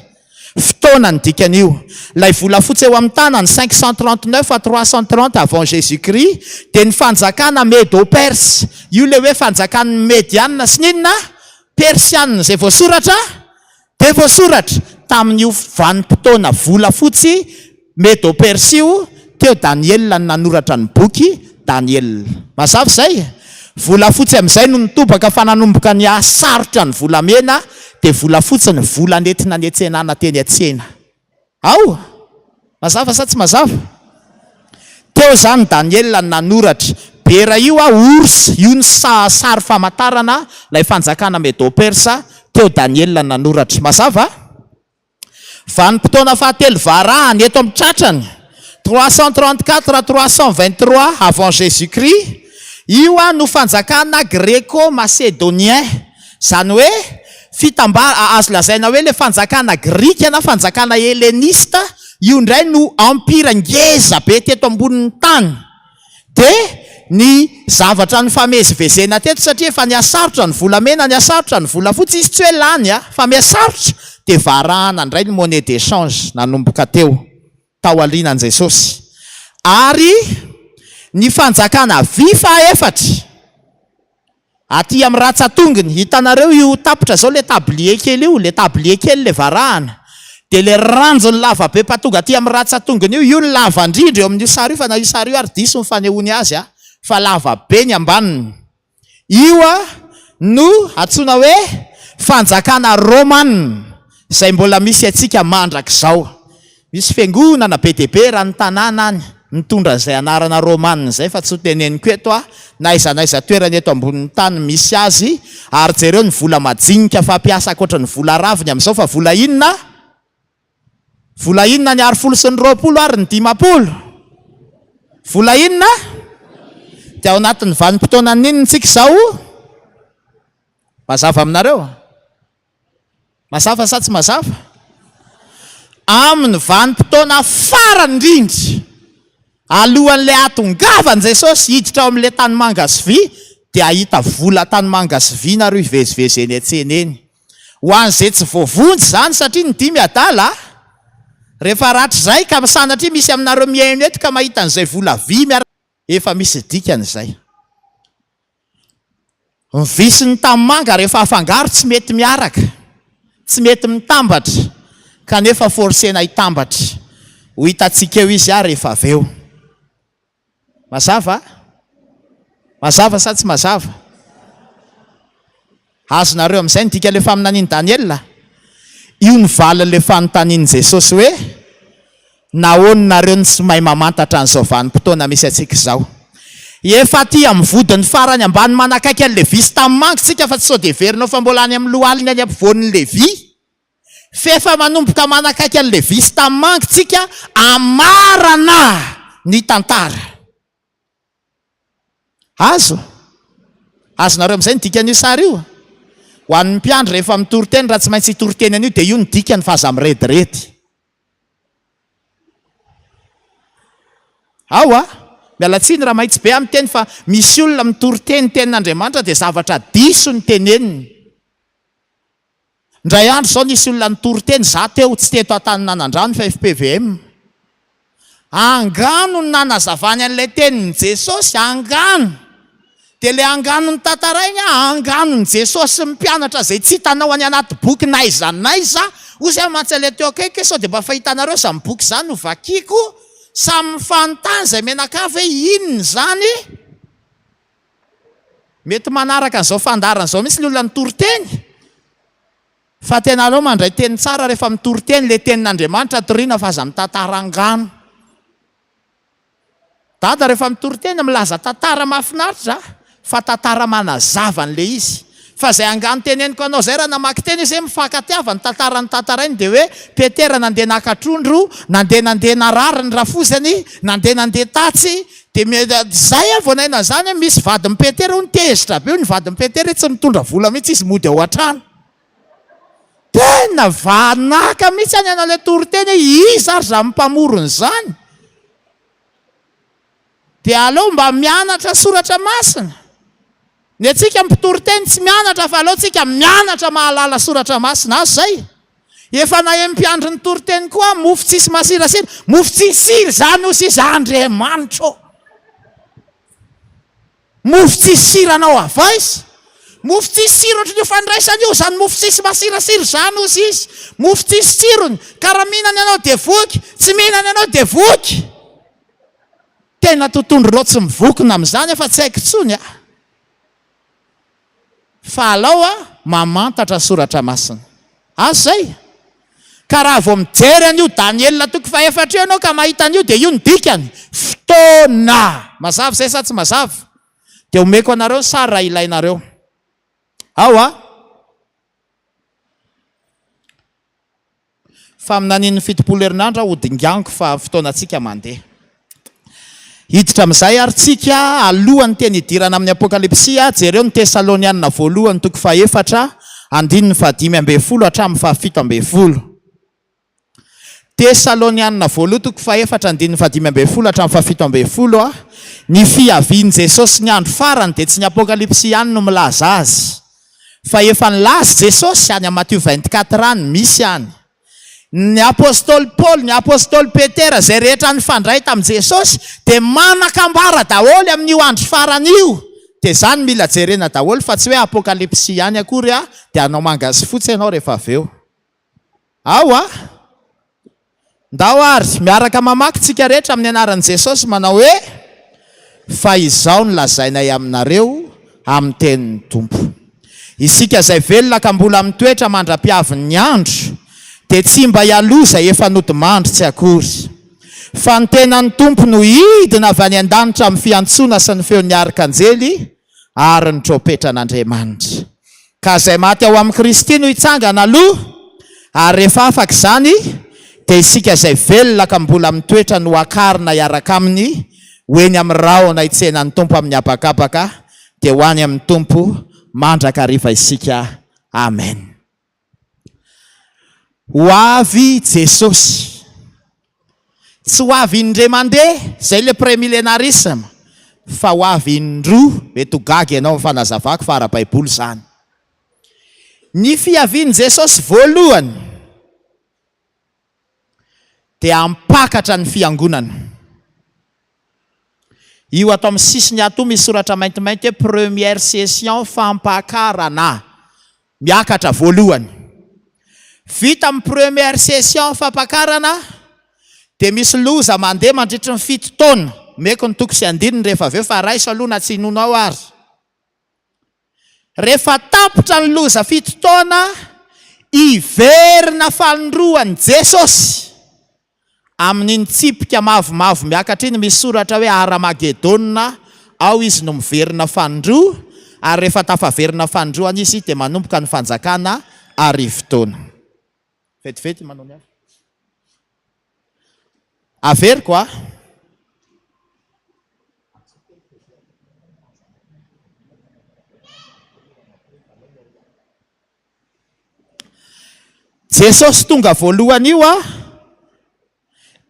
Fotoana ny dikan'io. Lay volafotsy eo amin'ny tanany 539 à 330 avant Jésus-Christ de ny fanjakana Médo-Perse. Io le hoe fanjakan'ny Medianina sy ninona? Persianina zay voasoratra? De voasoratra tamin'io vanim-potoana volafotsy Médo-Perse io teo Daniel nanoratra ny boky Daniel. Mazava zay? Volafotsy amin'izay no nitobaka fa nanomboka ny asarotra ny volamena de volafotsy ny vola nentina ny antsenana teny atsena. Ao? Mazava sa tsy mazava? Teo zany Daniel nanoratra. Bera io ours, io ny sary famantarana lay fanjakana Médo-Persa teo Daniel nanoratra. Mazava? Vanim-potoana fahatelo varahany eto amin'ny tratrany 334 à 323 avant Jésus-Christ. Io no fanjakana gréco-macédonien. Zany hoe azo lazaina hoe le fanjakana grika na fanjakana helenista. Io ndray no empire ngeza be teto ambonin'ny tany. De ny zavatra ny famezivezena teto satria efa niasarotra ny volamena, niasarotra ny volafotsy, izy tsy hoe lany fa miasarotra dia varahana indray ny monnaie d'échange nanomboka teo tao alinan Jesosy. Ary ny fanjakana vy faefatra aty amin'ny ratsatongony, hitanareo io tapitra zao le tablier kely io, le tablier kely le varahana, dia le ranjo ny lava be patonga aty amin'ny ratsatongony io ny lava indrindra eo amin'io sary io, fa na io sary io ary diso ny fanehoany azy fa lava be ny ambaniny. Io no antsoina hoe fanjakana Romana izay mbola misy atsika mandrak'izao. Misy fiangonana be dia be raha ny tanàna any mitondra izay anarana Romana izay, fa tsy ho teneniko eto na aiza toerana eto ambonin'ny tany misy azy. Ary jereo ny vola majinika fampiasa ankoatra ny vola raviny amin'izao, fa vola inona? Vola inona ny 10 sy ny 20 ary ny 50? Vola inona? Dia ao anatin'ny vanim-potoana ninona tsika izao? Mazava aminareo? Mazava sa tsy mazava? Amin'ny vanim-potoana farany indrindra alohan'ilay atongavan Jesosy hiditra ao amin'ilay tanimanga sy vy, dia ahita vola tanimanga sy vy nareo hivezivezeny atsena eny. Ho an'izay tsy voavonjy zany satria ny dimy adala, rehefa ratra izay ka sanatria misy aminareo miaino eto ka mahita an'izay vola vy efa misy dikan'izay. Ny vy sy ny tanimanga rehefa afangaro tsy mety miaraka, tsy mety mitambatra, kanefa forsena hitambatra. Ho hitantsika eo izy rehefa avy eo. Mazava? Mazava sa tsy mazava? Azonareo amin'izay ny dika le faminanian Daniel. Io ny valin'le fanontanian Jesosy hoe nahoana nareo ny tsy mahay mamantatra an'izao vanim-potoana misy atsika izao. Efa aty amin'ny vodiny farany ambany manakaiky an'le vy sy tanimanga tsika, fa tsy sao dia verinao fa mbola any amin'ny lohaliny any ampovoan'le vy. Fefa manomboka manakaiky an'le vy sy tanimanga tsika, amarana ny tantara. Azonareo amin'izay ny dikan'io sary io? Ho an'ny mpiandry rehefa mitoriteny raha tsy maintsy hitoriteny an'io, dia io ny dikany fa aza mirediredy. Mialatsiny raha mahitsy be amin'ny teny, fa misy olona mitoriteny tenin'Andriamanitra dia zavatra diso ny teneniny. Ndray andro zao nisy olona nitoriteny, za teo tsy teto Taninanandrano fa FPVM. Angano ny nanazavany an'ilay tenin'i Jesosy, angano. Dia le angano ny tantarainy, angano ny Jesosy mpianatra izay tsy hitanao any anaty boky naiza ozy mantsy le teo akaiky, sao dia mba fahitanareo sa amin'ny boky izany no vakiako, samy fanontany izay menakavy hoe inona zany. Mety manaraka an'izao fandarana izao misy ny olona nitoriteny. Fa tena aleo mandray teny tsara rehefa mitoriteny le tenin'Andriamanitra, toriana fa aza mitantara angano. Dada rehefa mitoriteny milaza tantara mahafinaritra, fa tantara manazava an'le izy. Fa izay angano teneniko anao izay raha namaky teny izy mifakatiava ny tantara ny tantarainy, dia hoe Petera nandeha nakatrondro, nandeha narary ny rafozany, nandeha tatsy, dia zay vonaina zany misy vadin'ny Petera io nitezitra be, ny vadin'ny Petera tsy mitondra vola mihitsy izy mody ao an-trano. Tena vanaka mihitsy any anao le toriteny, iza ary za mpamorony zany. Dia aleo mba mianatra soratra masina. Ny atsika mpitoriteny tsy mianatra, fa aleo tsika mianatra mahalala soratra masina. Zay efa na mpiandry ny toriteny koa, mofo tsisy masirasira, mofo tsisy sira zany ozy izy Andriamanitra. Mofo tsisy sira anao avaizy, mofo tsisy sira ohatry ny fandraisany io zany mofo tsisy masirasira zany ozy izy. Mofo tsisy sirony, karaha mihinany anao dia voky, tsy mihinany anao dia voky. Tena totondronao tsy mivokona amin'izany fa tsy haiko tsony. Fa alao mamantatra soratra masina. Zay. Ka raha vao mijery an'io Daniel toko faefatra io anao ka mahita an'io, dia io ny dikany fotoana. Mazava zay sa tsy mazava? Dia omeko anareo sary raha ilainareo. Fa amin'naniny fitopolo herinandro hodinganiko fa fotoanantsika mandeha. Hiditra amin'izay ary tsika alohan'ny teny hidirana amin'ny Apocalypsia, jereo ny Tesalonianina voalohany toko faefatra, andininy 15 hatramin'ny 17. Tesalonianina voalohany faefatra andininy fadimy ambin'ny folo hatramin'ny fafito ambin'ny folo a. Ny fiavian' Jesosy ny andro farany dia tsy ny Apocalypse ihany no milaza azy, fa efa nilaza Jesosy any Matthieu 24 any misy any. Ny apôstôly Paul, ny apôstôly Petera, zay rehetra nifandray tamin'i Jesosy dia manakambara daholo amin'io andro farany io. Dia zany mila jerena daholo fa tsy hoe Apocalypse ihany akory a, dia anao mangasy fotsy ianao rehefa avy eo. Ao a, ndao ary miaraka mamaky tsika rehetra amin'ny anaran'i Jesosy manao hoe fa izao no lazainay aminareo amin'ny tenin'ny Tompo. Isika izay velona ka mbola mitoetra mandra-piavin'ny andro dia tsy mba hialoza efa nodimandry tsy akory, fa ny tenan'ny Tompo no hidina avy any an-danitra amin'ny fiantsona sy ny feon'ny arkanjely ary ny tropetra'Andriamanitra. Ka izay maty ao amin'ny Kristy no hitsangana aloha, ary rehefa afaka izany dia isika izay velona ka mbola mitoetra no akarina hiaraka aminy hoeny amin'ny raona hitsenan'ny Tompo amin'ny habakabaka, dia ho any amin'ny Tompo mandraka hariva isika. Amen. Ho avy Jesosy, tsy ho avy indray mandeha zay le prémillénarisme, fa ho avy indroa. Mety ho gaga ianao amin'ny fanazavako fa ara-baiboly zany. Ny fiavian'i Jesosy voalohany dia ampakatra ny fiangonana. Io atao amin'ny sisiny ato misy soratra maintimainty hoe première session Fampiarana, miakatra voalohany. Vita amin'ny première session Fampiarana dia misy loza mandeha mandritry ny 7 taona. Meko ny toko sy andininy rehefa avy eo fa raiso aloha na tsy inonao ary. Rehefa tapitra ny loza 7 taona, iverina falindroan'i Jesosy amin'iny tsipika mavomavo miakatra iny misy soratra hoe Armagedona. Ao izy no miverina falindroa, ary rehefa tafaverina falindroana izy dia manomboka ny fanjakana arivo-taona. Vetivety manao ny avy. Averiko a. Jesosy tonga voalohany io a.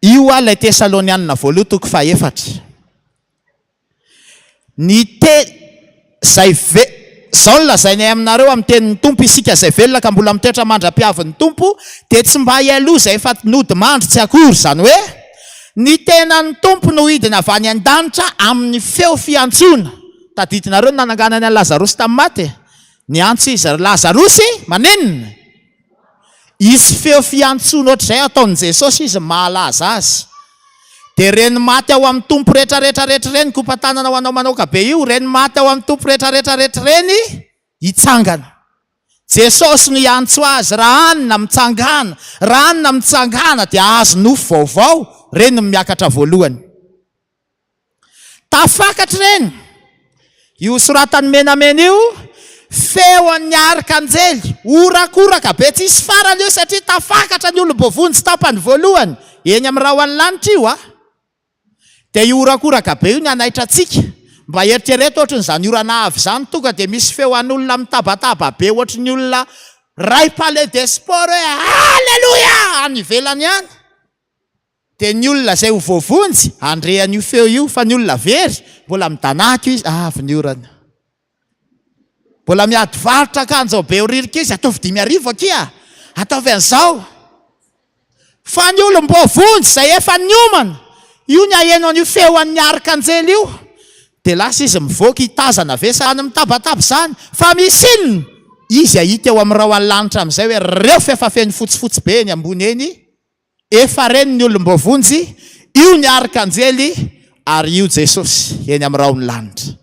Io a ilay Tesalonianina voalohany toko faefatra. Ny zay zao lazainay aminareo amin'ny tenin'ny Tompo, isika izay velona ka mbola mitoetra mandra-piavin'ny Tompo, dia tsy mba hialoza efa nodimandry tsy akory. Zany hoe ny tenan'ny Tompo no hidina avy any an-danitra amin'ny feo fiantsona. Tadidinareo nananganany an Lazarosy tamin'ny maty. Ny antso izy Lazarosy manenina. Izy feo fiantsona ohatr'izay ataon'i Jesosy izy mahalaza azy. Dia reny maty ao amin'ny Tompo rehetrarehetra reny, kompatanana ho anao manoka be io, reny maty ao amin'ny Tompo rehetrarehetra reny hitsangana. Jesosy no iantso azy, raha anina mitsangana, raha anina mitsangana dia azo nofo vaovao. Reny no miakatra voalohany. Tafakatra reny. Io soratany menamena io, feo an'ny arkanjely, orakoraka be, tsy isy farany io satria tafakatra ny olom-bovony tsy tapany voalohany. Eny amin'ny rahoan'ny lanitra io a. Dia io orakoraka be io ny anaitra atsika. Mba eritrereto ohatry n'izany orana avy zany, tonga dia misy feo an'olona mitabataba be ohatry ny olona ray palais des sports hoe Alléluia any ivelany any. Dia ny olona izay ho voavonjy andrean'io feo io, fa ny olona very mbola midanaka izy, avy ny orana. Mbola miady varotra akanjo be oririka izy, ataovy 5,000 akia, ataovy an'izao. Fa ny olom-bovonjy izay efa niomana, io ny aheno an'io feo an'ny arkanjely io, dia lasa izy mivoaka hitazana vesa any mitabataba zany. Fa misy inona? Izy ahita eo amin'ny rahoan'ny lanitra amin'izay hoe reo fefa feny fotsifotsy be eny ambony eny, efa reny ny olom-bovonjy, io ny arkanjely, ary io Jesosy eny amin'ny rahoan'ny lanitra.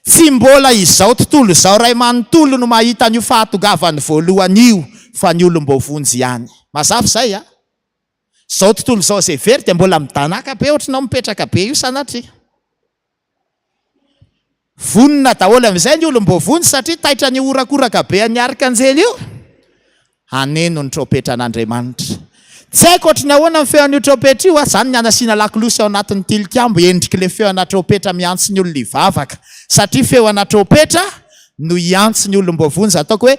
Tsy mbola izao tontolo izao ray manontolo no mahita an'io fahatongavany voalohany io, fa ny olom-bovonjy ihany. Mazava izay a. Zao tontolo izao izay very dia mbola midanaka be ohatranao mipetraka be io sanatria. Vonina daholo amin'izay ny olom-bovonjy satria taitra ny orakoraka be an'ny arkanjely io. Haneno ny tropetra'Andriamanitra. Tsy haiko ohatry ny ahoana ny feon'io tropetra io a, zany ny anasiana lakolosy ao anatin'ny tilikambo endriky le feona tropetra miantso ny olona hivavaka. Satria feona tropetra no iantso ny olombovonjy ataoko hoe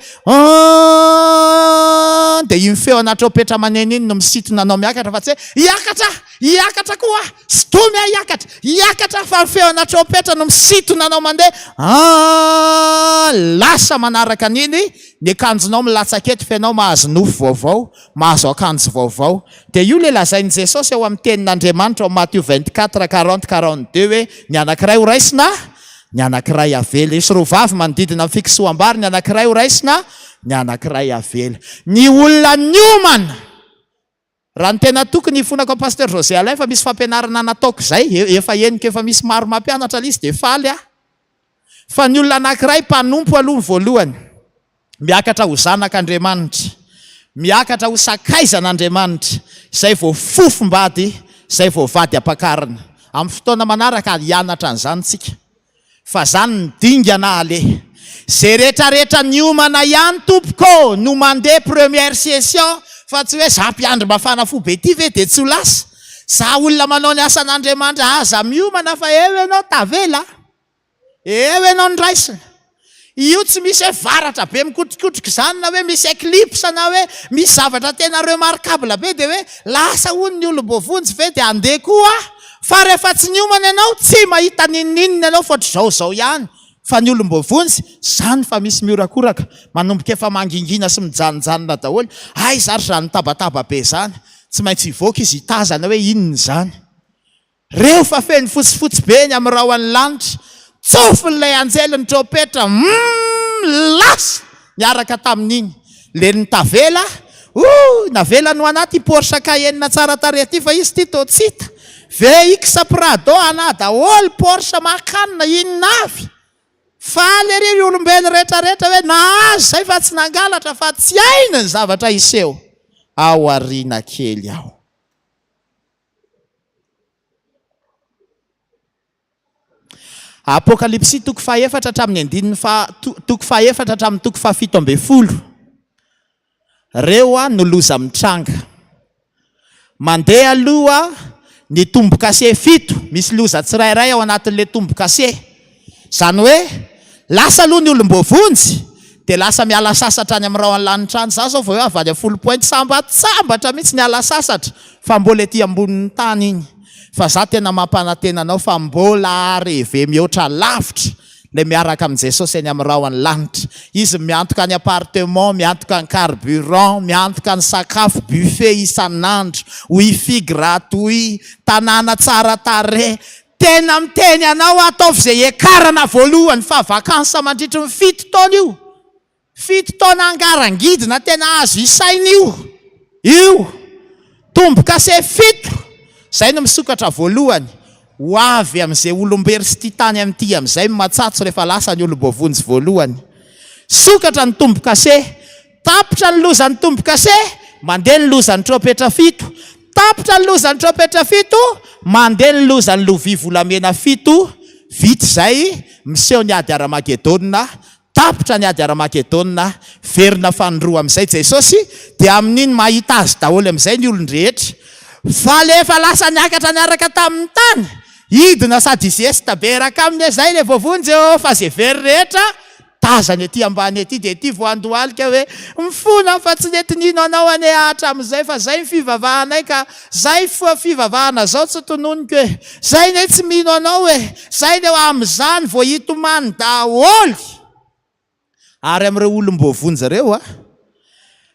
dia iny feo anatrao petra maneny iny no misitona anao miakatra fa tsy hoe iakatra koa stomy iakatra fa feo anatrao petra no misitona anao mandeha lasa manaraka an'iny ny akanjonao milatsaketo fa ianao mahazo nofo vaovao mahazo akanjo vaovao dia io le lazain'i Jesosy eo amin'ny tenin'Andriamanitra ao Matthieu 24:40-42 hoe ny anankiray ho raisina ny anankiray avela. Isy roa vavy manodidina fiksoam-bary, ny anankiray ho raisina ny anankiray avela. Ny olona niomana raha ny tena tokony ifonako pasteur José Alain fa misy fampianarana nataoko zay efa enika efa misy maro mampianatra izy dia faly fa ny olona anankiray mpanompo aloha voalohany miakatra ho zanak'Andriamanitra, miakatra ho sakaizan'Andriamanitra, izay vao fofombady, izay vao vady ampakarina. Amin'ny fotoana manaraka hianatra an'izany tsika fa zany ny dingana ale zay rehetrarehetra niomana ihany tompoko no mandeha première session fa tsy hoe za mpiandry mafana fo be ty ve dia tsy ho lasa za olona manao ny asan'Andriamanitra aza miomana fa eo ianao tavela eo ianao ny raisina. Io tsy misy hoe varatra be mikotrikotrika zany na hoe misy eclipse na hoe misy zavatra tena remarquable be dia hoe lasa hono ny olombovonjy ve dia andeha koa fa rehefa tsy niomana ianao tsy mahita nininina ianao fa ohatr'izao ihany fa ny olombovonjy zany fa misy miorakoraka manomboka efa mangingina sy mijanonjanona daholo ay zary zany tabataba be zany tsy maintsy hivoaka izy hitazana hoe inona zany reo fa feny fotsifotsy be ny amin'ny rahoan'ny lanitra tsofin'ilay anjeliny tropetra lasa niaraka tamin'iny le ny tavela navela no anaty Porsche Cayenne tsara tarehy ty fa izy ty totsita VX Prado ana daholo Porsche makanina inona avy fa le ry olombelo rehetrarehetra hoe nahazo zay fa tsy nangalatra fa tsy aina ny zavatra iseho ao arina kely aho. Apocalyptic toko faefatra hatramin'ny andininy toko faefatra hatramin'ny toko fahafito ambin'ny folo. Reo no loza mitranga. Mandeha aloha ny tombo-kase fito, misy loza tsirairay ao anatin'ilay tombo-kase. Zany hoe lasa aloha ny olombovonjy dia lasa miala sasatra any amin'ny rahoan'ny lanitra any. Za zao vao hoe avady 10 pointy sambatra mihitsy niala sasatra fa mbola ety ambonin'ny tany iny. Fa za tena mampanantena anao fa mbola reve mihoatra lavitra le miaraka amin'ny Jesosy eny amin'ny rahoan'ny lanitra. Izy miantoka ny appartement, miantoka ny carburant, miantoka ny sakafo buffet isan'andro, wifi gratuit, tanàna tsara tarehy. Tena miteny anao ataovy izay ekarana voalohany fa vakansa mandritry ny 7 taona io. 7 taona angarangidina tena azo isaina io tombo-kase 7 zay no misokatra voalohany ho avy amin'izay olombelo sy titany amin'ity amin'izay matsatso rehefa lasa ny olombovonjy voalohany. Sokatra ny tombo-kase, tapitra ny lozan'ny tombo-kase, mandeha ny lozan'ny tropetra 7, tapitra ny lozan'ny tropetra 7, mandeha ny lozan'ny lovia volamena 7, vita zay miseho ny ady ara-Makedonina, tapitra ny ady ara-Makedonina, verina fanoroa amin'izay Jesosy dia amin'iny mahita azy daholo amin'izay ny olon-drehetra. Fa lefa lasa niakatra niaraka tamin'ny tany idina sady zesta beraka aminy zay le vovonjy fa zay very rehetra tazany ety ambany ety dia ety voandohalika hoe mifona fa tsy nety nino anao ane ahatra amin'izay fa zay fivavahanay ka zay fivavahana zao tsy tononiko hoe zay ne tsy mino anao hoe zay ne amin'izany vo hitomany daholo. Ary amin'ireo olombovonjy reo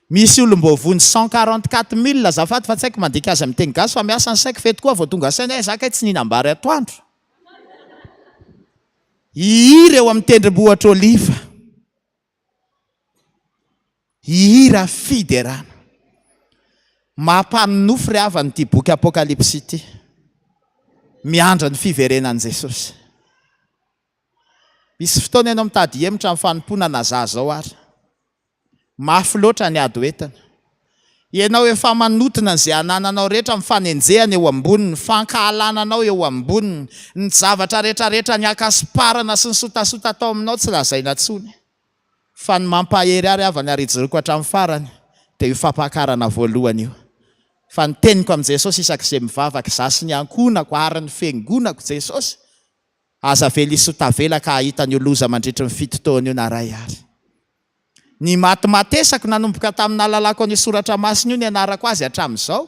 misy olombovonjy 144 000 zafady fa tsy haiko mandika azy amin'ny teny gasy fa miasa ny saiko fety koa vao tonga saina zaka tsy ninambary atoandro. Ireo amin'ny tendrombohitra Oliva, ira fiderana mampanonofo ry avan'ity boky Apocalyptic ity, miandra ny fiverenan'i Jesosy. Misy fotoana ianao mitady hemotra amin'ny fanompona na za zao ary mafy loatra ny ady hoetana. Ianao efa manotona izay anananao rehetra mifanenjehana eo amboniny, fankahalananao eo amboniny, ny zavatra rehetrarehetra ny akasiparana sy ny sotasota atao aminao tsy lazaina tsony. Fa ny mampahery ary avany arijoroko hatramin'ny farany dia io fampakarana voalohany io. Fa ny teniko amin'i Jesosy isak'izay mivavaka za sy ny ankonako ary ny fiangonako Jesosy aza velisotavela ka ahitany oloza mandritry ny fitotoana io na ray ary. Ny matimatesako nanomboka tamin'ny alalako ny soratra masina io ny anarako azy hatramin'izao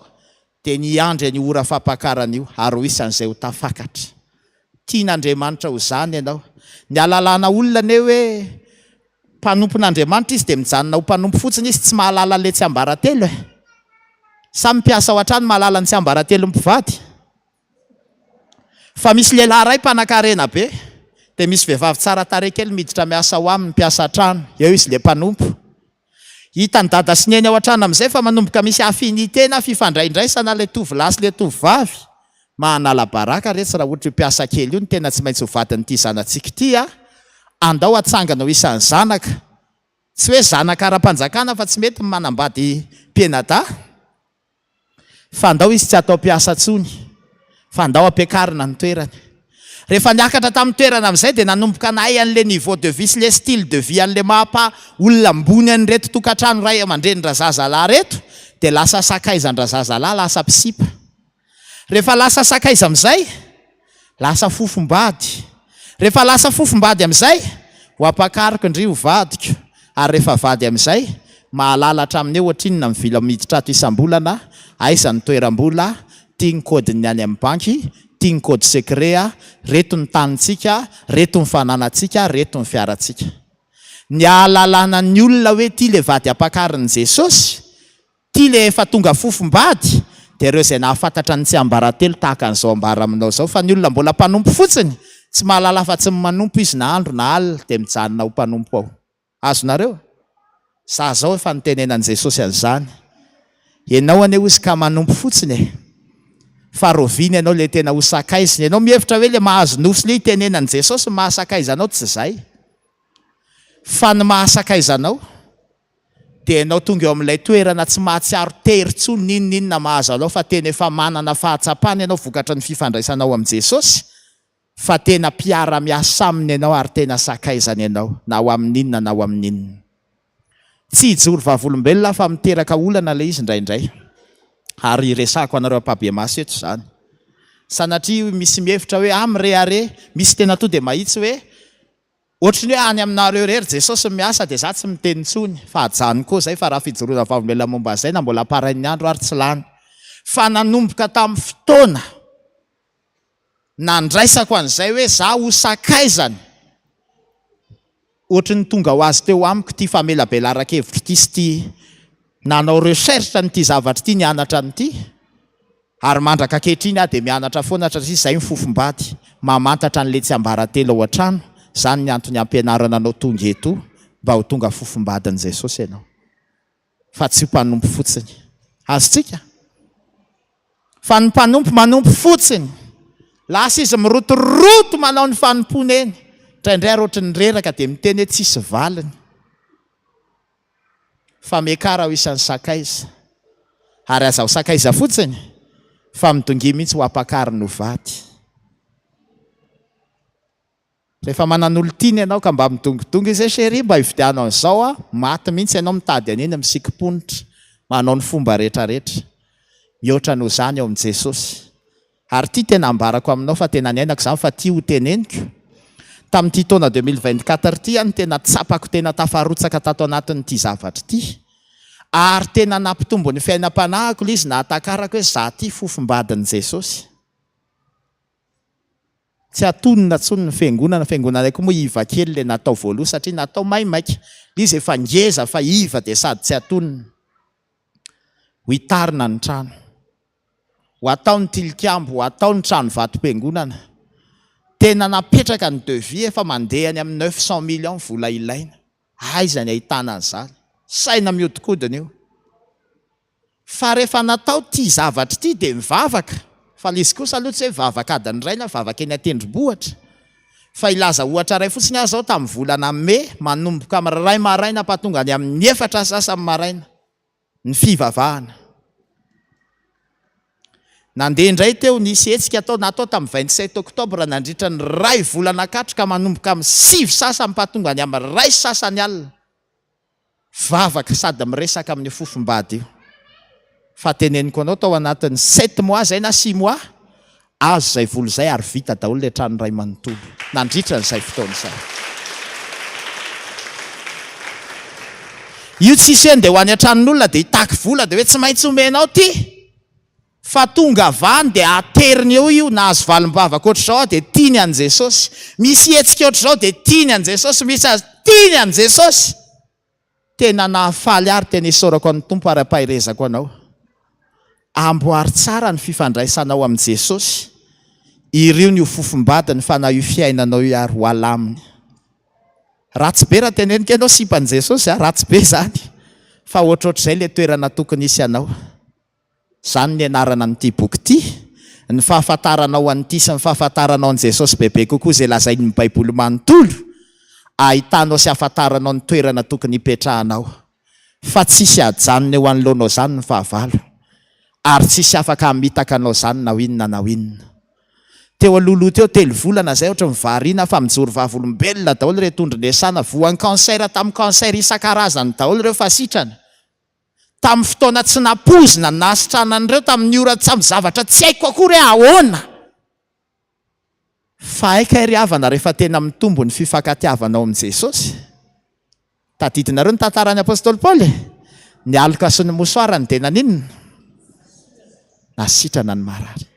dia ny andry ny ora fampakarana io ary ho isan'izay ho tafakatra. Tian'Andriamanitra ho zany ianao. Ny alalana olona ne hoe mpanompon'Andriamanitra izy dia mijanona ho mpanompo fotsiny izy tsy mahalala le tsy ambaratelo e. Samy mpiasa ao an-trano mahalala ny tsy ambaratelo mpivady. Fa misy lehilahy ray mpanan-karena be dia misy vehivavy tsara tarehy kely miditra miasa ho aminy mpiasa trano. Eo izy le mpanompo. Hitany dada sy neny ao an-trano amin'izay fa manomboka misy affinité na fifandraindraisana le tovolahy sy le tovovavy. Mahanala baraka rehetra raha ohatra mpiasa kely io ny tena tsy maintsy ho vadin'ity zanantsika ity a. Andao atsangana ho isan'ny zanaka. Tsy hoe zanaka ara-panjakana fa tsy mety manambady mpianada. Fa andao izy tsy atao mpiasa tsony. Fa andao ampiakarina ny toerany. Rehefa niakatra tamin'ny toerana amin'izay dia nanomboka nahay an'le niveau de vie sy le style de vie an'le maha olona ambony an'ireto tokantrano ray aman-drenindra zazalahy reto dia lasa sakaizandra zazalahy lasa pisipa. Rehefa lasa sakaiza amin'izay lasa fofombady. Rehefa lasa fofombady amin'izay ho ampakariko indry ho vadiko. Ary rehefa vady amin'izay mahalala hatramin'ny ohatr'inona mivila miditra ato isam-bolana aiza ny toeram-bola, tia ny kodiny any amin'ny banky, tia ny kody secret, reto ny tanintsika, reto ny fananantsika, reto ny fiarantsika. Ny ahalalana ny olona hoe tia le vady ampakarin'i Jesosy, tia le efa tonga fofombady dia ireo izay nahafantatra ny tsy ambaratelo tahaka an'izao ambara aminao izao. Fa ny olona mbola mpanompo fotsiny tsy mahalala fa tsy manompo izy na andro na alina dia mijanona ho mpanompo ao. Azonareo? Za zao efa nitenenan'i Jesosy an'izany. Ianao ane izy ka manompo fotsiny e. Fa roviana ianao le tena ho sakaizina. Ianao mihevitra hoe le mahazo nosy le itenenan'i Jesosy mahasakaizanao tsy izay. Fa ny mahasakaizanao dia ianao tonga eo amin'ilay toerana tsy mahatsiaro tery tsony ninninona mahazo anao fa tena efa manana fahatsapana ianao vokatra ny fifandraisanao amin'i Jesosy. Fa tena mpiara-miasa aminy ianao ary tena sakaizana ianao na ho amin'inona na ho amin'inona. Tsy hijoro vavolombelona fa miteraka olana le izy indraindray. Ary resako anareo ampabemasy eto izany. Sanatria misy mihevitra hoe amrehare, misy tena to dia mahitsy hoe ohatrany hoe any aminareo rery Jesosy miasa dia za tsy miteny intsony. Fa ajany koa izay fa raha fijoroana vavolombelona momba izay na mbola parain'ny andro ary tsy lany. Fa nanomboka tamin'ny fotoana nandraisako an'izay hoe za ho sakaizany. Ohatry ny tonga ho azy teo amiko ty famelabelaraka-hevitra ty sy ty nanao recherche n'ity zavatra ty nianatra n'ity. Ary mandraka ankehitriny aho dia mianatra foana satria izay ny fofombady. Mamantatra an'le tsy ambaratelo ao an-trano. Zany ny antony ampianarana anao tonga eto mba ho tonga fofombadin'i Jesosy ianao. Fa tsy mpanompo fotsiny. Azontsika? Fa ny mpanompo manompo fotsiny. Lasa izy mirotoroto manao ny fanompony eny. Traindray ary ohatry ny reraka dia miteny hoe tsisy valiny. Fa miakara ho isan'ny sakaiza. Ary aza ho sakaiza fotsiny fa midongy mihitsy ho ampakariny ho vady. Rehefa manan'olo tiany ianao ka mba midongodongo izay chéri mba hividianao an'izao a, maty mihitsy ianao mitady an'iny misikim-ponitra manao ny fomba rehetrarehetra. Mihoatra noho izany ao amin'i Jesosy. Ary ty tena ambarako aminao fa tena niainako izany fa ty ho teneniko. Tamin'ity taona 2024 ty any tena tsapako tena tafarotsaka tato anatin'ity zavatra ty. Ary tena nampitombo ny fiainam-panahiko izy nahatakarako hoe za ty fofombadin'i Jesosy. Tsy atonina tsony ny fiangonana, fiangonana koa moa iva kely le natao voaloha satria natao maimaika. Izy efa ngeza fa iva dia sady tsy atonina. Ho hitarina ny trano. Ho atao ny tilikambo, ho atao ny trano vatom-piangonana. Tena napetraka ny devis efa mandehany amin'ny 900 millions vola ilaina. Aiza ny ahitana an'izany? Saina miodikodina io. Fa rehefa natao ty zavatra ty dia mivavaka. Fa izy kosa aloha tsy hoe vavaka adiny ray na vavaka eny an-tendrombohitra. Fa ilaza ohatra ray fotsiny aho zao tamin'ny volana May manomboka amin'ny ray maraina patonga any amin'ny 4 sasany maraina ny fivavahana. Nandeha indray teo nisy hetsika atao natao tamin'ny 27 oktobra nandritra ny ray volana katroka manomboka amin'ny 5 sasany patonga any amin'ny ray sasany alina. Vavaka sady miresaka amin'ny fofombady io. Fa teneniko anao tao anatin'ny 7 mois zay na 6 mois azo zay volo zay ary vita daholo le trano ray manontolo nandritra n'izay fotoana izay. Io tsisy hoe ndeha ho any an-tranon'olona dia hitaky vola dia hoe tsy maintsy omenao ty fa tonga avany dia ateriny eo io na azo valim-bavaka ohatr'izao dia tiany an' Jesosy, misy hetsika ohatr'izao dia tiany an' Jesosy, misy azy tiany an' Jesosy. Tena nahafaly ary tena isaorako an'ny tompo ary ampahirezako anao. Amboary tsara ny fifandraisanao amin'i Jesosy, ireo ny ho fofombadiny fa na io fiainanao io ary ho alaminy. Ratsy be raha tenenika ianao sipan'i Jesosy, ratsy be zany, fa ohatrohatr'izay le toerana tokony isy anao. Zany ny anarana n'ity boky ity, ny fahafantaranao an'ity sy ny fahafantaranao an' Jesosy bebe kokoa izay lazainy ny Baiboly manontolo, ahitanao sy ahafantaranao ny toerana tokony hipetrahanao, fa tsisy ajanona eo anoloanao zany ny fahavalo, ary tsisy afaka hamitaka anao zany na inona na inona. Teo aloloha teo 3 volana zay ohatra mivarina fa mijoro vavolombelona daholo ireo tondronyesana, voan'ny kansera tamin'ny kansera isan-karazany daholo ireo fasitrana. Tamin'ny fotoana tsy napozina nasitranan'ireo tamin'ny ora tsy amin'ny zavatra tsy haiko akory ahoana. Fa aika ry havana rehefa tena mitombo ny fifankatiavanao amin'i Jesosy. Tadidinareo ny tantaran'ny apôstôly Paoly, ny aloka sy ny mosoarany dia naninona? Nasitrana ny marary.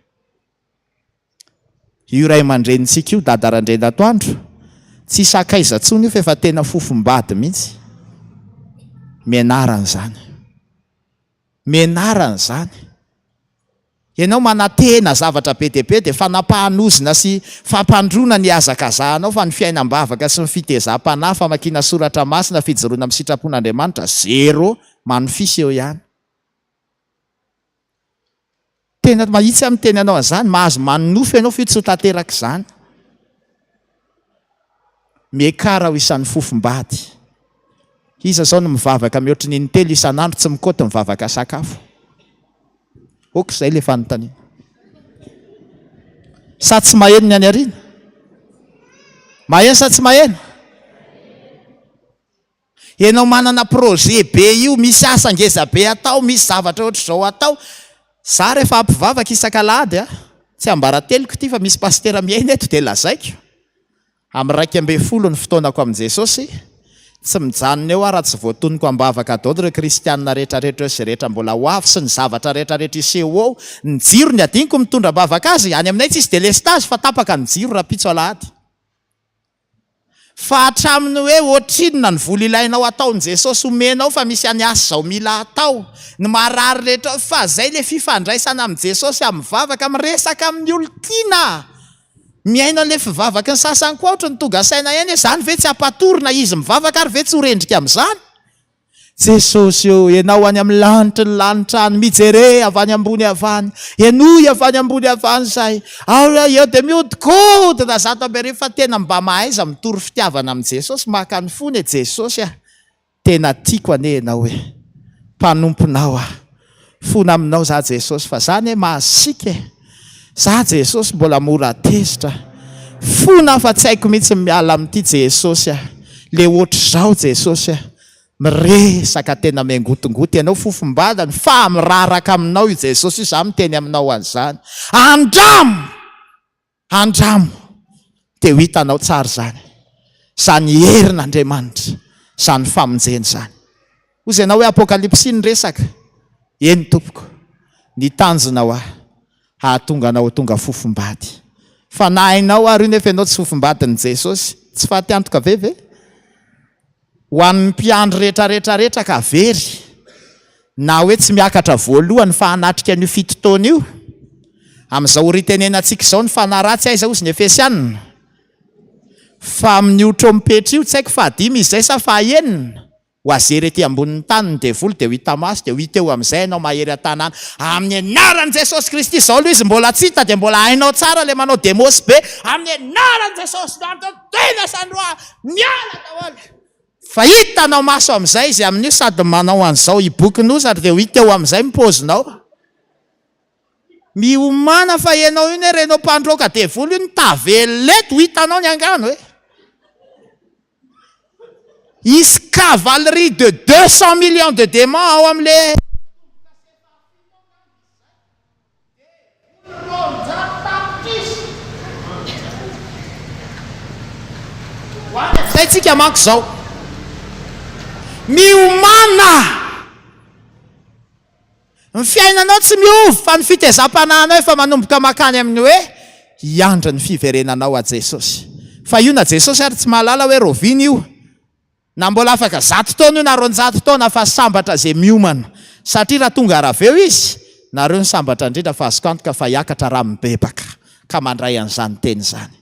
Io ray aman-drenintsika io dadarandrena atoandro, tsy sakaiza tsony io fa efa tena fofombady mihitsy. Menarana zany. Menarana zany. Ianao manatena zavatra be dia be dia fanapahanozina sy fampandrona ny hazakazahanao fa ny fiainam-bavaka sy ny fitezam-panahy famakiana soratra masina fijoroana amin'ny sitrapon'Andriamanitra zero manofisy eo ihany. Tena mahitsy amin'ny teny anao an'izany, mahazo manofy ianao fa tsy ho tanteraka izany. Miekara ho isan'ny fofombady. Iza zao no mivavaka mihoatra ny intelo isan'andro tsy mikoty mivavaka sakafo. Okizay le fanontaniana. Sa tsy maheno ny any ariana? Maheno sa tsy maheno? Ianao manana projet be io, misy asa ngeza be atao, misy zavatra ohatr'izao atao. Za rehefa ampivavaka isan-kalady, tsy ambarateliko ity fa misy pastera miaina eto dia lazaiko. Amin'ny 12 ny fotoanako amin'i Jesosy, tsy mijanona eo raha tsy voatoniko ambavaka daholo ireo kristianina rehetrarehetra sy rehetra mbola ho avy sy ny zavatra rehetrarehetra iseho eo. Ny jiro ny adiniko mitondra ambavaka azy, any aminay tsy isy delestage fa tapaka ny jiro raha pitso alahady. Fa hatraminy hoe ohatrinona ny vola ilainao ataon'i Jesosy omenao fa misy any asa zao mila atao. Ny marary rehetra fa zay le fifandraisana amin'i Jesosy amin'ny vavaka miresaka amin'ny olon-tiana. Miaina le fivavaka ny sasany koa ohatra ny tonga saina ihany, zany ve tsy ampatorina izy mivavaka ary ve tsy horendrika amin'izany? Jesosy eo, ianao any amin'ny lanitry ny lanitrany, mijere avy any ambony avany, enoy avy any ambony avany zay, eo dia mihodinkodina zato amby arivo fa tena mba mahaiza mitory fitiavana amin'i Jesosy, maka ny fony Jesosy tena tiako ane ianao hoe mpanomponao fona aminao za Jesosy, fa zany mahasika za Jesosy mbola mora tezitra, fona fa tsy haiko mihitsy miala amin'ity Jesosy le ohatr'izao Jesosy miresaka tena miangotongoty ianao fofombadany fa miraraka aminao io Jesosy io, za miteny aminao an'izany. Andramo dia ho hitanao tsara zany, zany herin'Andriamanitra, zany famonjeny zany. Hoy ianao hoe Apocalyptic ny resaka, eny tompoko, ny tanjonao hahatonga anao tonga fofombady. Fa na hainao ary nefa ianao tsy fofombadin'i Jesosy, tsy fahatiantoka veve? Ho an'ny mpiandry rehetrarehetra ka very, na hoe tsy miakatra voalohany fa hanatrika n'io 7 taona io, amin'izao ritenenantsika izao ny fanaratsy aiza ozy ny Efesianina, fa amin'ny otro mipetra io tsy haiko fa 5 izay sa fa 9 ho azery ety ambonin'ny tany ny devolo dia ho hita maso dia ho hita eo amin'izay ianao mahery an-tanàna amin'ny anaran'i Jesosy Kristy. Izao aloha izy mbola tsy hita dia mbola hainao tsara le manao demosy be amin'ny anaran'i Jesosy tena sandroa miala daholo. Fa hitanao maso amin'izay izy amin'io sady manao an'izao hibokin'ozatra dia ho hita eo amin'izay mipozinao. Miomana fa ianao io ne renao mpandroka devolo io ny taveleto ho hitanao ny angano hoe. Isy cavalerie de 200 millions de démons ao amin'le zay tsika manko zao miomana ny fiainanao tsy miovy fa ny fitezam-pananao efa manomboka makany amin'ny hoe hiandra ny fiverenanao a Jesosy. Fa io na Jesosy ary tsy mahalala hoe roviny io na mbola afaka 100 taona io na 200 taona fa sambatra zay miomana, satria raha tonga araveo izy nareo ny sambatra indrindra fa azoko antoka fa hiakatra raha mibebaka ka mandray an'izany teny zany.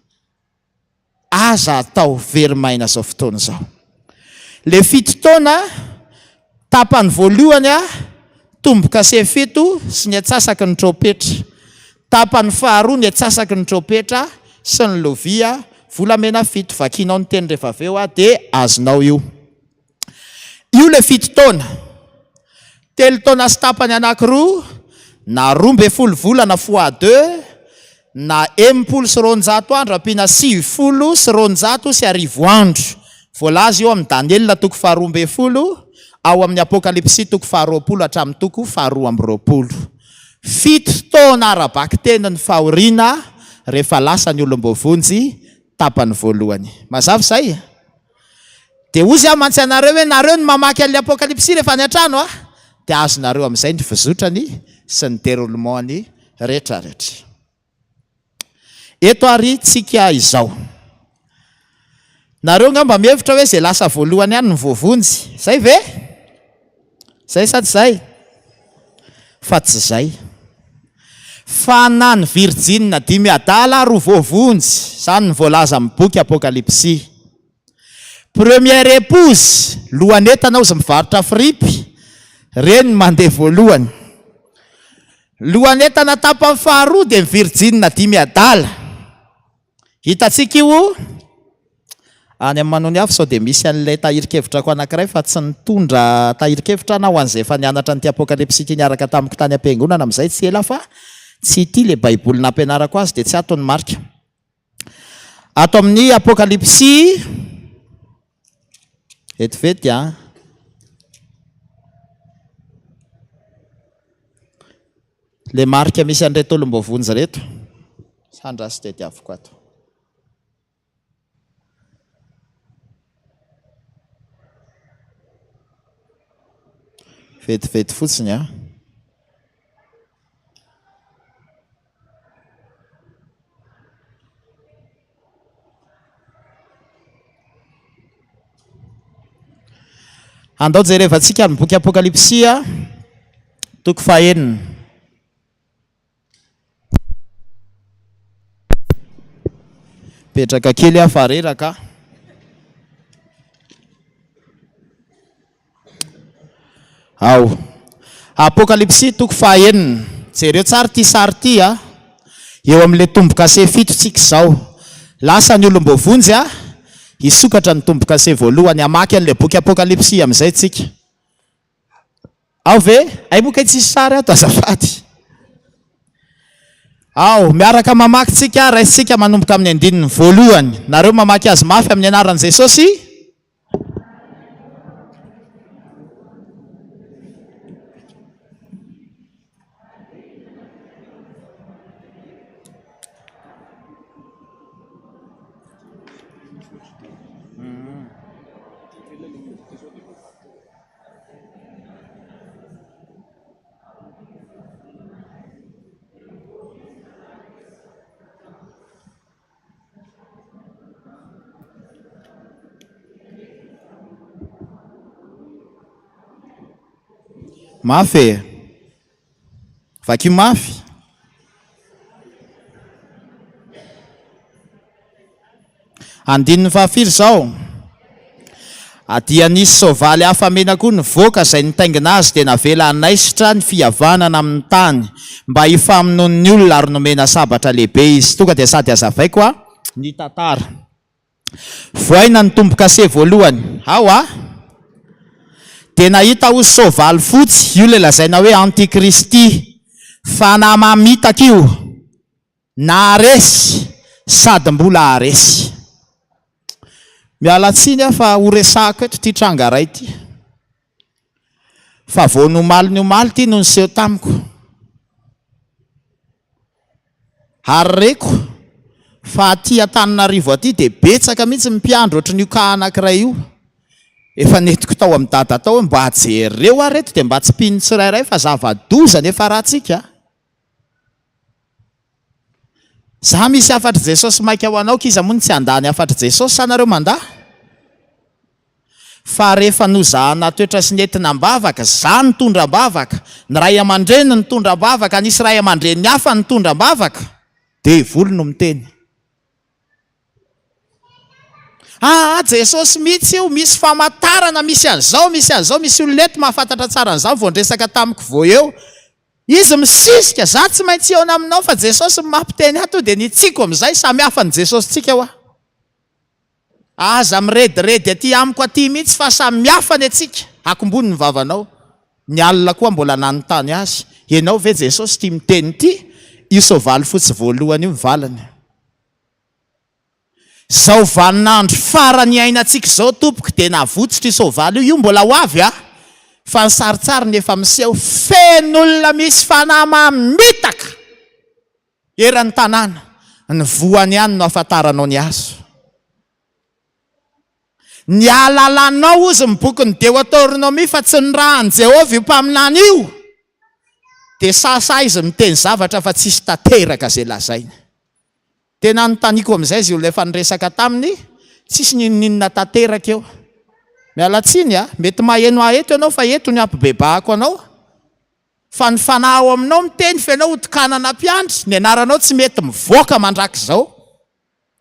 Aza atao verimaina zao fotoana zao. Le 7 taona tapany voalohany tomboka se 7 sy ny atsasaky ny tropetra, tapany faharoa ny atsasaky ny tropetra sy ny lovia volamena 7 vakinao ny teny rehefa aveo dia azonao io. Io le 7 taona, 3 taona sy tapany anankiroa na 12 volana fois 2 na 900 andro ampina 70 sy 200 sy 10 andro. Voalaza eo amin'ny Daniel toko 12 ao amin'ny Apocalyptic toko 20 hatramin'ny toko 12. 7 taona arabaky teny ny fahoriana rehefa lasa ny olombovonjy tapany voalohany. Mazava zay? Dia ozy mantsy anareo hoe nareo ny mamaky an'ilay Apocalyptic rehefa ny an-trano dia azonareo amin'izay ny fizotrany sy ny déroulementny rehetrarehetra. Eto ary tsika izao. Nareo ngamba mihevitra hoe zay lasa voalohany ihany ny voavonjy. Zay ve? Zay sady zay? Fa tsy zay. Fa na ny virjine 5 adala ro voavonjy. Zany ny voalaza amin'ny boky Apocalyptic. Première épouse, lohanetana ozy mivarotra fripy, reny mandeha voalohany. Lohanetana tapany faharoa dia ny virjine 5 adala. Hitatsika io any amin'ny manony avy sao dia misy an'ilay tahirikevitra ko anankiray fa tsy nitondra tahirikevitra na ho an'izay efa nianatra n'ity Apocalyptic niaraka tamiko tany am-piangonana amin'izay tsy ela fa tsy ity le baiboly nampianarako azy dia tsy ato ny marika. Ato amin'ny Apocalyptic etivety le marika misy an'ireto olombovonjy reto sandrasy dia diavoko ato. Vetivety fotsiny andao jerevantsika ny boky Apocalyptic toko 9. Petraka kely fareraka. Ao. Apocalyptic toko 9. Jereo tsara ty sary ty eo amin'le tomboka se 7 tsika zao. Lasa ny olombovonjy hisokatra ny tomboka se voalohany amaky an'le boky Apocalyptic amin'izay tsika. Ao ve? Ay boka tsisy sary ato azafady. Ao, miaraka mamaky tsika raisitsika manomboka amin'ny 9 voalohany. Nareo mamaky azy mafy amin'ny anaran'i Jesosy. Mafy. Vaky mafy. Andininy fahafiry zao. Adia nisy soavaly hafa mena koa nivoaka izay nitaingina azy dia navela naisitra ny fihavanana amin'ny tany mba hifamonony ny olona ary nomena sabatra lehibe izy. Tonga dia sady azavaiko ny tantara. Voaina ny tomboka se voalohany. Ao dia nahita ho soavaly fotsy, io le lazaina hoe antikristy, fa na mamitaka io na aresy sady mbola aresy. Miala tsiny fa ho resako eto ty tranga ray ty. Fa vao nomaly ny omaly ty no niseho tamiko. Ary reko fa aty Antananarivo aty dia betsaka mihitsy mpiandro ohatran'io ka anankiray io. Efa netiko tao amin'ny dada tao hoe mba hajereo aho reto dia mba tsy mpino tsirairay fa zava-doza nefa rahatsika. Za misy afatry Jesosy maika ho anao kiza moa tsy handany afatry Jesosy sanareo mandahy. Fa rehefa nozahana toetra sy nentinam-bavaka, za nitondram-bavaka, ny ray aman-dreny nitondram-bavaka, nisy ray aman-dreny hafa nitondram-bavaka, dia volo no miteny. Jesosy mihitsy io, misy famantarana, misy an'izao, misy an'izao, misy olonety mahafantatra tsara an'izao vao ndresaka tamiko vao eo. Izy misisika, za tsy maintsy eo aminao fa Jesosy mampiteny ato dia nitsiko amin'izay samy hafa ny Jesosy tsika ho aza mirediredy aty amiko aty mihitsy fa samy hafa ny atsika. Akombony ny vavanao, ny alina koa mbola nanontany azy. Ianao ve Jesosy tia miteny ity? Io soavaly fotsy voalohany io mivalany. Zao vaninandro farany ainantsika zao tompoko dia navotsitra io soavaly io mbola ho avy fa ny saritsary nefa miseho fen'olona misy fanahy mamitaka eran'ny tanàna, ny voany ihany no afantaranao ny azo. Ny alalanao ozy miboky ny Deutéronomie fa tsy ny rahan'i Jehovah io mpaminany io, dia sasa izy miteny zavatra fa tsisy tanteraka izay lazainy. Tena notaniako amin'izay izy olona efa niresaka taminy, tsisy ninona tanteraka eo. Mialatsiny mety maheno eto ianao fa eto ny ampibebahako anao. Fa ny fanahy ao aminao miteny fenao hotokanana mpiandry, ny anaranao tsy mety mivoaka mandrakizao.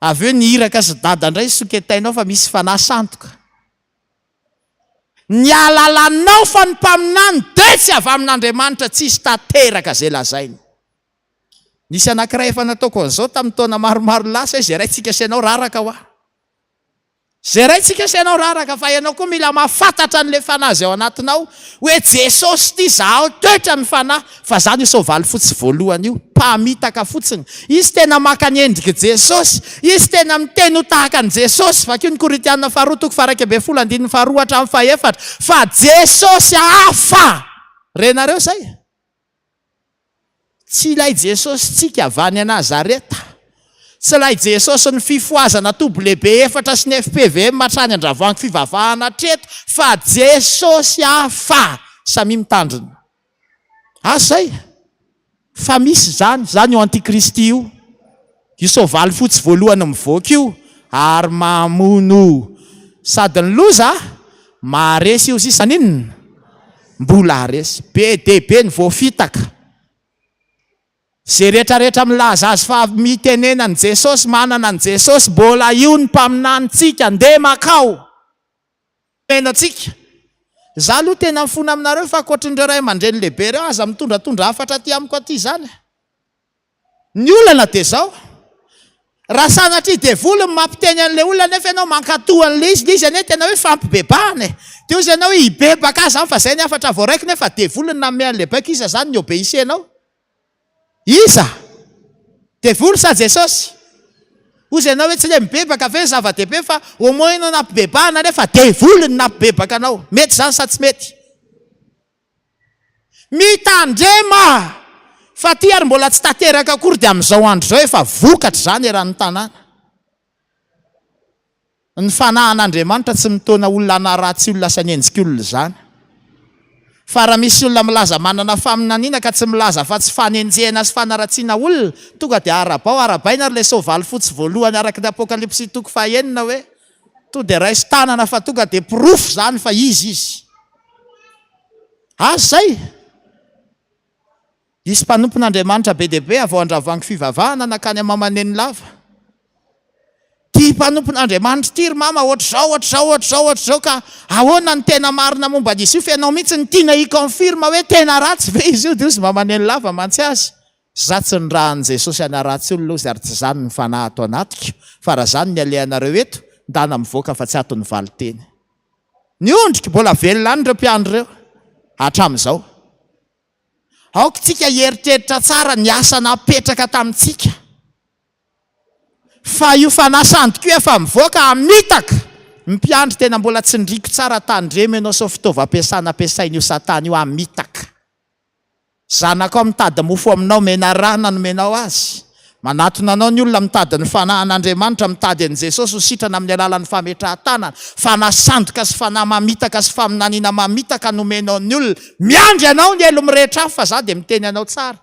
Avy eo ny iraka sy dada indray soketainao fa misy fanahy santoka. Ny alalanao fa ny mpaminany dia tsy avy amin'Andriamanitra tsisy tanteraka izay lazainy. Nisy anankiray efa nataoko an'izao tamin'ny taona maromaro lasa izay raintsika sainao raraka ho aho. Zay raintsika sainao raraka fa ianao koa mila mahafantatra an'ilay fanahy izay ao anatinao hoe Jesosy ity zaho toetra ny fanahy, fa zany io soavaly fotsy voalohany io, mpamitaka fotsiny. Izy tena maka ny endrika Jesosy, izy tena miteny ho tahaka ny Jesosy, fa kio ny Korinthiana 2:1-4 fa Jesosy hafa. Renareo zay. Tsy ilay Jesosy tsika avy any Nazareta. Tsy ilay Jesosy ny fifoazana tobo lehibe 4 sy ny FPVM matrany andravoangy fivavahana treto, fa Jesosy hafa samy mitandrina. Zay. Fa misy zany io antikristy io. Io soavaly fotsy voalohany mivoaka io ary mamono sady ny loza maharesy io sisa ninona mbola haresy be dehibe ny voafitaka. Zay rehetrarehetra milaza azy fa mitenena ny Jesosy, manana ny Jesosy, mbola io ny mpaminantsika, ndeha makao menatsika. Za aloha tena mifona aminareo fa akoatrin'ireo ray aman-dreny lehibe reo aza mitondratondra hafatra aty amiko aty zany. Ny olana dia zao, raha sanatria devolony mampiteny an'ilay olona nefa ianao mankatohan'ilay izy ane tena hoe fampibebahana. Dia ozy ianao hibebaka azy fa zay ny afatra voaraiko nefa devolony nanome an'ilay baika iza zany ny obeisenao. Iza? Devoly sa Jesosy? Ozy ianao hoe tsy ilay mibebaka ve zava-dehibe fa au moins ianao nampibebahana nefa devolony nampibebaka anao. Mety zany sa tsy mety? Mitandrema! Fa ty ary mbola tsy tanteraka akory dia amin'izao andro zao efa vokatra zany eran'ny tanàna. Ny fanahan'Andriamanitra tsy mitona olona anaratsy olona lasa nienjik'olona zany. Fa raha misy olona milaza manana faminaniana ka tsy milaza fa tsy fanenjehana sy fanaratsiana olona, tonga dia arabaina ary ilay soavaly fotsy voalohany araka ny Apocalyptic 9 hoe to dia raisy tanana fa tonga dia proof zany fa izy. Zay. Isy mpanompon'Andriamanitra be dehibe avy ao andravoangy fivavahana nakany amamaneny lava. Ty mpanompon'Andriamanitra ty ry mama ohatr'izao ka ahoana ny tena marina momba n'izy io, fianao mihitsy ny tiana hiconfirme hoe tena ratsy ve izy io, dia izy mamaneny lava mantsy azy. Za tsy ny rahan'i Jesosy anaratsy olona izy ary tsy zany ny fanahy ato anatiko, fa raha zany ny alehanareo eto ndana mivoaka fa tsy ato ny valiteny. Ny ondrika mbola velona any ireo mpiandro ireo hatramin'izao. Aoka tsika heritreritra tsara ny asa napetraka tamintsika. Fa io fanasandiko efa mivoaka amitaka. Mpiandry tena mbola tsy ndriko tsara tandremo ianao so fitaovam-piasana ampiasain'io satana io amitaka. Zanako mitady mofo aminao mena rana no menao azy. manatona anao ny olona mitady ny fanahin'Andriamanitra, mitady an' Jesosy ho sitrana amin'ny alalan'ny fametrahan-tanana, fanasandoka sy fanahy mamitaka sy faminaniana mamitaka nomenao ny olona. Miandry anao ny elo mirehetra afo fa za dia miteny anao tsara.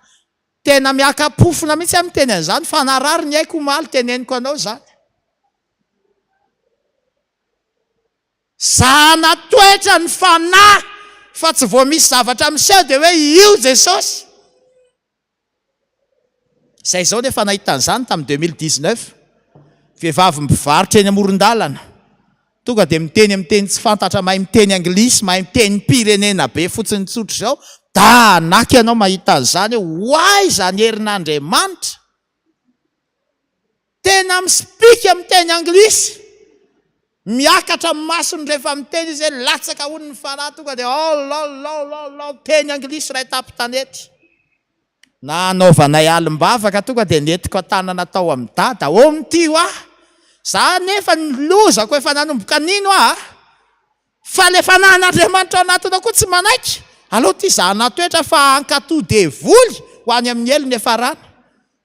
Tena miakapofona mihitsy amin'ny teny an'izany, fanarary ny haiko omaly teneniko anao zany. Za natoetra ny fanahy fa tsy vao misy zavatra miseho dia hoe io Jesosy. Zay izao nefa nahitan'izany tamin'ny 2019, vehivavy mivarotra eny amoron-dalana, tonga dia miteny tsy fantatra, mahay miteny anglisy, mahay miteny pirenena be fotsiny tsotra izao. Da naky ianao mahita an'izany hoe hoay izany herin'Andriamanitra. Tena misipika miteny anglisy, miakatra amin'ny masony rehefa miteny izy hoe latsaka hono ny fanahy, tonga dia teny anglisy ray tampitanety. Nanaovanay alim-bavaka tonga dia netiko tanana tao amin'ny dada, omty ho za nefa nilozako efa nanomboka nino fa le fanahin'Andriamanitra anatona koa tsy manaiky. Aloha ty za natoetra fa ankatoa devoly ho any amin'ny elo nefa rano.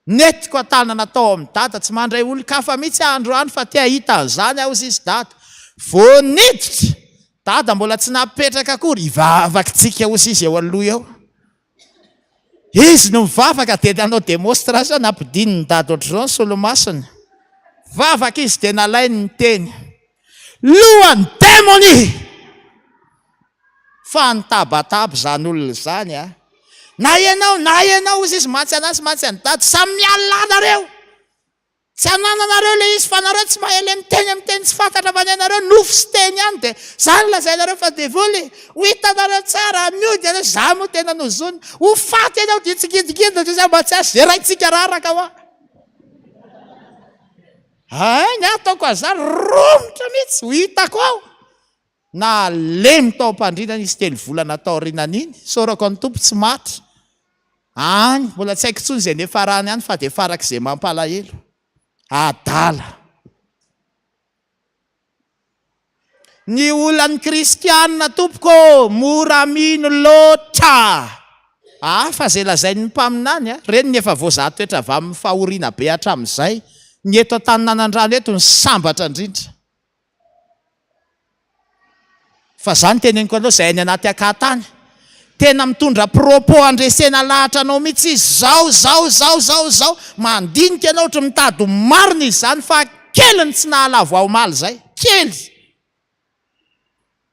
Netiko tanana tao amin'ny dada, tsy mandray olo-kafa mihitsy andro any fa te ahita an'izany aho izy dada. Voniditra dada mbola tsy napetraka akory, ivavakitsika ho izy eo aloha eo. Izy no mivavaka dia nanao démonstration nampidininy dada ohatr'izao ny solomasony. Vavaka izy dia nalainy ny teny, lohan'ny démoni. Fa nitabataba zany olona zany na ianao izy matsy anazy matsy any dada, samy mialana reo. Tsy anananareo le izy fa nareo tsy mahele miteny tsy fantatra fa anareo nofo sy teny ihany dia zany lazainareo fa devoly. Ho hitanareo tsara miody anao, za moa tena nozony. Ho faty ianao dia tsikidikidy dia mba tsy azo zeraintsika raraka ho ny ataoko azany romotra mihitsy ho hitako ao. Na lemy tao am-pandrinana izy 3 volana tao rinan'iny, sorako ny tompo tsy maty. Any mbola tsy haiko tsony izay nefa rany any fa dia farak'izay mampalahelo. Adala. Ny olan'ny kristianina tompoko mora mino loatra. Fa zay lazain'ny mpaminany reny nefa voazaha toetra avy amin'ny fahoriana be hatramin'izay. Ny eto Taninanandrano eto ny sambatra indrindra. Fa zany teneniko anao zay any anaty akatany. Tena mitondra propos andresena lahatra anao mihitsy zao. Mandinika ianao ohatra mitady marina izy zany fa kely tsy nahalavo ao maly zay. Kely.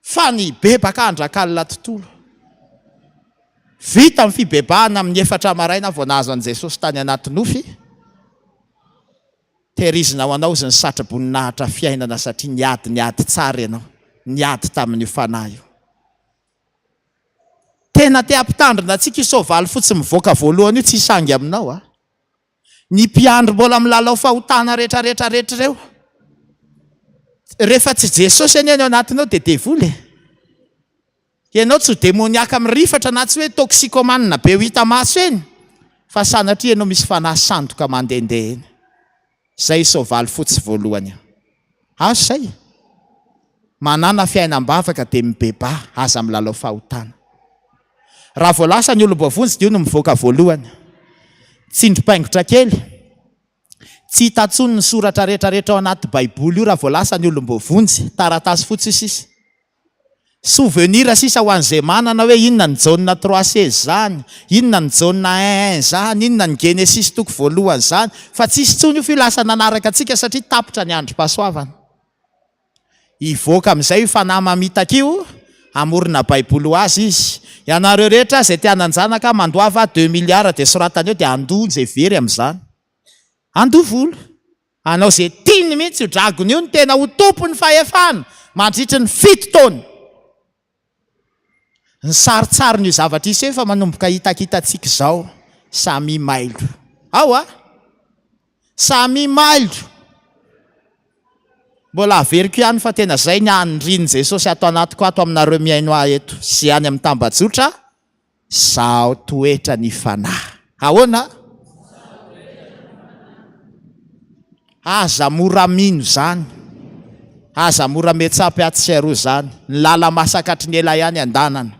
Fa ny bebaka andrakalina tontolo. Vita amin'ny fibebahana amin'ny 4 maraina vao nahazo an' Jesosy tany anaty nofy. Tehirizina ho anao izy ny satraboninahitra fiainana satria niady tsara ianao. Niady tamin'io fanahy io. Tena te ampitandrina antsika isovaly fotsy mivoaka voalohany io tsy isangy aminao Ny mpiandro mbola milalao fahotana rehetra reo. Rehefa tsy Jesosy ianao anatinao dia devoly. Ianao tsy demoniaka mirifatra na tsy hoe toksikomanina be ho hita maso eny. Fa sanatria ianao misy fanahy sandoka mandehandeha eny. Zay isovaly fotsy voalohany. Azo zay. Manana fiainam-bavaka dia mibeba aza milalao fahotana. Raha vao lasa ny olom-bavonjy dia io no mivoaka voalohany. Tsindrim-paingotra kely. Tsy hitantsony ny soratra rehetra ao anaty Baiboly io raha vao lasa ny olom-bavonjy. Taratasy fotsy sisa. Souvenir sisa ho an'izay manana hoe inona ny jaune 3:16 zany, inona ny jaune 1:1 zany, inona ny Genesis toko voalohany zany. Fa tsisy tsony io filasa nanaraka antsika satria tapitra ny androm-pahasoavana. Ivoaka amin'izay fanahy mamitaka io, amorona Baiboly ho azy izy. Ianareo rehetra izay tiananjanaka mandoava 2 milliards dia soratany eo dia andonjy very amin'izany. Andovolo. Anao izay tiany mihitsy io dragony io ny tena ho tompony fahefana mandritry ny 7 taona. Ny saritsary ny zavatra isy fa manomboka hitakitatsika izao. Samy mailo. Samy mailo. Mbola averiko ihany fa tena zay ny andriny Jesosy ato anatiko ato aminareo miaino eto. Sy any amin'ny tambajotra. Sao toetra ny fanahy. Ahoana? Aza mora mino zany. Aza mora metsapy aty sy aroa zany. Ny lala masakatry ny ela ihany andanana.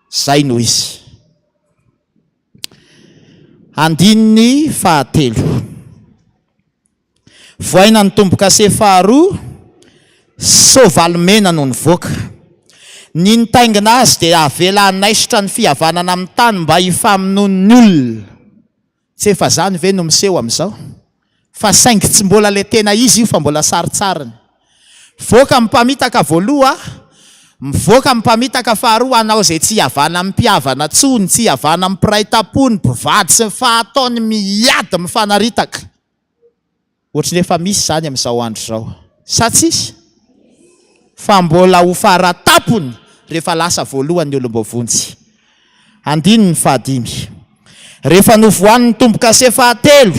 Zay no izy. Andininy 7. voaina ny tombo-kase faharoa, soavaly mena no nivoaka. Ny nitaingina azy dia avela naisitra ny fihavanana amin'ny tany mba hifamonony olona. Tsy efa zany ve no miseho amin'izao? Fa saingy tsy mbola le tena izy io fa mbola saritsariny. Voaka mimpamitaka voaloha, mivoaka mimpamitaka faharoa, anao izay tsy havana mpihavana tsony, tsy havana mpiray tapony, mpivady sy fahataony miady mifanaritaka. Ohatrany efa misy zany amin'izao andro izao. Sa tsisy? Fa mbola ho faratapony rehefa lasa voalohany ny olombovonjy. Andiny ny fahadimy. Rehefa novoan'ny tombo-kase fahatelo,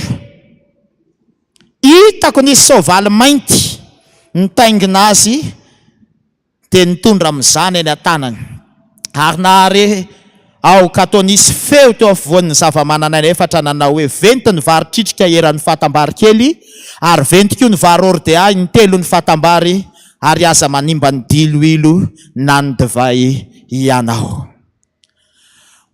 hitako nisy soavaly mainty nitaingina azy dia nitondra amin'izany eny an-tanany. Ary nahare ao ka toa nisy feo teo afovoan'ny zava-manana efatra nanao hoe venty ny vary tritrika eran'ny fatambary kely, ary venty koa ny vary ordea ny telo ny fatambary, ary aza manimba ny diloilo na ny divay ianao.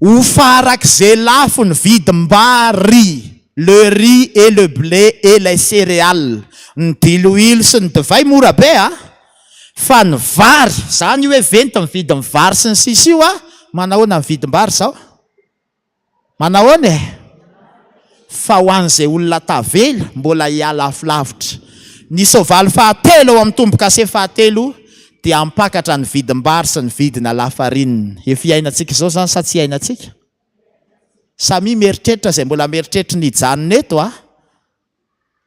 Ho farak'izay lafo ny vidim-bary, le riz et le blé et les céréales, ny diloilo sy ny divay mora be fa ny vary, zany hoe venty ny vidin'ny vary sy ny sisa io manahoana ny vidim-bary zao? Manahoana e? Fa ho an'izay olona tavela mbola hialafilavitra. Ny soavaly fahatelo ao amin'ny tombo-kase fahatelo dia ampakatra ny vidim-bary sy ny vidina lafarinina. Efa iainantsika izao zany sa tsy iainantsika? Samy mieritreritra izay mbola mieritreritra ny hijanona eto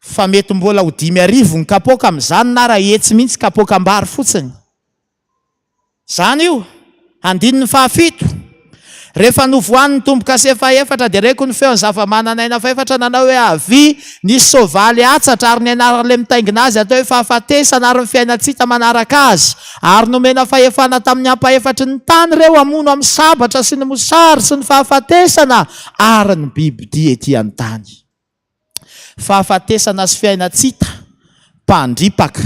fa mety mbola ho 5,000 ny kapoaka amin'izany na raha hetsy mihitsy kapoakam-bary fotsiny. Zany io. Andiny ny fahafito. Rehefa novoan'ny tombo-kase fahaefatra dia reko ny feon'ny zava-mananaina faefatra nanao hoe avy nisy soavaly atsatra ary ny anarale mitaingina azy atao hoe fahafatesana ary ny fiainantsika manaraka azy, ary nomena fahefana tamin'ny ampahefatry ny tany ireo hamono amin'ny sabatra sy ny mosary sy ny fahafatesana ary ny biby dia ety an-tany. Fahafatesana sy fiainantsika mpandripaka.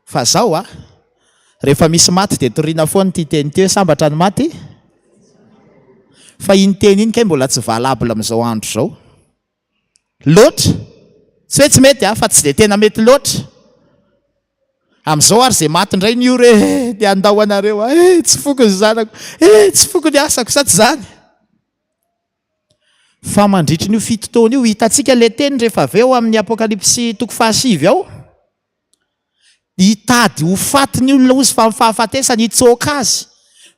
Fa zao rehefa misy maty dia toriana foana ity teny ity hoe sambatra ny maty. Fa iny teny iny kay mbola tsy valabla amin'izao andro izao. Loatra. Tsy hoe tsy mety fa tsy dia tena mety loatra. Amin'izao ary izay maty indray ny ore dia andao anareo tsy foko ny zanako, tsy foko ny asako sa tsy zany. Fa mandritry n'io fito taona io hitantsika le teny rehefa avy eo amin'ny Apocalyptic toko 7 ao. Hitady ho faty ny olona ozy fa fahafatesany hitsoaka azy.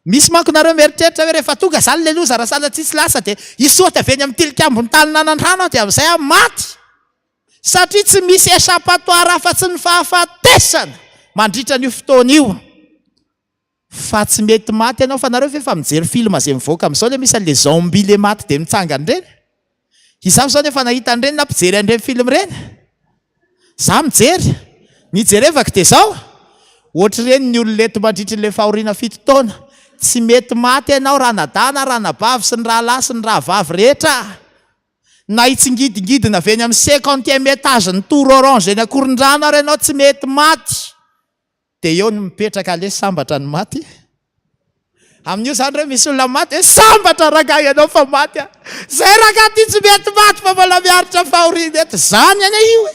Misy manko nareo mieritreritra hoe rehefa tonga zany le loza raha sala tsisy lasa dia hisotra avy eny amin'ny tilikambony Taninanandrano dia amin'izay maty. Satria tsy misy échappatoire afa-tsy ny fahafatesana mandritra n'io fotoana io. Fa tsy mety maty ianao fa nareo efa mijery film izay mivoaka amin'izao le misy an'le zombie le maty dia mitsangana ireny. Izaho zao nefa nahita an'ireny na mpijery an'ireny film ireny. Za mijery. Nijerevako dia zao. Ohatr'ireny ny olona eto mandritra le fahoriana 7 taona. Tsy mety maty ianao ranadana, ranabavy sy ny rahalahy sy ny rahavavy rehetra. Na hitsingidingidina avy eny amin'ny 50e étage ny tour orange eny Akorondrano ary ianao tsy mety maty. Dia eo no mipetraka le sambatra ny maty. Amin'io zany ireo misy olona maty hoe sambatra ragahy ianao fa maty. Zay ragahy ty tsy mety maty fa mbola miaritra fahoriana eto. Zany any io e.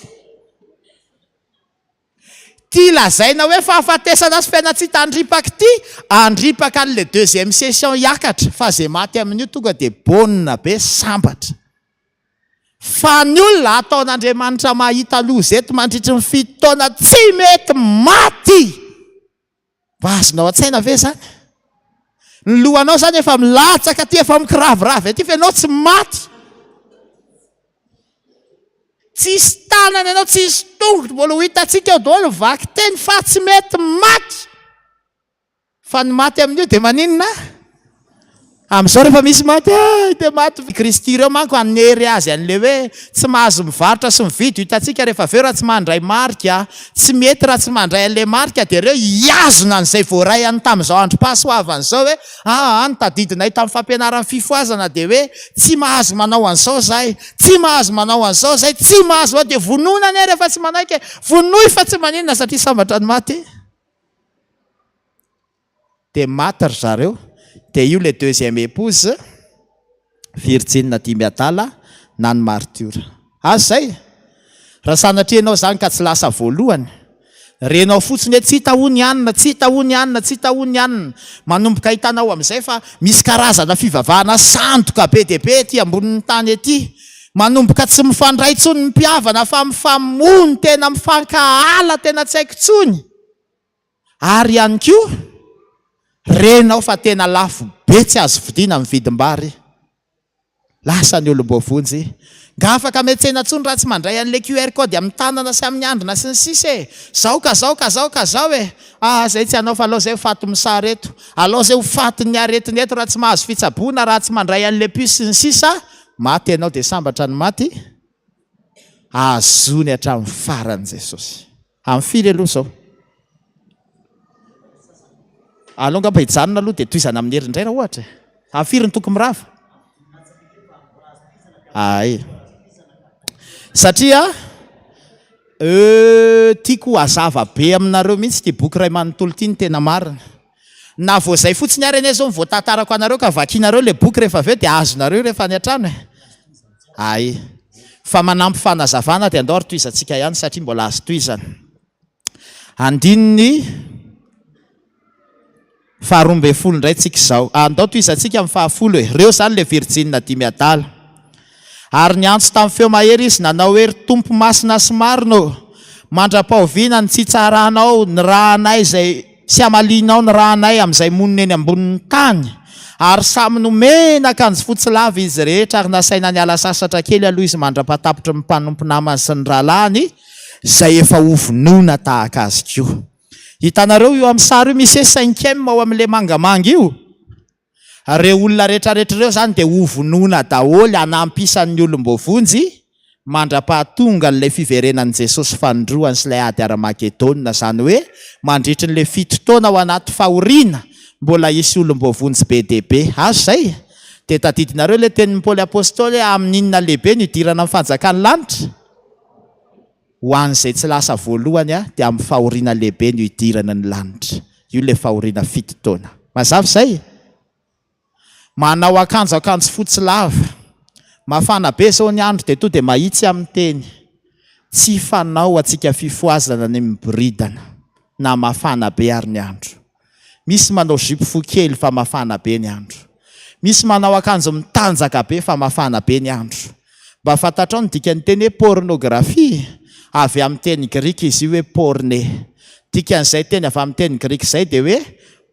Ty lazaina hoe fahafatesana sy fiainantsika andripaka ty, andripaka an'le 2e session hiakatra. Fa zay maty amin'io tonga dia bonina be sambatra. Fa ny olona ataon'Andriamanitra mahita loza eto mandritra ny 7 taona tsy mety maty. Mba azonao an-tsaina ve zany? Ny lohanao zany efa milatsaka ty, efa mikiraviravy aty fa ianao tsy maty. Tsisy tanana ianao, tsisy tongotra, mbola ho hitantsika eo daholo vaky teny fa tsy mety maty. Fa ny maty amin'io dia maninona? Amin'izao rehefa misy maty, dia maty. Kristy ireo manko anery azy an'le hoe tsy mahazo mivarotra sy mividy. Hitantsika rehefa avy eo raha tsy mandray marika, tsy mety raha tsy mandray an'le marika dia ireo hiazona an'izay voarayany tamin'izao andro pasoavan'izao hoe ny tadidinay tamin'ny fampianaran'ny fifoazana dia hoe tsy mahazo manao an'izao zahay, tsy mahazo manao an'izao zahay, tsy mahazo dia vonoina ane rehefa tsy manaiky, vonoy fa tsy maninona satria sambatra ny maty. Dia maty ry zareo. Dia io le 2e épouse, Virgine Dimiatala na ny martyra. Zay. raha sanatrianao zany ka tsy lasa voalohany, renao fotsiny hoe tsy tahony anina, tsy tahony anina, tsy tahony anina, manomboka hitanao amin'izay fa misy karazana fivavahana sandoka be dia be ety ambonin'ny tany ety, manomboka tsy mifandray tsony ny mpiavana fa mifamony tena mifankahala tena tsy haiko tsony, ary ihany koa renao fa tena lafo be tsy azo vidiana amin'ny vidim-bary, lasa ny olom-bovonjy. Nga afaka metsena tsony raha tsy mandray an'le QR code amin'ny tanana sy amin'ny andrina sy ny sisa e, zao ka zao ka zao ka zao e, zay tsy hanao fa alao zay ho faty misary eto, alao zay ho faty ny aretiny eto raha tsy mahazo fitsaboana, raha tsy mandray an'le puce sy ny sisa, maty ianao dia sambatra ny maty, azony hatramin'ny farany Jesosy. Amin'ny firy aloha zao alonga mba hijanona aloha dia toizana amin'ny herindray raha ohatra, amin'ny firy ny toko mirava? Ay, satria tiako hazava be aminareo mihitsy ty boky ray manontolo ty ny tena marina, na vo zay fotsiny ary ane zao mivoatantarako anareo ka vakinareo le boky rehefa aveo dia azonareo rehefa any an-trano e. Ay, fa manampy fanazavana dia andao ary toizantsika ihany satria mbola azo toizana. Andininy faharoambe folo indray tsika izao, andao toizantsika amin'ny fahafolo e, reo zany le virjine dimy adala. Ary niantso tamin'ny feo mahery izy, nanao hery tompo masina sy marino, mandra-pahoviana ny tsitsaranao ny rahanay izay sy hamalinao ny rahanay amin'izay monina eny ambonin'ny tany, ary samy nomena akanjo fotsy lava izy rehetra, ary nasaina ny ala sasatra kely aloha izy mandra-patapitra ny mpanompo namany sy ny rahalahiny izay efa hovonoina tahaka azy koa. Hitanareo io amin'ny sary io misy hoe 5e ao amin'ile mangamanga io, reo olona rehetrarehetra reo zany dia hovonoina daholo hanampisan'ny olom-bovonjy mandra-pahatonga n'ilay fiverenan'i Jesosy fanondroany sy ilay ady ara-Makedôna, zany hoe mandritry n'ilay 7 taona ao anaty fahoriana mbola isy olom-bovonjy be dia be. Azo zay dia tadidinareo ilay tenin'ny Paoly apôstôly hoe amin'inona lehibe ny idirana amin'ny fanjakany lanitra, ho an'izay tsy lasa voalohany dia amin'ny fahoriana lehibe ny idirana ny lanitra, io ilay fahoriana 7 taona. Mazava zay? Manao akanjo fotsy lava, mafana be zao ny andro dia to dia mahitsy amin'ny teny, tsy fanao atsika fifoazana ny miboridana na mafana be ary ny andro. Misy manao zipo fohy kely fa mafana be ny andro, misy manao akanjo mitanjaka be fa mafana be ny andro. Mba fantatrao ny dikan'ny teny hoe pornografia, avy amin'ny teny grika izy io hoe porne, dikan'izay teny avy amin'ny teny grika izay dia hoe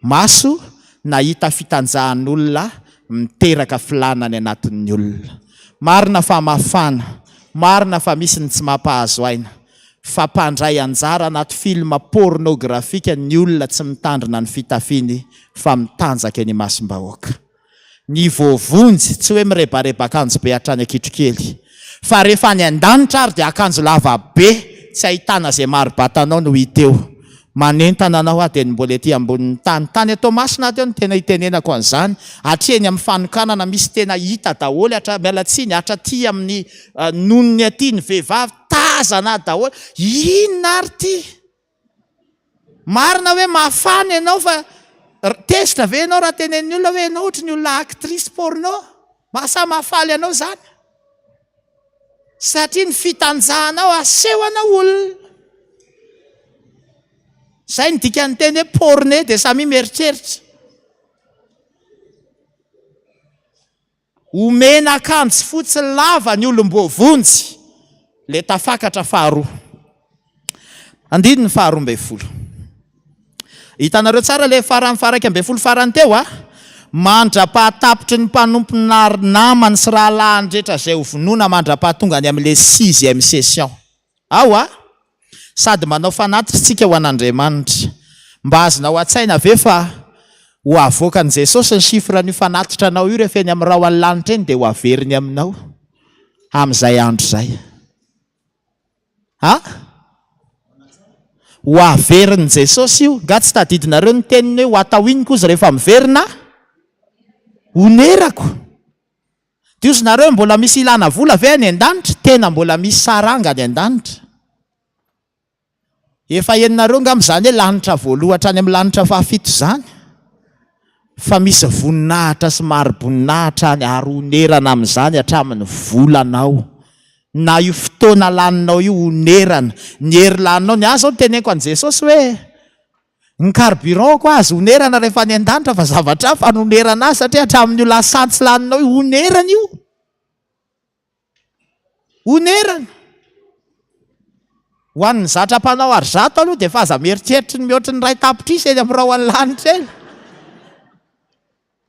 maso nahita fitanjahan'olona miteraka filanany anatin'ny olona. Marina fa mafana, marina fa misy ny tsy mampahazo aina, fa mpandray anjara anaty filma pornografika ny olona tsy mitandrina ny fitafiny fa mitanjaka eny masom-bahoaka. Ny vovonjy tsy hoe mirebareba akanjo be hatrany ankitrokely, fa rehefa any an-danitra ary dia akanjo lava be tsy ahitana zay maro-batanao no hita eo. Manentana anao dia ny mbola ety ambonin'ny tany, tany atao masina teo no tena hitenenako an'izany, hatreny amin'ny fanokanana misy tena hita daholo, mialatsiny hatraty amin'ny nonony aty ny vehivavy tazana daholo. Inona ary ty? Marina hoe mafana ianao fa tezitra ve ianao raha tenen'ny olona hoe ianao ohatra ny olona actrice porno? Masa mafaly ianao zany? Satria ny fitanjahanao asehona olona. Zay ny dikan'ny teny hoe porne dia samy mieritreritra. Omena akanjo fotsy lava ny olom-bovonjy, le tafakatra faharoa. Andiny ny faharoambe folo. Hitanareo tsara le farany ambe folo farany teo mandra-pahatapitry ny mpanompo namany sy rahalahiny rehetra zay hovonoina mandra-pahatonga any amin'le 6e session. Sady manao fanatritsika ho an'Andriamanitra, mba azonao an-tsaina ve fa ho avoakan' Jesosy ny sifran'io fanatitra anao io rehefa eny amin'ny rahany lanitra eny dia ho averiny aminao amin'izay andro zay. Ho averin'i Jesosy io, nga tsy tadidinareo ny teniny hoe ho atao iny kozy rehefa miverina honerako. Diosonareo mbola misy ilana vola ve any an-danitra? Tena mbola misy saranga any an-danitra. Efa heninareo nga amin'izany hoe lanitra voalohatra any amin'ny lanitra fahafito zany, fa misy voninahitra sy maro-boninahitra any ary honerana amin'izany hatramin'ny volanao na io fotoana laninao io onerana, ny hery laninao. Ny azy zao teneko an' Jesosy hoe ny carburant ko azy onerana rehefa ny an-danitra fa zavatra fa nonerana azy satria hatramin'io lasantsy laninao io onerana io. Onerana. Ho an'ny zatra mpanao ary zato aloha dia fa aza mieritreritra ny mihoatra ny ray tapitrisa eny amin'ny rahoan'ny lanitra eny.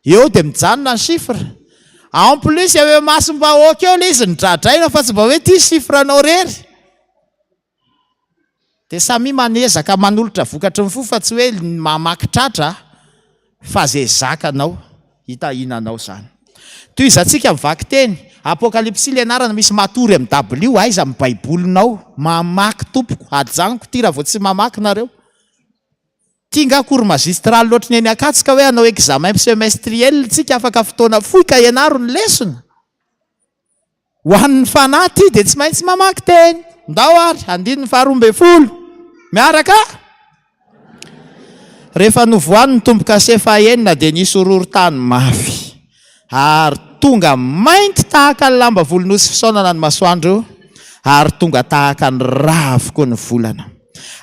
Eo dia mijanona ny chiffre. En plus eo masom-bahoaka eo ilay izy nidradraina fa tsy mba hoe ity chiffre anao rery. Dia samy manezaka manolotra vokatry ny fo fa tsy hoe mamaky tratra fa zay zakanao hitahinanao zany. Toy izantsika mivaky teny Apocalyptic ilay anarana misy matory amin'ny W aiza amin'ny baibolinao mamaky tompoko ajanoko ty raha vao tsy mamaky nareo. Tinga cours magistral loatra ny eny akatsika hoe anao examen semestriel tsika afaka fotoana fohy ka ianaro ny lesona. Ho an'ny fanahy ty dia tsy maintsy mamaky teny. Ndao ary andininy 12 miaraka. Rehefa novoan'ny tomboka sefaenina dia nisy horohorontany mafy ary tonga mainty tahaka ny lamba volonosy fisaonana ny masoandro ary tonga tahaka ny ravokoa ny volana.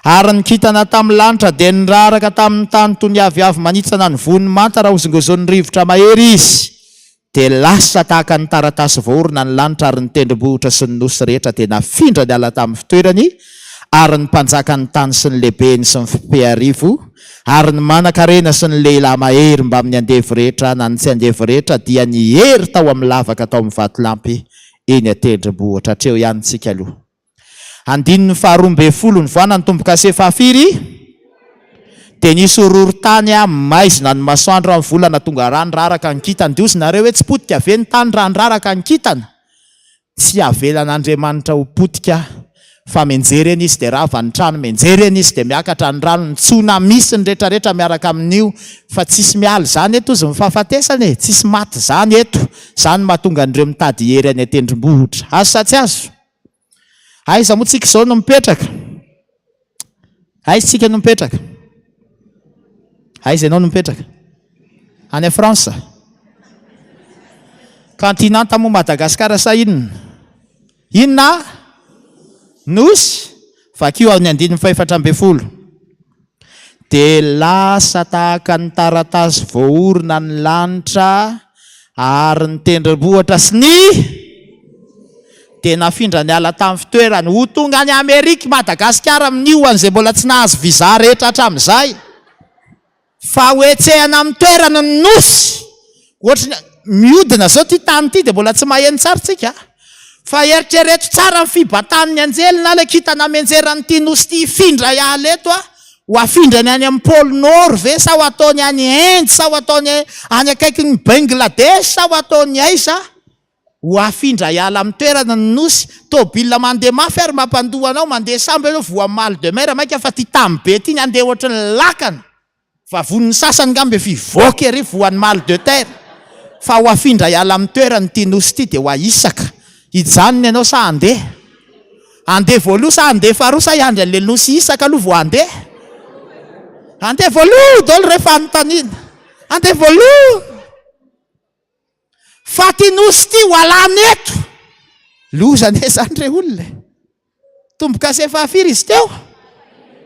Ary nikitana tamin'ny lanitra dia niraraka tamin'ny tany toy ny aviavy manitsana ny voniny manta raha ozongozon'ny rivotra mahery izy. Dia lasa tahaka ny taratasy voaorina ny lanitra ary ny tendrombohitra sy ny nosy rehetra dia nafindra ny ala tamin'ny fitoerany ary ny mpanjaka ny tany sy ny lehibeny sy ny fipearivo ary ny manan-karena sy ny lehilahy mahery mba amin'ny andevy rehetra na ny tsy andevy rehetra dia nihery tao amin'ny lavaka tao amin'ny vatolampy eny atendrombohitra. Hatreo ihany tsika aloha. Andininy 12 ny voana ny tomboka sefafiry dia nisy horohorontany maizina ny masoandro amin'ny volana tonga rano raraka ny kitana. Dia ozy nareo hoe tsy potika ave ny tany rano raraka ny kitana. Tsy avelan'Andriamanitra ho potika fa menjery eny izy dia rava ny trano, menjery eny izy dia miakatra ny rano, ny tsona misy ny rehetrarehetra miaraka amin'io fa tsisy mialy zany eto izy mifahafatesana e, tsisy maty zany eto. Zany mahatonga an'ireo mitady hery any atendrombohitra. Azo sa tsy azo? Aiza moa tsika izao no mipetraka? Aiza tsika no mipetraka? Aiza ianao no mipetraka? Any France. Continent moa Madagasikara sa inona? Inona? Nosy? Vakio amin'ny andininy 712. Dia lasa tahaka ny taratasy voaorina ny lanitra ary ny tendrombohitra sy ny dia nafindra ny ala tamin'ny fitoerany ho tonga any Amerika Madagasikara amin'io an'izay mbola tsy nahazo visa rehetra hatramin'izay. Fa hoetsehana amin'ny toerana ny nosy. Ohatrany miodina zao ty tany ty dia mbola tsy maheno tsara tsika. Fa eritrereto tsara ny fibatan'ny anjely na ilay kitana menjerany ty nosy ty hifindra iala eto ho afindrany any amin'ny pôle nord ve sa ho ataony any Inde sa ho ataony any akaiky ny Bangladesh sa ho ataony aiza ho afindra iala amin'ny toerana ny nosy. Tôbila mandeha mafy ary mampandoa anao mandeha samby eo voa mal de mer maika fa ty tambe ty ny andeha ohatry ny lakana fa von'ny sasany ngambe fivoaka ery voan'ny mal de terre. Fa ho afindra iala amin'ny toerana ty nosy ty dia ho aisaka hijanony ianao sa andeha? Andeha voaloha sa andeha faharoa sa iandry an'ilay nosy isaka aloha vo andeha? Andeha voaloha daholo rehefa anontaniana. Andeha voaloha. Fa ty nosy ty ho alany eto. Lozany e zany re olona. Tomboka sefafiry izy teo.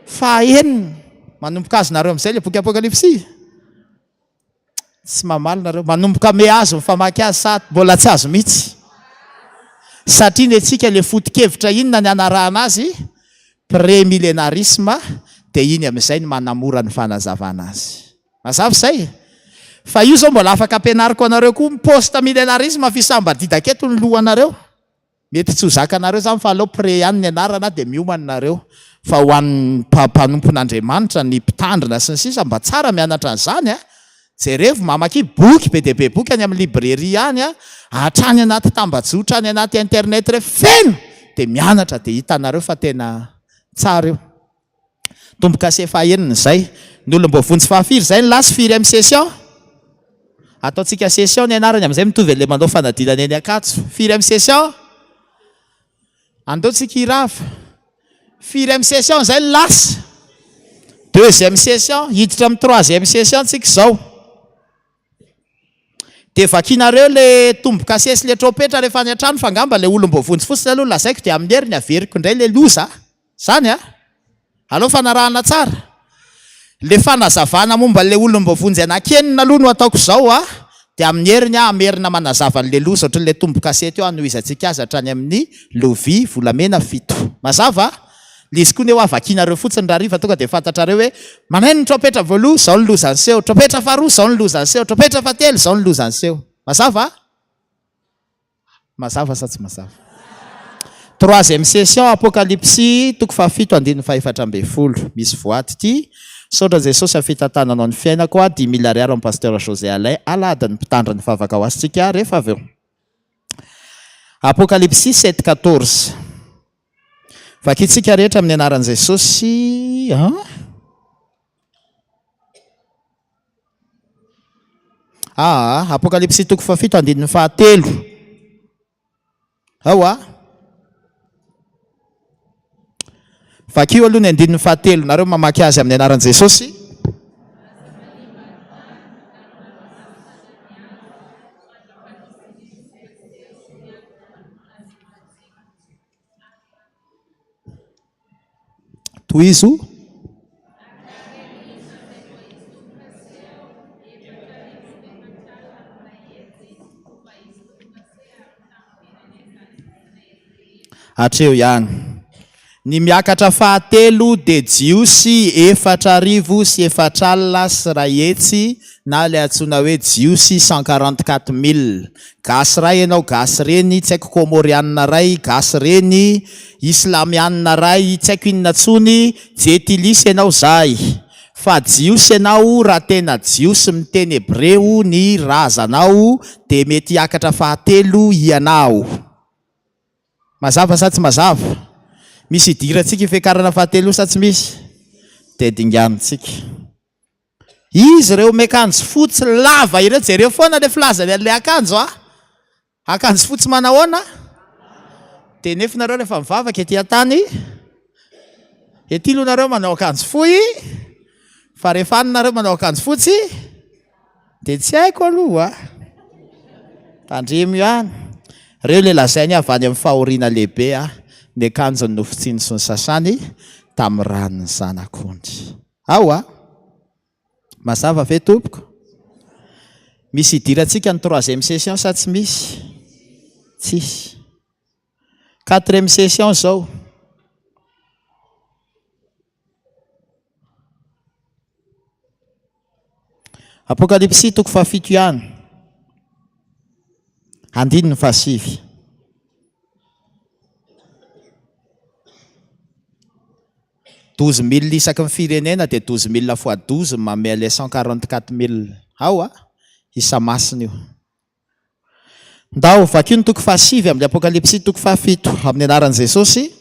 Fahaenina. Manomboka azy nareo amin'izay le boky Apocalyptic. Tsy mamaly nareo. Manomboka me azo mifamaky azy sa mbola tsy azo mihitsy. Satria ny antsika le foto-kevitra inona ny anarahana azy? Pré-millénarisme dia iny amin'izay ny manamora ny fanazavana azy. Mazava izay? Fa io zao mbola afaka ampianariko anareo koa post-millénarisme fisambadidaka eto ny lohanareo. Mety tsy ho zakanareo zany fa aleo pré ihany ny anarana dia miomana nareo. Fa ho an'ny mpanompon'Andriamanitra ny mpitandrina sy ny sisa mba tsara mianatra an'izany jerevo mamaky boky be dia be boky any amin'ny librairie any hatrany anaty tambajotra any anaty internet re feno dia mianatra dia hitanareo fa tena tsara io. Tomboka sefaenina izay ny olona mbo vonjy fahafiry izay ny lasa firy amin'ny session. Ataontsika session ny anarany amin'izay mitovy le manao fanadinana eny akatso. Firy amin'ny session. Andeontsika irava. Firy amin'ny session izay ny lasa. Deuxième session hiditra amin'ny troisième session tsika izao. dia vakianareo le tombo-kase sy le tropetra rehefa any an-trano fa ngamba le olom-boavonjy fotsiny aloha lazaiko dia amin'ny herin'ny averiko indray le loza zany a alao fanarahana tsara le fanazavana momba le olom-boavonjy anakenina aloha no ataoko izao a dia amin'ny heriny amerina manazava le loza ohatran'le tombo-kase teo anohizantsika azy hatrany amin'ny lovia volamena 7 mazava le izy koa ny eo avakianareo fotsiny raha riva tonga dia fantatrareo hoe maneno ny tropetra voaloha izao ny lozany seho, tropetra faharoa izao ny lozany seho, tropetra fahatelo izao ny lozany seho. Mazava? Mazava sa tsy mazava? 3e session Apocalyptic toko 7:4 misy voaty ity. Saotra Jesosy afitantananao ny fiainako a 10 000 ariary amin'ny pasteur José Alain aladiny mpitandra ny favaka ho asitsika rehefa avy eo. Apocalyptic 7:14 vakitsika rehetra amin'ny anaran'i Jesosy. Apocalyptic toko 7:7 ao a vakio aloha ny 7 nareo mamaky azy amin'ny anaran'i Jesosy. Toizo hatreo ihany ny miakatra fahatelo de jiosy 4,400 sy ray hetsy na le antsoina hoe jiosy 144 000 gasy ray ianao gasy reny tsy haiko komorianina ray gasy reny islamianina ray tsy haiko inona tsony jetilisy ianao zay fa jiosy ianao raha tena jiosy miteny hebreo ny razanao de mety hiakatra fahatelo ianao. Mazava sa tsy mazava? Misy idirantsika ifekarana fahatelo sa tsy misy? De dinganitsika. Izy ireo mekanjo fotsy lava ireo jereo foana le filazany le akanjo akanjo fotsy manahoana? De nefinareo rehefa mivavaka ety an-tany ety lonareo manao akanjo fohy fa rehefa aninareo manao akanjo fotsy de tsy haiko aloha tandremo ihany. Reo le lazainy avy any amin'ny fahoriana lehibe ny akanjony nofitsiny sy ny sasany tamin'ny ranony zanak'ondry. Ao mazava ve tompoko? Misy idirantsika ny 3e session sa tsy misy? Tsisy. 4e session zao. Apocalyptic toko 7 ihany. Andininy fasivy. Douze mille isaky ny firenena de 12 000 fois 12 mamea le 144 000 ao isa masina io. Ndao vakio ny toko fasivy amin'ny Apocalyptic toko 7 amin'ny anaran'i Jesosy.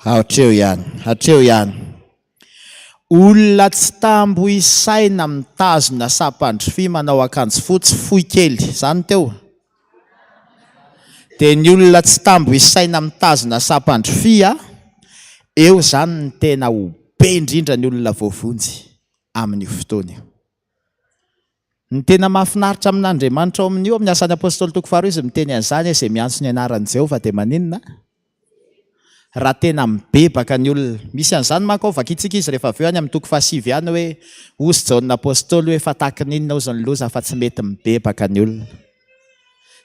Hatreo ihany. Olona tsy tambo isaina mitazona sapandrofy manao akanjo fotsy fohy kely zany teo. De ny olona tsy tambo isaina mitazona sapandrofy eo zany ny tena ho be indrindra ny olona voavonjy amin'ny fotoana io. Ny tena mahafinaritra amin'Andriamanitra ao amin'io amin'ny asan'ny apôstôly toko 2 izy miteny an'izany izay miantso ny anaran'i Jehovah de maninona? Raha tena mibebaka ny olona. Misy an'izany manko vakitsika izy rehefa avy eo any amin'ny toko 7 ihany hoe ozy Jaona apôstôly hoe fa tahaka n'inona ozy ny loza fa tsy mety mibebaka ny olona.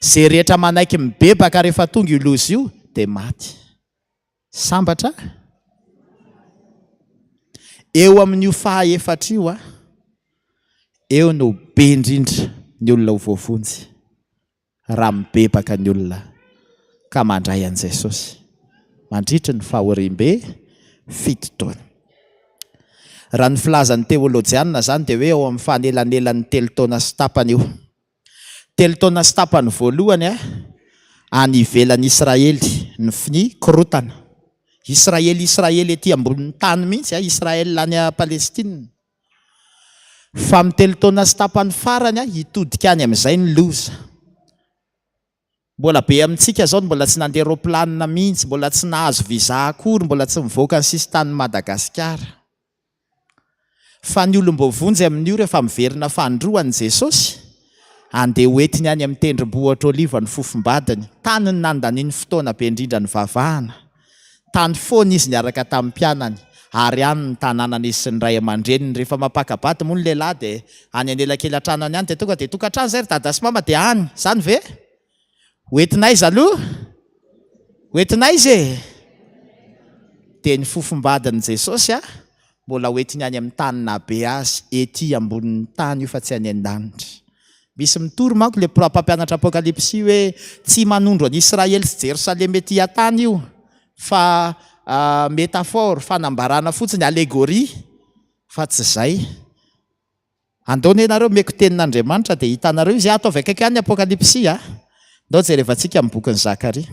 Zay rehetra manaiky mibebaka rehefa tonga io loza io de maty. Sambatra? Eo amin'io faha-efatra io eo no be indrindra ny olona ho voavonjy raha mibebaka ny olona ka mandray an' Jesosy mandritry ny fahorim-be 7 taona. Raha ny filazan'ny teolojianina zany de hoe eo amin'ny fanelanelan'ny 3 taona sy tapany io. 3 taona sy tapany voalohany any ivelan'ny Israely ny korotana Israely ety ambonin'ny tany mihitsy Israel lany a Palestina. Fa mitelo taona sy tapany farany hitodika any amin'izay ny loza. Mbola be amintsika zao mbola tsy nandeha roplanina mihitsy, mbola tsy nahazo visa akory, mbola tsy mivoaka ny sistan'ny Madagasikara. Fa ny olom-bovonjy amin'io rehefa miverina fandroany Jesosy, andeha hoetiny any amin'ny tendrombohitra Oliva ny fofombadany, tany ny nandaniny fotoana be indrindra ny vavahana, tany foana izy niaraka tamin'ny mpianany, ary any ny tanànany sy ny ray aman-dreniny. Rehefa mapakabady moa ny lehilahy dia any anelakelan-trano any dia tonga dia tokantrano zay ry dada sy mama dia any, zany ve? Hoetinay izy aloha? Hoetinay izy e? Dia ny fofombadany Jesosy mbola hoetiny any amin'ny tany nabe azy, ety ambonin'ny tany io fa tsy any an-danitra. Misy mitory manko le mpampianatra Apocalyptic hoe tsy manondro any Israely sy Jerusalem ety an-tany io, fa métaphore, fanambarana fotsiny, allégorie, fa tsy zay. Andaony ianareo meko tenin'Andriamanitra dia hitanareo izy ataovy akaiky any Apocalyptic Ndao jerevantsika amin'ny bokin'ny Zakaria.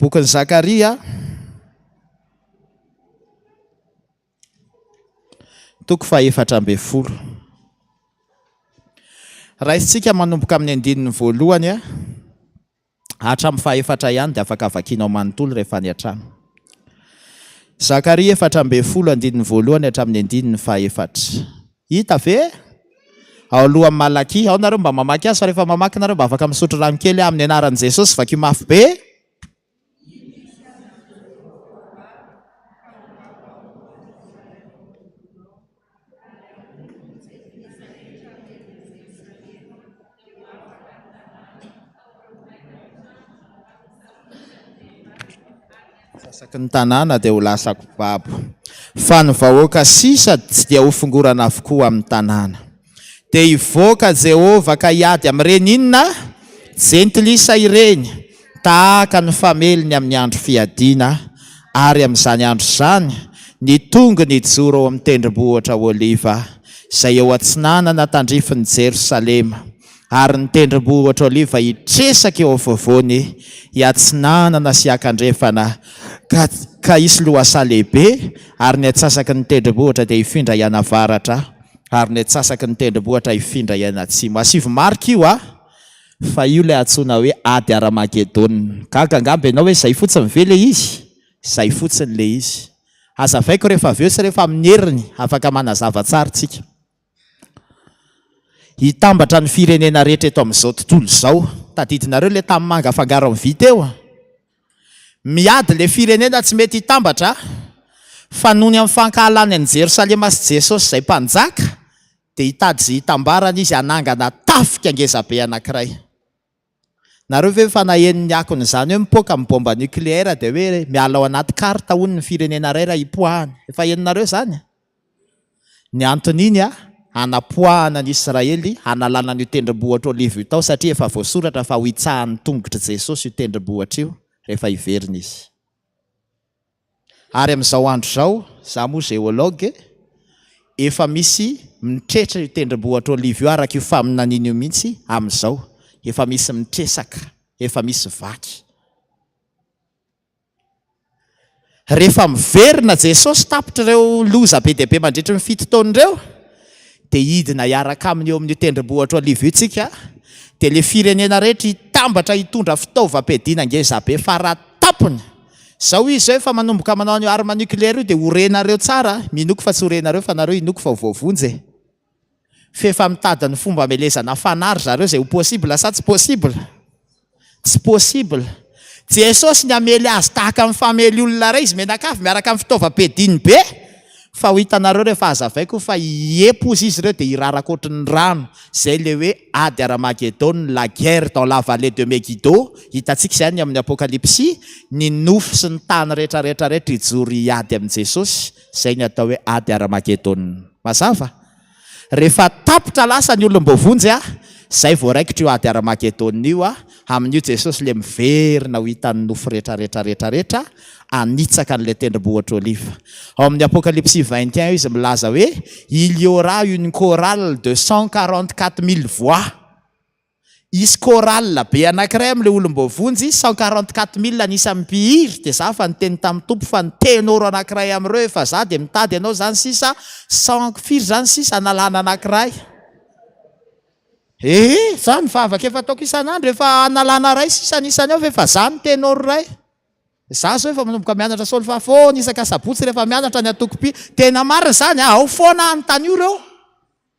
Bokin'ny Zakaria toko faha-efatra amby folo. Raisitsika manomboka amin'ny andininy voalohany hatramin'ny faha-efatra ihany dia afaka vakianao manontolo rehefa any an-trano. Zakaria 4:10 andininy voalohany hatramin'ny andininy faha-efatra. Hita ve? Ao alohan'ny Malaky, ao nareo mba mamaky azy fa rehefa mamaky nareo mba afaka misotro rano kely amin'ny anaran'i Jesosy vaky mafy be. Sasaky ny tanàna dia ho lasako babo, fa ny vahoaka sisa tsy dia ho fongorana avokoa amin'ny tanàna. Dia hivoaka Jehova ka hiady amin'ireny inona? Jentilisa ireny, tahaka ny fameliny amin'ny andro fiadiana, ary amin'izany andro izany ny tongony hijoro ao amin'ny tendrombohitra Oliva, izay eo atsinanana tandrifin'ny Jerosalema. Ary ny tendrombohitra Oliva hitresaka eo afovoany, hiatsinanana sy hakandrefana ka hisy loasa lehibe, ary ny atsasaky ny tendrombohitra dia hifindra ianavaratra, ary ny atsasaky ny tendrombohitra hifindra ianatsimo. Asivy marika io fa io ilay antsoina hoe ady Armagedona. Gaga angamba ianao hoe izay fotsiny ve le izy? Izay fotsiny le izy. Azavaiko rehefa avy eo sy rehefa amin'ny heriny afaka manazava tsara tsika. Hitambatra ny firenena rehetra eto amin'izao tontolo izao. Tadidinareo le tamin'ny manga afangaro amin'ny vita eo. Miady le firenena tsy mety hitambatra, fa noho ny amin'ny fankahalany an'i Jerosalema sy Jesosy izay mpanjaka, dia hitady izay hitambarana izy hanangana tafika ngezabe anankiray. Nareo ve fa nahen'ny akony izany hoe mipoaka amin'ny bomba nucléaire dia hoe miala ao anaty karta hono ny firenena iray raha hipoahany. Efa heninareo izany? Ny anton'iny hanapoahana ny Israely, hanalana ny tendrombohitra Oliva io tao, satria efa voasoratra fa ho hitsahan'ny tongotra Jesosy io tendrombohitra io rehefa hiverina izy. Ary amin'izao andro izao, za moa géologue, efa misy mitretra io tendrombohitra Oliva io araka io faminaniana io mihitsy amin'izao. Efa misy mitresaka, efa misy vaky. Rehefa miverina Jesosy tapitra ireo loza be dia be mandritra ny 7 taona ireo, dia hidina hiaraka aminy eo amin'ny tendrombohitra Oliva io tsika, dia le firenena rehetra hitambatra hitondra fitaovam-piadiana ngezabe faratapony. Zao izy hoe fa manomboka manao ny arma nucléaire io dia horenareo tsara, minoko fa tsy horenareo fa nareo inoko fa voavonjy. Fefa mitady ny fomba amelezana fanary zareo izay ho possible sa tsy possible? Tsy possible. Jesosy ny amely azy tahaka amin'ny famely olona ray izy menakafy miaraka amin'ny fitaovam-piadiany be, fa ho hitanareo rehefa hazavaiko fa hiepozy izy ireo dia hiraraka ohatry ny rano, izay le hoe ady Armagedona, la guerre dans la vallée de Megiddo. Hitantsika izany amin'ny Apocalyptic, ny nofo sy ny tany rehetrarehetra hijoro hiady amin'i Jesosy, izay ny atao hoe ady Armagedona. Mazava? Rehefa tapitra lasa ny olom-bovonjy izay voaraikitra io ady Armagedona io amin'io Jesosy le miverina ho hitan'ny nofo rehetrarehetra anitsaka an'ilay tendrombohitra Oliva. Ao amin'ny Apocalyptic 21 izy milaza hoe il y aura une chorale de 144 000 voix. isy chorale be anankiray am'le olom-bovonjy 144 000 anisan'ny mpihiry dia za fa nyteny tamin'ny tompo fa ny tenoro anankiray am'ireo efa za dia mitady ianao zany sisa 100 firy zany sisa analana anankiray za mivavaka efa ataoko isan'andro efa analana ray sisa anisany ao efa za ny tenoro ray za zao efa manomboka mianatra solfa foana isaka sabotsy rehefa mianatra ny atokopi tena marina zany ao foana anytany io reo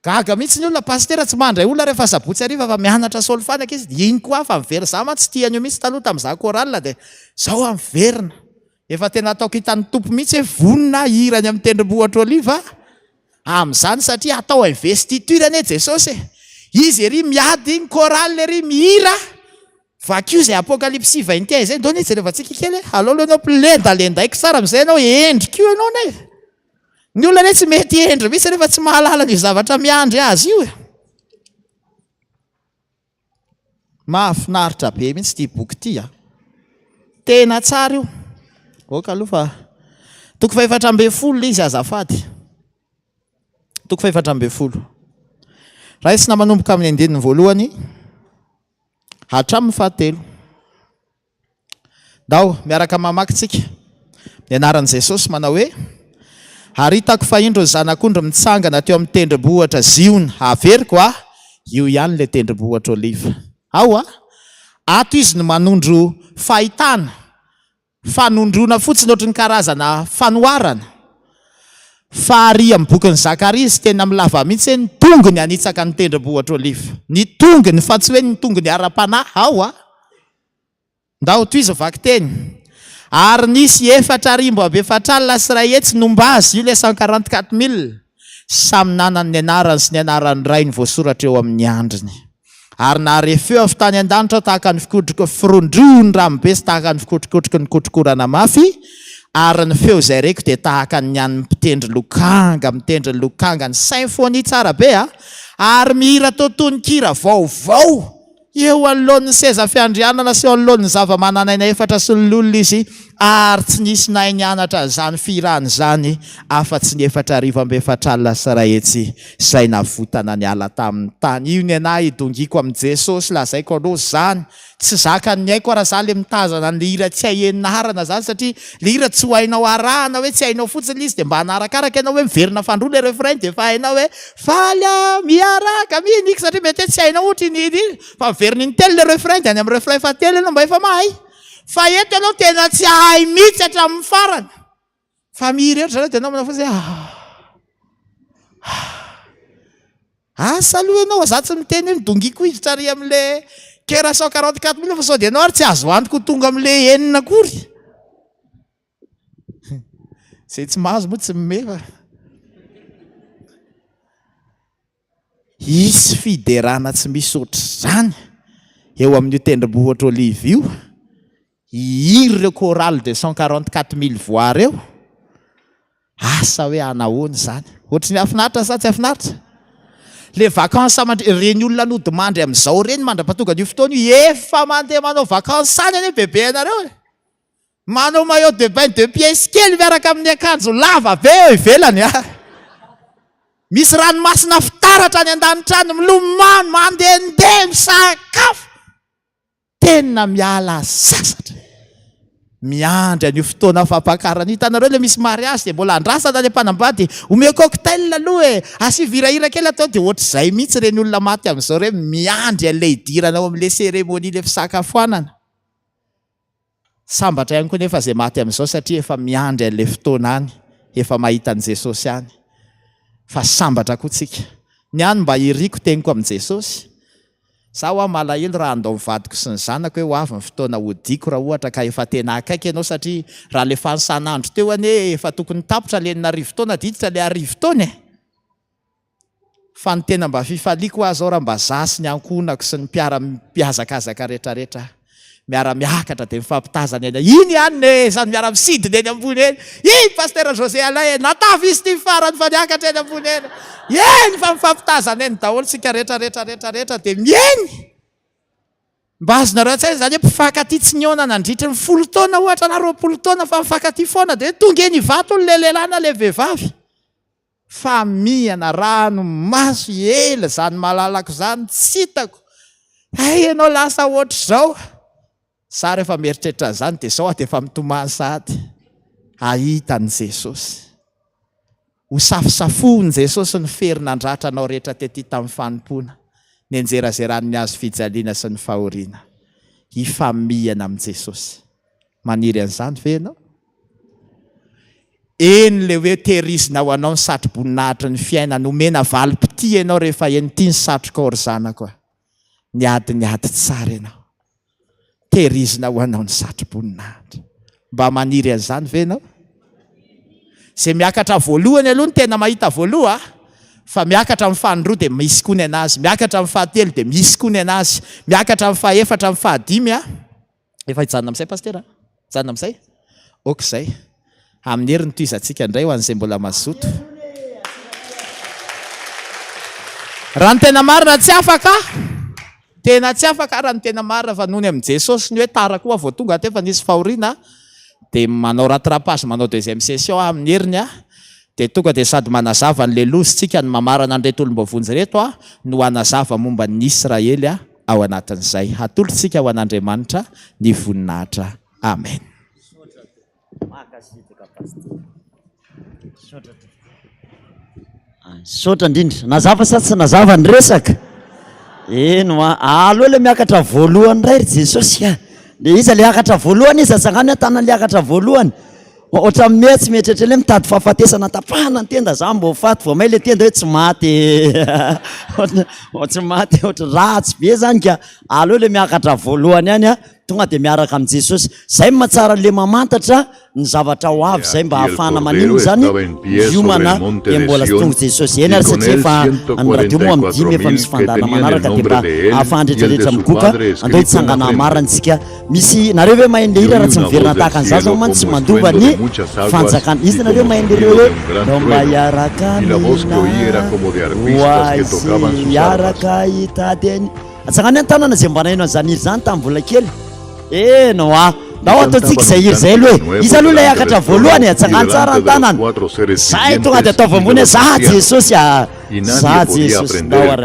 gaga mihitsy ny olona pastera tsy mandray olona rehefa sabotsy ariva fa mianatra solfanaka izy dia iny koa fa miverina za ma tsy tiany io mihitsy taloha tamin'iza koralina dia zao amiverina efa tena ataoko hitan'ny tompo mihitsy hoe vonina hirany amin'ny tendrombohatra oliva amin'izany satria atao investiturany e jesosy izy ery miady iny koralina ery mihira vakio zay apocalypse 21 zay ndao nitsy rehefa tsika kely alolo anao mpilendalendaiky tsara am'izay anao endrikio ianao ne ny olona ne tsy mety endry misy rehefa tsy mahalala ny zavatra miandry azy io mahafinaritra be mihitsy ty boky ty tena tsara io oka aloha fa toko 710 izy azafady toko 710 raha isina manomboka amin'ny andininy voalohany hatramin'ny fahatelo dao miaraka mamakitsika ny anaran'i Jesosy manao hoe ary hitako fa indro ny zanak'ondry mitsangana teo amin'ny tendrombohitra ziona averiko io ihany le tendrombohitra oliva ao ato izy no manondro fahitana fanondrona fotsiny ohatry ny karazana fanoarana fahary amin'ny bokin'ny Zakaria izy tena milava mihitsy hoe ny tongony anitsaka ny tendrombohitra oliva ny tongony fa tsy hoe ny tongony ara-panahy ao ndao toy izy vaky teny ary nisy efatra rimbo aby efatralina sy ray hetsy nomba azy io le 144 000 samy nanany ny anarany sy ny anarany ray ny voasoratra eo amin'ny andriny ary naharefeo avy tany an-danitra tahaka ny fikotroko firondrony rambe sy tahaka ny fikotrokotroky ny kotrokorana mafy ary ny feo zay reko dia tahaka ny an'ny mpitendry lokanga mitendry ny lokanga ny symphonie tsara be ary mihira totoy ny kira vaovao eo anoloan'ny seza fiandrianana sy eo anoloan'ny zava-mananaina efatra sy ny lolona izy ary tsy nisy nahy nianatra zany firany zany afa-tsy ny efatra arivo amby efatralina sy ray hetsy izay navotana ny ala tamin'ny tany io ny anahy idongiko amin'i Jesosy lazaiko aloha zany tsy zaka ny aiko raha za le mitazana ny hira tsy hay enarana zany satria le hira tsy ho hainao arahana hoe tsy hainao fotsiny izy dia mba hanarakaraka ianao hoe miverina fandroa le refrain dia fa hainao hoe falya miaraka mihinika satria mety hoe tsy hainao ohatra ininy fa miverina iny telo le refrain dia any amin'ny refrain fahatelo ianao mba efa mahay fa eto ianao tena tsy hahay mihitsy hatramin'ny farany fa mihira eotra zany dia anao manao fotsy asa aloha ianao za tsy miteny hoe midongiko hiditra ary amin'le kera 144 000 fa sao dia ianao ary tsy azo antoko tonga amin'le enina akory zay tsy mahazo moa tsy mimefa isy fiderana tsy misy ohatry zany eo amin'io tendrombohitra oliva io ihiry ireo chorale de 144 000 voary eo asa hoe anahoany zany ohatry ny afinaritra sa tsy afinaritra le vacances reny olona nody mandry amin'izao reny mandra-patonga an'io fotoana io efa mandeha manao vacances sany any bebe anareo manao maillot de bain de pièce kely miaraka amin'ny akanjo lava be eo ivelany misy ranomasina fitaratra any an-danitra any milomano mandehandeha misakafo tena miala sasatra miandry an'io fotoana fampakarana hitanareo le misy mariage dia mbola andrasana le mpanambady ome cocktail aloha asiviraira kely atao dia ohatr'izay mihitsy reny olona maty amin'izao re miandry an'le hidiranao amin'le sérémonie le fisakafoanana sambatra ihany koa nefa zay maty amin'izao satria efa miandry an'le fotoana any efa mahitan'i Jesosy any fa sambatra koa tsika ny any mba iriko teniko amin'i Jesosy za ho malahelo raha andao mivadiko sy ny zanako hoe ho avy ny fotoana hodiko raha ohatra ka efa tena akaiky ianao satria raha le fansan'andro teo ane efa tokony tapotra le na rivotaona diditra le arivotaona fa ny tena mba fifaliako azy ao raha mba zasy ny ankonako sy ny mpiazakazaka rehetrarehetra miara-miakatra dia mifampitazana eny iny ihany zany miara-misidina eny ambony eny paster José Alain natavy izy ty farany fa niakatra eny ambony eny fa mifampitazana eny daholo tsika rehetrarehetrarehetrarehetra dia mieny mba azonareo tsy zany hoe mpifankaty tsy niona nandritry ny 10 taona ohatra na 20 taona fa mifankaty foana dia tonga eny ivato le lehilahy na le vehivavy fa mihana rano maso ela zany malalako zany tsy hitako ianao lasa ohatr' zao sa rehefa mieritreritra zany dia zao dia efa mitomany sady ahitany Jesosy ho safosafony Jesosy ny ferinandratra anao rehetra tety tamin'ny fanompoana ny anjerazerany azo fijaliana sy ny fahoriana hifamihana amin'i Jesosy maniry an'izany ve ianao eny le hoe tehirizina ho anao ny satroboninahitra ny fiaina nomena valim-pity ianao rehefa eny tia ny satroka ory zanako niady tsara ianao tehirizina ho anao ny satroboninahitra mba maniry an'izany ve ianao zay miakatra voalohany aloha ny tena mahita voaloha fa miakatra amin'ny fahandroa dia misy koa ny anazy miakatra amin'ny fahatelo dia misy koa ny anazy miakatra amin'ny fahaefatra amin'ny fahadimy efa hijanona amin'izay pastera hijanona amin'izay okizay amin'ny heriny toizantsika indray ho an'izay mbola mazoto raha ny tena marina tsy afaka tena tsy afaka raha ny tena marina fa nohony amin'i Jesosy ny hoe tara koa vao tonga aty efa nisy fahoriana dia manao rattrapage manao deuxième session amin'ny heriny dia tonga dia sady manazava ny lelozitsika ny mamarana an'ireto olombavonjy reto no hanazava momba ny Israely ao anatin'izay hatolotsika ho an'Andriamanitra ny voninahitra amen. Sotra indrindra nazava sa tsy nazava ny resaka eno aloha le miakatra voalohany ray ry Jesosy le izy le akatra voalohany izy atsangany tanany le akatra voalohany ohatra mihitsy tsy mietrehitra le mitady fahafatesana tapahana ny tenda za mbo faty vao may le tenda hoe tsy maty tsy maty ohatra ratsy be zany ka aloha le miakatra voalohany ihany tonga dia miaraka amin'i Jesosy zay mahatsara le mamantatra ny zavatra ho avy zay mba hahafahana manino zany hiomana dia mbola sy tonga Jesosy eny ary satria efa ny radio moa amin'ny dimy efa misy fandana manaraka dia mba ahafahany rehetrarehetra migoka andao hitsangana marantsika misy nareo hoe maheny le hira raha tsy miverina tahaka an'izao zao man tsy mandova ny fanjakana izy nareo maheny le hoe dao mba hiaraka hoazy hiaraka hitadeny atsangany an-tanana zay mba naino an'izany hiry zany tamin'ny vola kely eno ndao ataontsika izay hiry zay aloha hoe izy aloha ilay akatra voalohany atsangany tsara an-tanana zay tonga dia atao vambony za Jesosy za Jesosy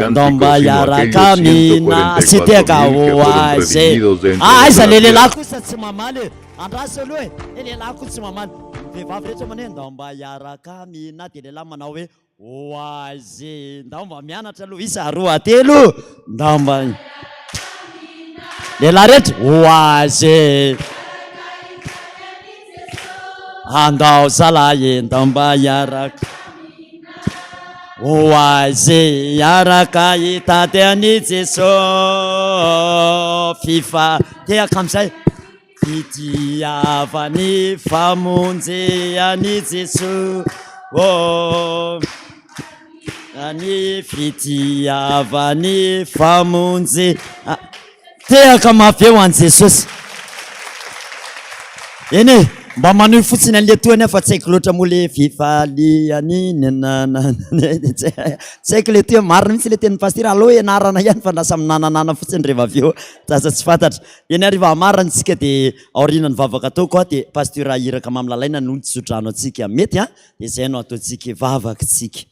ndao mba hiaraka mina sy teka hoazy iza le lehilahy kosa tsy mamaly andrasy aloha e lehilahy koa tsy mamaly vehivavy rehetra mane ndao mba hiaraka mina dia lehilahy manao hoe hoazy ndao mba mianatra aloha isa roa telo ndao mba lehilahy rehetra hoazy andao zalahy ndao mba hiaraka hoazy hiaraka hitateany Jesosy fifatehaka amin'izay fitiavany famonjehany Jesosy any fitiavany famonje tehaka mafy eo an' Jesosy eny mba manohy fotsiny an'le toany fa tsy haiko loatra moa le fifaliany tsy haiko le toe marina mihitsy le tenin'ny pastera aloha ianarana ihany fa lasa minananana fotsiny rehefa avy eo tasa tsy fantatra eny ariva marina tsika dia aorianany vavaka atao koa dia pastera hiraka mamilalaina noho tsy zodrano atsika mety dia zay no ataontsika vavaka tsika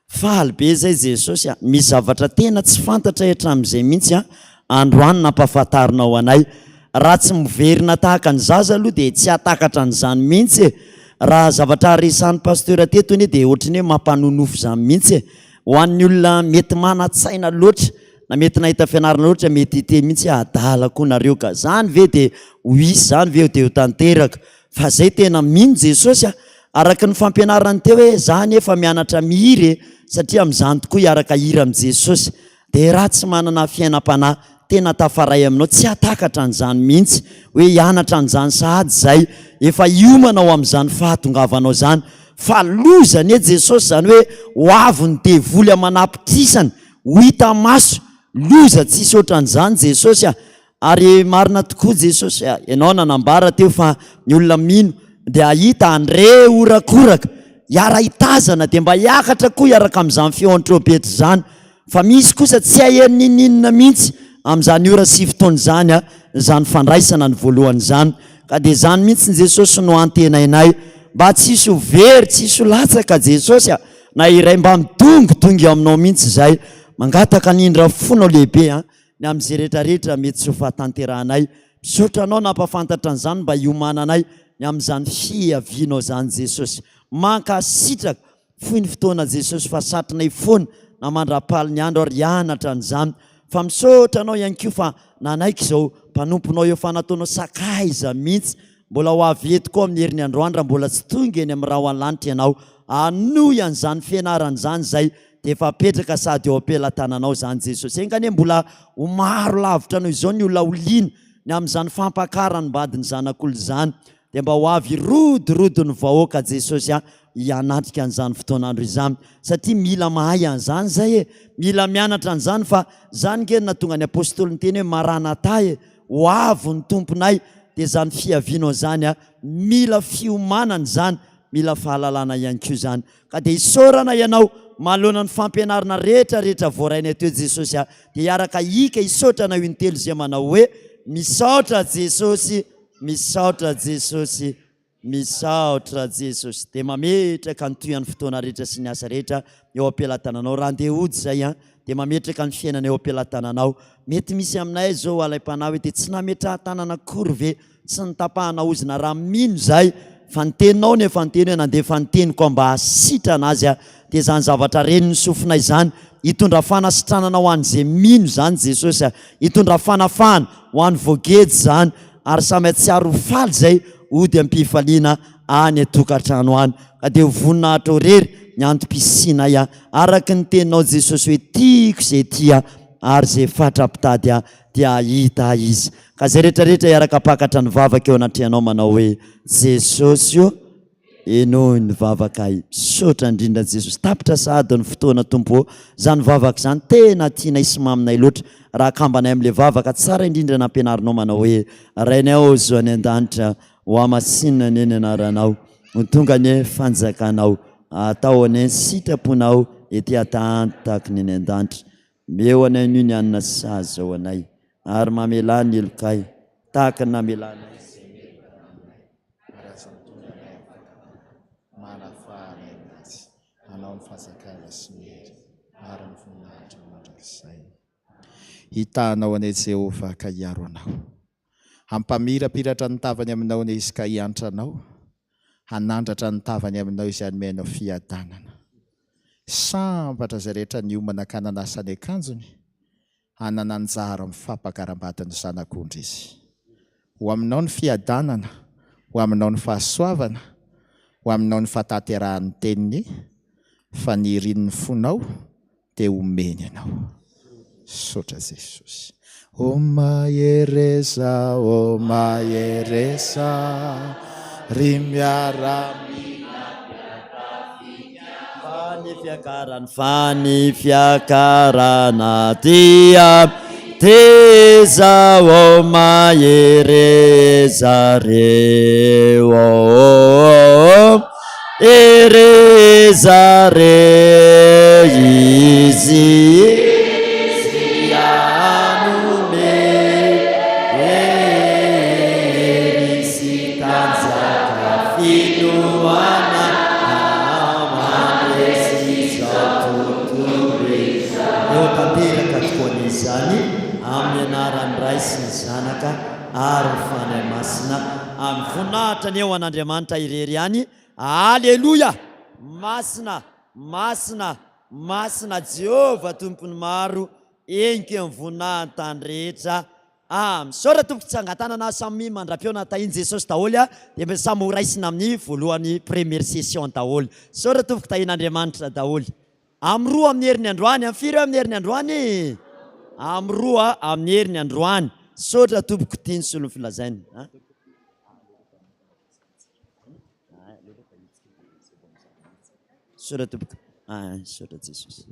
faly be zay Jesosy misy zavatra tena tsy fantatra hatramin'izay mihitsy androany nampahafantarinao anay raha tsy miverina tahaka ny zaza aloha dia tsy hatakatra n'izany mihitsy raha zavatra resan'ny pastera tetony dia ohatrany hoe mampanonofo izany mihitsy ho an'ny olona mety mana-tsaina loatra na mety nahita fianarana loatra mety hite mihitsy adala koa nareo ka zany ve dia ho isy zany ve dia ho tanteraka fa zay tena mino Jesosy araka ny fampianarany teo hoe zany efa mianatra mihiry satria amin'izany tokoa hiaraka hira amin'i Jesosy dia raha tsy manana fiainam-panahy tena tafaray aminao tsy hatakatra an'izany mihitsy hoe hianatra an'izany sahady zay efa hiomanao amin'izany fahatongavanao zany fa lozany e Jesosy zany hoe ho avy ny devoly amanapitrisany ho hita maso loza tsisy ohatran'izany Jesosy ary marina tokoa Jesosy ianao nanambara teo fa ny olona mino dia ahita andre orakoraka hiara hitazana dia mba hiakatra koa hiaraka amin'izany feon'ny trompetra zany fa misy kosa tsy haheninninina mihitsy amin'izany ora sy fotoana zany zany fandraisana ny voalohany zany ka dia zany mihitsy ny Jesosy no antenainay mba tsisy ho very tsisy ho latsaka Jesosy na iray mba midongodongy aminao mihitsy zay mangataka nindra fonao lehibe ny amin'izay rehetrarehetra mety tsy ho fahatanteranay. Misaotra anao nampafantatra an'izany mba hiomananay ny amin'izany fiavianao zany Jesosy. Mankasitraka foy ny fotoana Jesosy fa satrinay foana na mandra-paly ny andro ary hianatra an'izany. Fa misaotra anao ihany koa fa nanaiky izao mpanomponao eo fanataonao sakaiza mihitsy. Mbola ho avy eto koa amin'ny herin'ny androandra mbola tsy tonga eny amin'ny raha ho an-lanitra ianao. Anoy an'izany fianaran'izany zay dia efa apetraka sady eo ampelantananao zany Jesosy. Engany mbola ho maro lavitra anao izao ny olona oliana ny amin'izany fampakarany mbadiny zanak'olo zany. Dia mba ho avy rodirodiny vahoaka Jesosy hianatrika an'izany fotoanandro izany. Satria mila mahay an'izany zay mila mianatra an'izany fa zany nge natonga ny apôstôly ny teny hoe maranata ho avy ny tomponay. Dia zany fiavianao zany mila fiomanana zany, mila fahalalana ihany koa zany. Ka dia isaorana ianao mahalona ny fampianarana rehetrarehetra voaraina teo Jesosy dia hiaraka hika isaotra na io intelo izay manao hoe misaotra Jesosy, misaotra Jesosy, misaotra Jesosy. Dia mametraka ny tohan'ny fotoana rehetra sy ny asa rehetra eo ampelantananao. Raha andeha hody zay dia mametraka ny fiainana eo ampelantananao. Mety misy aminay zao alaim-panahy hoe dia tsy nametraha tanana akory ve, tsy nitapahana ozina raha mino zay. Fa niteninao nefa niteny hoe nandefa niteny koa mba hasitrana azy dia zany zavatra reny ny sofinay zany hitondra fanasitranana ho an'izay mino zany Jesosy, hitondra fanafahana ho an'ny voagedy zany, ary samy atsiaro faly zay ody ampifaliana any atokantrano any. Ka dia voninahitra rery ny antom-pisinay araka ny teninao Jesosy hoe tiako izay tia ary zay fatrapitady dia hita izy. Ka zay rehetrarehetra hiaraka pakatra ny vavaka eo anatrehanao manao hoe Jesosy io enoy ny vavaka misaotra indrindra Jesosy. Tapitra sahady ny fotoana tompo zany vavaka zany tena tianay sy maminay loatra. Raha kambanay amin'ilay vavaka tsara indrindra nampianarinao manao hoe rainay ao zo any an-danitra ho Masina ny eny anaranao ho tonga ny fanjakanao atao any sitraponao ety atahantahaka ny eny an-danitra meo anay ny anina sazy ao anay ary mamelany elokay tahaka ny namelana hitanao anay Jehovah ka hiaro anao, hampamirapiratra ny tavany aminao ny izy ka hiantra anao, hanandratra ny tavany aminao izy anomenao fiadanana. Sambatra zay rehetra ny omana-kanana asany akanjony, hanananjara amin'ny fampakaram-batiny zanak'ondry izy. Ho aminao ny fiadanana, ho aminao ny fahasoavana, ho aminao ny fahataterahan'ny teniny, fa ny irin'ny fonao dia omeny ianao. Saotra Jesosy. O mahereza, ry fany fiakarana dia teza o mahereza reo ereza re izy Finoana eo tanteraka tokoan'izany amin'ny anaran'ny Ray sy ny Zanaka ary ny Fanahy Masina amin'ny voninahitra ny eo an'Andriamanitra irery ihany. Aleloia! Masina, masina, masina Jehovah tompony maro enky amin'ny voninahitany rehetra. Misaotra tompoko tsy angatanana samy mandra-piona tahiny Jesosy daholo dia samy ho raisina amin'ny voalohany première session daholo. Misaotra tompoko tahin'Andriamanitra daholo. Amin'ny roa amin'ny herin'ny androany, amin'ny firy amin'ny herin'ny androany? Amin'ny roa amin'ny herin'ny androany. Misaotra tompoko tiany sy ny filazainy. Misaotra tompoko. Misaotra Jesosy.